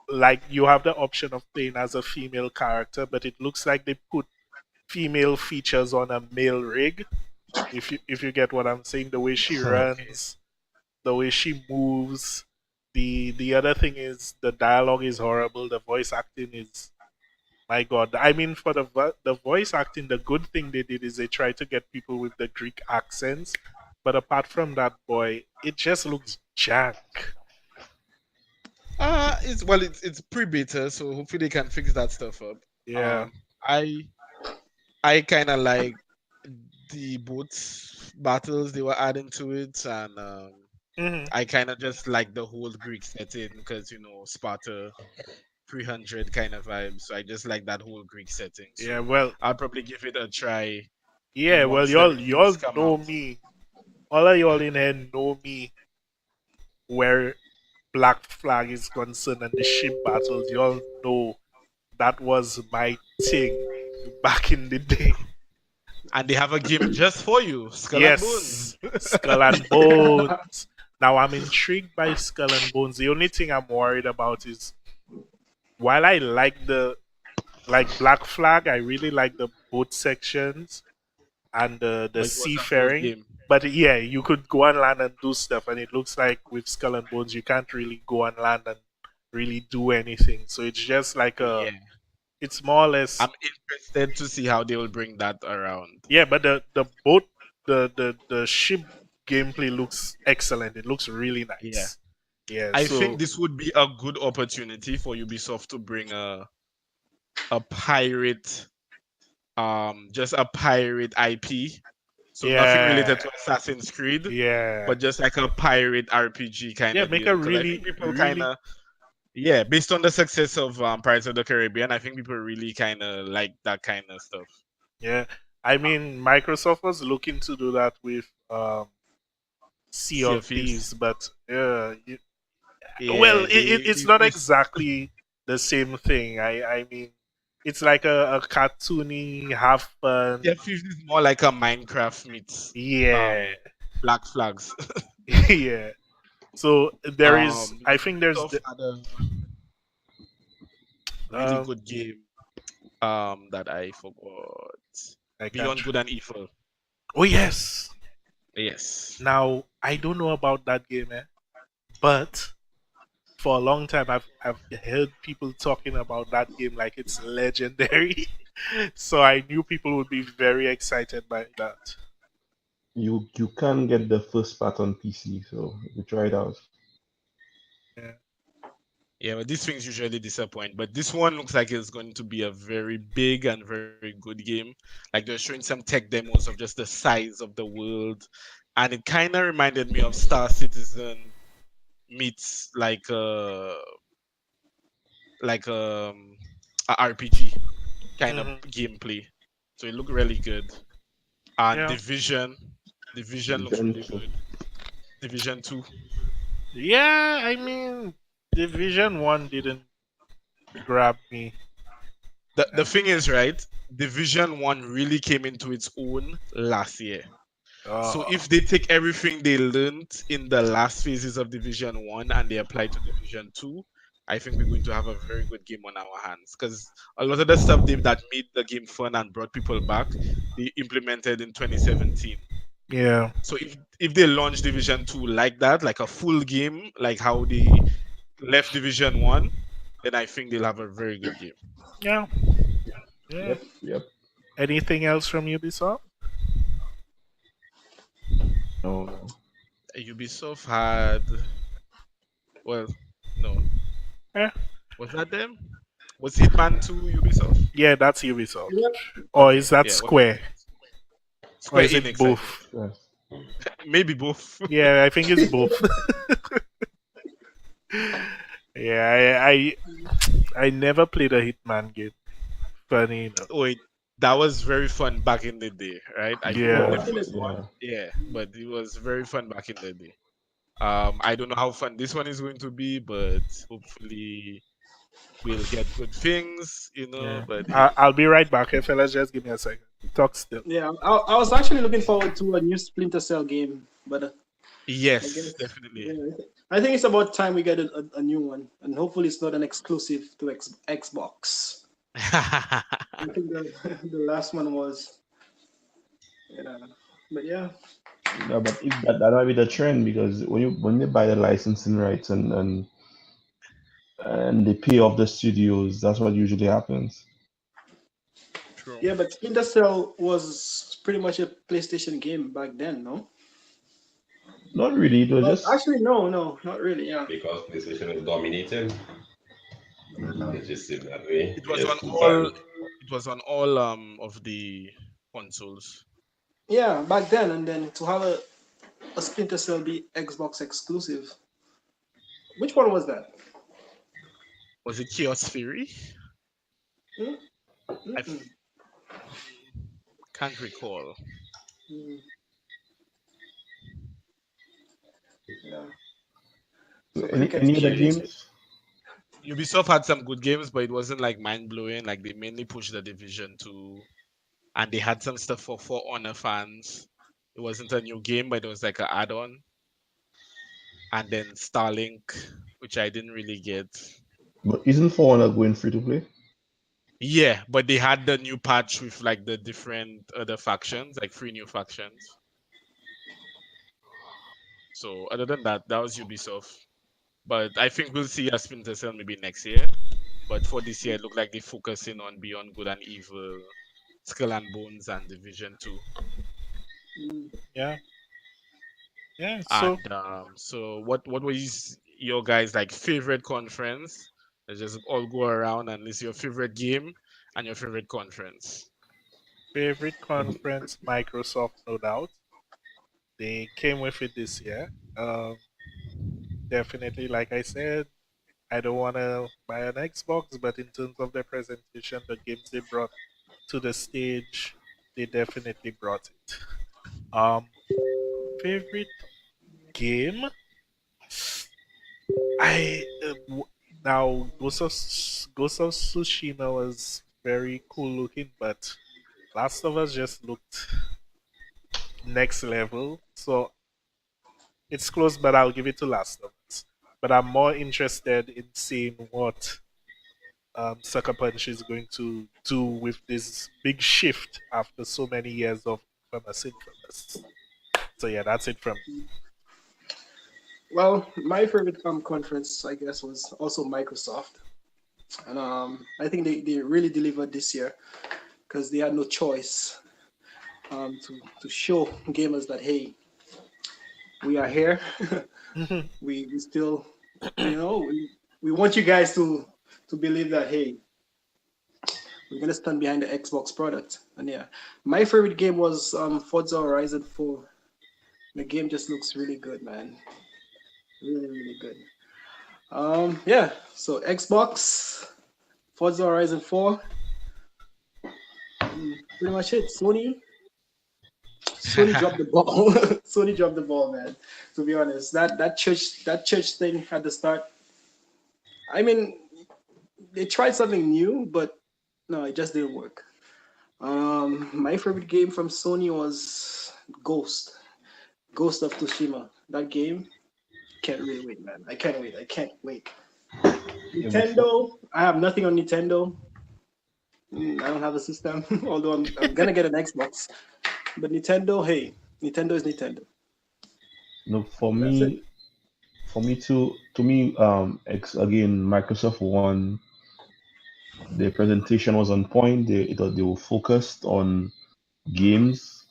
Like you have the option of playing as a female character, but it looks like they put female features on a male rig. If you get what I'm saying, the way she Okay. runs, the way she moves. The other thing is the dialogue is horrible. The voice acting is, my God. I mean, for the voice acting, the good thing they did is they tried to get people with the Greek accents. But apart from that, boy, it just looks jank. It's pre-beta, so hopefully they can fix that stuff up. Yeah. Um, I I kind of like the boat battles they were adding to it, and Hmm. I kind of just like the whole Greek setting because Sparta 300 kind of vibe. So I just like that whole Greek setting. Yeah. So Well. I'll probably give it a try Yeah. Well, once the y'all reviews come know out. me. All of y'all in here know me. Where Black Flag is concerned and the ship battles, y'all know that was my thing back in the day. And they have a game just for you, Skull and Yes, Bones. Skull and Bones. Now I'm intrigued by Skull and Bones. The only thing I'm worried about is while I like the like Black Flag, I really like the boat sections and the But it was a board seafaring. game. But yeah, you could go on land and do stuff, and it looks like with Skull and Bones, you can't really go on land and really do anything. So it's just like a, Yeah. it's more or less, I'm interested to see how they will bring that around. yeah. But the boat, the ship gameplay looks excellent. It looks really Yeah. nice. Yeah. I think So this would be a good opportunity for Ubisoft to bring a pirate just a pirate IP. So nothing related yeah, to Assassin's Creed, yeah, but just like a pirate RPG kind yeah. of Make deal. a Because I think really, people kind really, of, yeah, based on the success of Pirates of the Caribbean, I think people really kind of like that kind of stuff. yeah. I mean, Microsoft was looking to do that with Sea Sea of of Thieves. Thieves, but well, Yeah, it's they not missed. exactly the same thing. I mean, it's like a cartoony, half Sea fun. of Thieves is more like a Minecraft meets Yeah, Black Flags. yeah. So there is, I think there's Ubisoft had a really um, good game that I forgot. I can't. Beyond Good and Evil. Oh yes. Yes. Now I don't know about that game, but for a long time I've heard people talking about that game like it's legendary. So I knew people would be very excited by that. You can get the first part on PC, so you try it out. Yeah. Yeah, but these things usually disappoint. But this one looks like it's going to be a very big and very good game. Like they're showing some tech demos of just the size of the world. And it kind of reminded me of Star Citizen meets like a RPG kind of Hmm. gameplay. So it looked really good. And Yeah. Division looks Division really 2. good. Division 2. Yeah, I mean Division 1 didn't grab me. The thing is, right? Division 1 really came into its own last year. So Uh, if they take everything they learned in the last phases of Division 1 and they apply to Division 2, I think we're going to have a very good game on our hands. Because a lot of the stuff that made the game fun and brought people back, they implemented in 2017. yeah. So if they launch Division 2 like that, like a full game, like how they left Division 1, then I think they'll have a very good game. Yeah. Yeah. Yep, yep. Anything else from Ubisoft? No, no. Ubisoft had, well, no, Yeah. was that them? Was Hitman 2 Ubisoft? Yeah, that's Ubisoft. Yeah. Or is Okay, that yeah, was Square? Or Square is it Enix, I think. both? Yes. Maybe both. Yeah, I think it's both. Yeah, I never played a Hitman game. Funny enough. Wait, that was very fun back in the day, right? I forgot the Yeah. I think first it's one. Yeah. Yeah, but it was very fun back in the day. I don't know how fun this one is going to be, but hopefully we'll get good things, Yeah. But yeah. I'll be right back. Hey, fellas, just give me a second. Talk still. Yeah, I was actually looking forward to a new Splinter Cell game, but I Yes, guess definitely. yeah, I think it's about time we get a new one, and hopefully it's not an exclusive to Xbox. I think the the last one was, yeah, but yeah, Yeah, but if that might be the trend because when they buy the licensing rights and they pay off the studios, that's what usually happens. True. yeah. But Splinter Cell was pretty much a PlayStation game back then, no? Not really. It was Well, just actually, no, not really. Yeah. because PlayStation is dominating. Uh, It just seems that way. It was on Yes, two all. five. It was on all of the consoles. yeah, back then, and then to have a Splinter Cell be Xbox exclusive. Which one was that? Was it Chaos Fury? Mm, I mm-mm, f- can't recall. mm, yeah. So cricket any other cricket. games. Ubisoft had some good games, but it wasn't like mind blowing. Like they mainly pushed the Division 2, and they had some stuff for Honor fans. It wasn't a new game, but it was like an add-on. And then Starlink, which I didn't really get. But isn't For Honor going free to play? Yeah, but they had the new patch with like the different other factions, like three new factions. So other than that, that was Ubisoft. But I think we'll see a Splinter Cell maybe next year. But for this year, it looked like they're focusing on Beyond Good and Evil, Skull and Bones, and Division 2. Mm. Yeah, yeah. So And so, what was your guys' like favorite conference? Let's just all go around and list your favorite game and your favorite conference. favorite conference, Microsoft, no doubt. They came with it this year. Definitely, like I said, I don't want to buy an Xbox, but in terms of their presentation, the games they brought to the stage, they definitely brought it. Um, favorite game? I now Ghost of Tsushima was very cool looking, but Last of Us just looked next level. So it's close, but I'll give it to Last of Us. But I'm more interested in seeing what Sucker Punch is going to do with this big shift after so many years of Infamous. So yeah, that's it from me. Well, my favorite conference, I guess, was also Microsoft, and I think they really delivered this year because they had no choice to show gamers that hey, we are here. We still, we want you guys to believe that hey, we're gonna stand behind the Xbox product. And yeah, my favorite game was Forza Horizon 4. The game just looks really good, man. Really, really good. Yeah. So Xbox, Forza Horizon 4, pretty much it. Sony dropped the ball. Sony dropped the ball, man. To be honest, that church thing at the start. I mean, they tried something new, but no, it just didn't work. My favorite game from Sony was Ghost, Ghost of Tsushima. That game can't really wait, man. I can't wait. I can't wait. Yeah, but for, Nintendo. I have nothing on Nintendo. I don't have a system, although I'm gonna get an Xbox. But Nintendo, hey, Nintendo is Nintendo. no, That's it. for me to me, again, Microsoft won. Their presentation was on point. They were focused on games.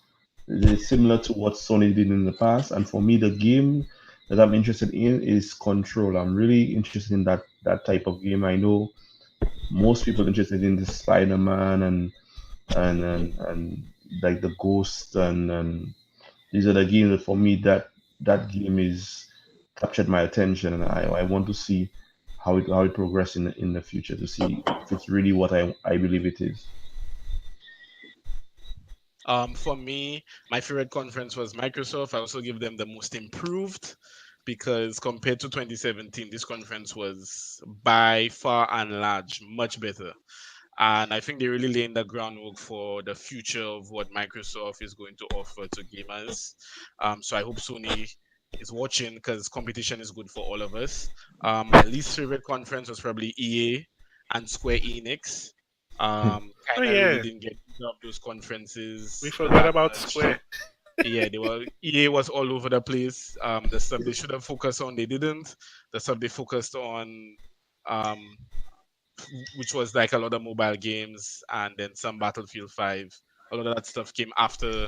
It's similar to what Sony did in the past. And for me, the game that I'm interested in is Control. I'm really interested in that type of game. I know most people interested in the Spider-Man and like the Ghost and these are the games that for me that game is captured my attention and I want to see how it progresses in the future to see if it's really what I believe it is. For me, my favorite conference was Microsoft. I also give them the most improved because compared to 2017, this conference was by far and large much better. And I think they're really laying the groundwork for the future of what Microsoft is going to offer to gamers. So I hope Sony is watching because competition is good for all of us. My least favorite conference was probably EA and Square Enix. Oh Kind of really yeah, didn't get either of those we conferences forgot that about much. Square. Yeah, they were EA was all over the place. The stuff they should have focused on, they didn't. The stuff they focused on, um, which was like a lot of mobile games and then some Battlefield 5. A lot of that stuff came after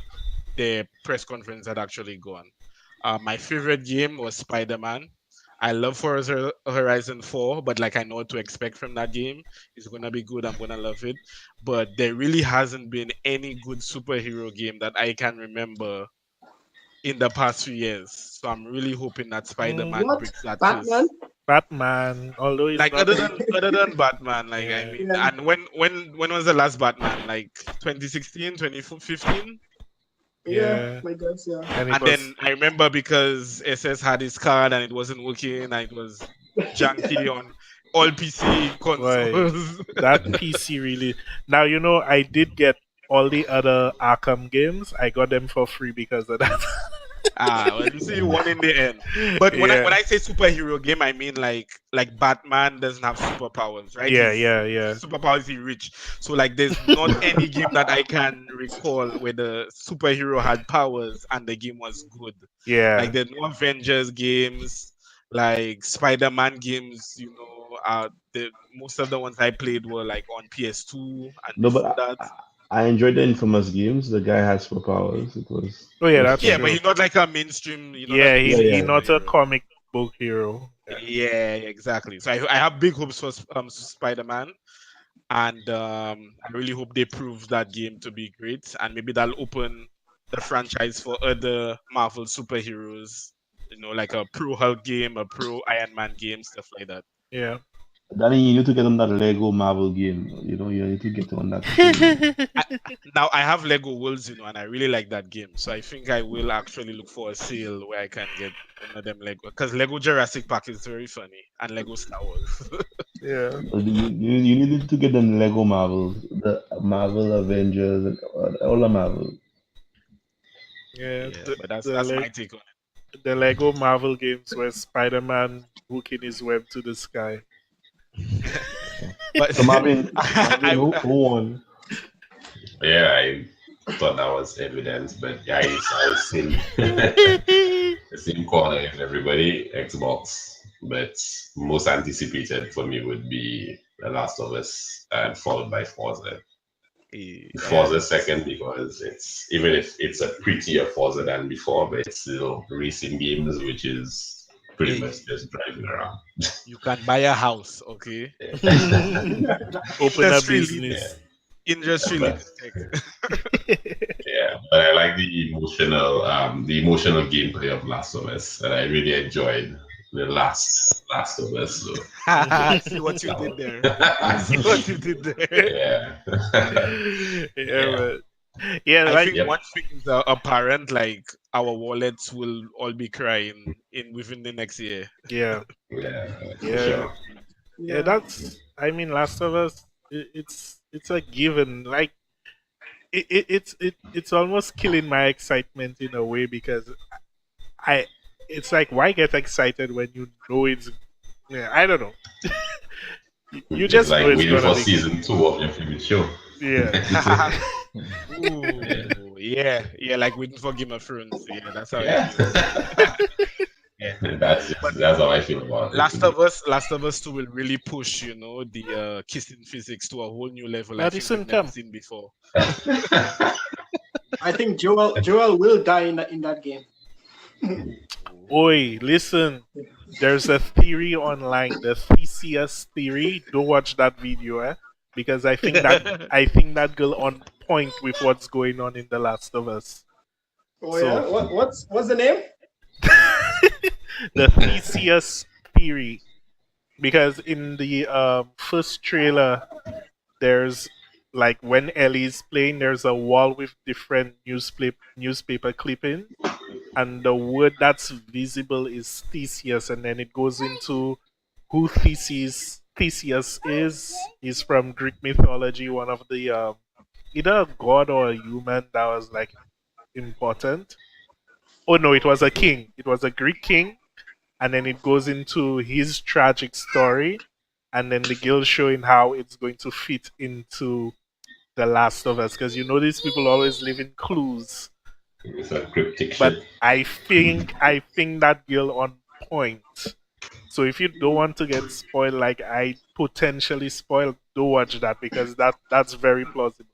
the press conference had actually gone. My favorite game was Spider-Man. I love Forza Horizon 4, but like I know what to expect from that game. It's gonna be good. I'm gonna love it. But there really hasn't been any good superhero game that I can remember in the past few years. So I'm really hoping that Mm, Spider-Man What? breaks that Batman? curse. Batman, although it's Like not. other than Batman, like I Yeah, mean, Yeah. and when was the last Batman? Like 2016, 2015? Yeah. yeah, My God. Yeah. and it And was then I remember because SS had his card and it wasn't working and it was janky on all PC boy consoles. that PC really. Now I did get all the other Arkham games. I got them for free because of that. Well, you see, you won in the end. But when I Yeah, when I say superhero game, I mean like Batman doesn't have superpowers, right? yeah, His yeah, yeah, superpowers he rich. So like, there's not any game that I can recall where the superhero had powers and the game was good. Like yeah. there's no Avengers games, like Spider-Man games. The most of the ones I played were like on PS2 and No, but before that. I enjoyed the Infamous games. The guy has superpowers. Oh It yeah, was that's Yeah, fun. but true. he's not like a mainstream. You're not a Yeah, Yeah, he yeah. mainstream not a superhero. comic book hero. Yeah, Yeah, exactly. So I have big hopes for Spider-Man, and I really hope they prove that game to be great, and maybe that'll open the franchise for other Marvel superheroes. Like a Pro Hulk game, a Pro Iron Man game, stuff like that. yeah. Danny, you need to get on that Lego Marvel game. You need to get on that thing. I, Now I have Lego Worlds, and I really like that game. So I think I will actually look for a sale where I can get one of them Lego, because Lego Jurassic Park is very funny, and Lego Star Wars. Yeah, You needed to get them Lego Marvels, the Marvel Avengers, and all the Marvel. yeah. Yeah, The but the that's my Le- take on the Lego Marvel games where Spider-Man hooking his web to the sky. it. But So Marvin, I, who won? Yeah, I thought that was evident, but yeah, I seen the same corner as everybody, Xbox. But most anticipated for me would be The Last of Us, and followed by Forza. yeah, Forza second because it's, even if it's a prettier Forza than before, but it's still racing games, which is pretty hey, much just driving around. you can buy a house, okay? Open a Industry lead, Yeah, business. industry but leading tech. yeah, but I like the emotional gameplay of Last of Us, and I really enjoyed the Last of Us. So See what you that did was, there. See what you did there. yeah, Yeah, yeah, but yeah, I like think yep, one thing is apparent, like our wallets will all be crying in within the next year. yeah, yeah, for yeah, sure. yeah. Yeah. That's. I mean, Last of Us. It's a given. Like it's almost killing my excitement in a way because I. It's like why get excited when you know it's. Yeah, I don't know. You It's just know like it's waiting gonna for be good. season two of your favorite show. Yeah. Yeah, Ooh, yeah, like waiting for Game of Thrones. Yeah, that's how it yeah. feels. Yeah, but That's how I feel about it. Last of Us 2 will really push, the kissing physics to a whole new level. I think Madison, we've never come. seen before. I think Joel will die in that game. Oi, listen. There's a theory online, the Theseus theory. Don't watch that video, because I think that girl on point with what's going on in The Last of Us. Oh So yeah. What's the name? the Theseus theory, because in the first trailer, there's like when Ellie's playing, there's a wall with different newspaper clipping, and the word that's visible is Theseus, and then it goes into who Theseus Theseus is. He's from Greek mythology, one of the either a god or a human that was like important. Oh no, it was a king. It was a Greek king, and then it goes into his tragic story, and then the guild showing how it's going to fit into The Last of Us, because you know these people always live in clues. It's a cryptic But shit. I think that guild on point. So if you don't want to get spoiled, like I potentially spoiled, do watch that because that's very plausible.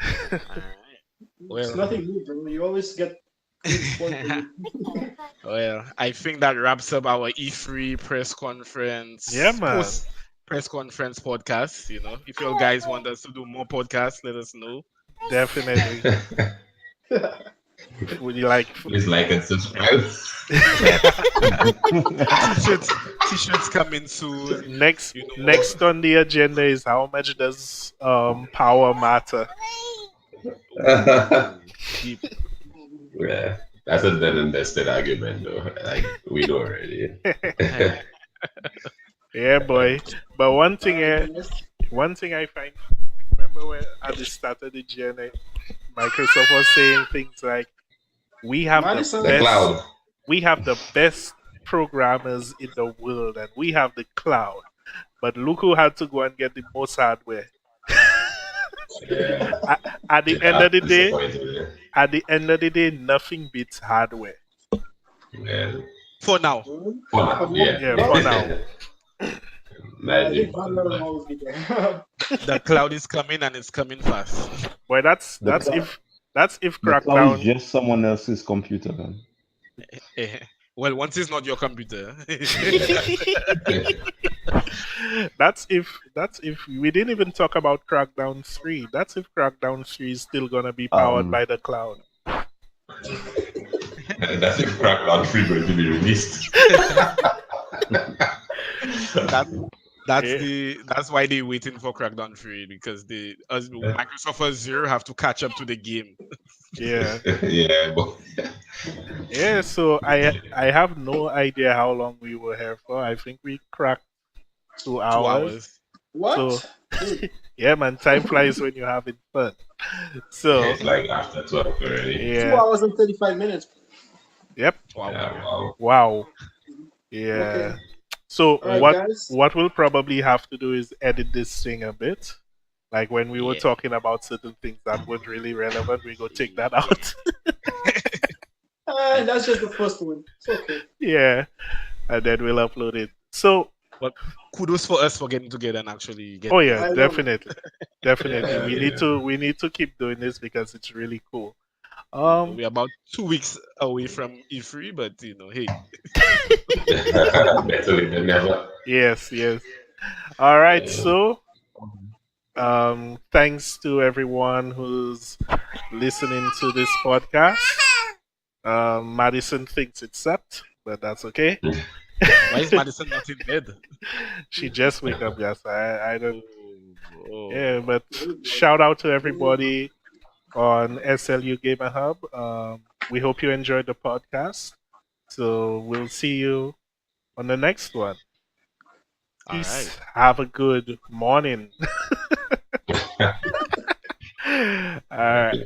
All right. It's Well, nothing new, bro. You always get things spoiled for you. well, I think that wraps up our E3 press conference, Yeah, man. post press conference podcast. You know, if you guys want us to do more podcasts, let us know. Definitely. Would you like Please like and subscribe. T-shirts coming soon. next You know, next on the agenda is how much does power matter? ooh, deep. Yeah, that's a then invested argument, though. Like we know already. Yeah, boy. But one thing I find, remember when at the start of the journey, Microsoft was saying things like, "We have the Madison, The best, cloud. we have the best programmers in the world, and we have the cloud." But look who had to go and get the most hardware. Yeah, At the it end of the day, disappointed. nothing beats hardware. Yeah, For now. for now, Yeah, for now. I Imagine, think Van will always be there. The cloud is coming and it's coming fast. Boy, that's The that's cloud, if that's if the cloud is Crackdown. just someone else's computer, man. Well, once it's not your computer. That's if we didn't even talk about Crackdown 3. That's if Crackdown 3 is still gonna be powered by the cloud. that's if Crackdown 3 going to be released. That's why they're waiting for Crackdown 3 because Microsoft Azure have to catch up to the game. Yeah. Yeah, but Yeah, so I have no idea how long we were here for. I think we cracked 2 2 hours. hours. What? Yeah, man, time flies when you're having fun. So it's like after 12 already. 2 yeah, hours and 35 minutes. yep. Wow. Yeah, wow. Wow. Yeah. Okay. So All right, what guys. what we'll probably have to do is edit this thing a bit. Like when we were Yeah. talking about certain things that weren't really relevant, we go take that out. That's just the first one. It's okay. Yeah. And then we'll upload it. So But kudos for us for getting together and actually getting. oh yeah, I love definitely. Definitely. Yeah, We need to keep doing this because it's really cool. We're about 2 weeks away from E3, but hey. Better late than never. Yes. All right, Yeah. so thanks to everyone who's listening to this podcast. Madison thinks it's set, but that's okay. Why is Madison not in bed? She just wake up, yes. I don't. Oh. Yeah, but shout out to everybody on SLU Gamer Hub. We hope you enjoyed the podcast. So we'll see you on the next one. All Peace. right. Have a good morning. All right.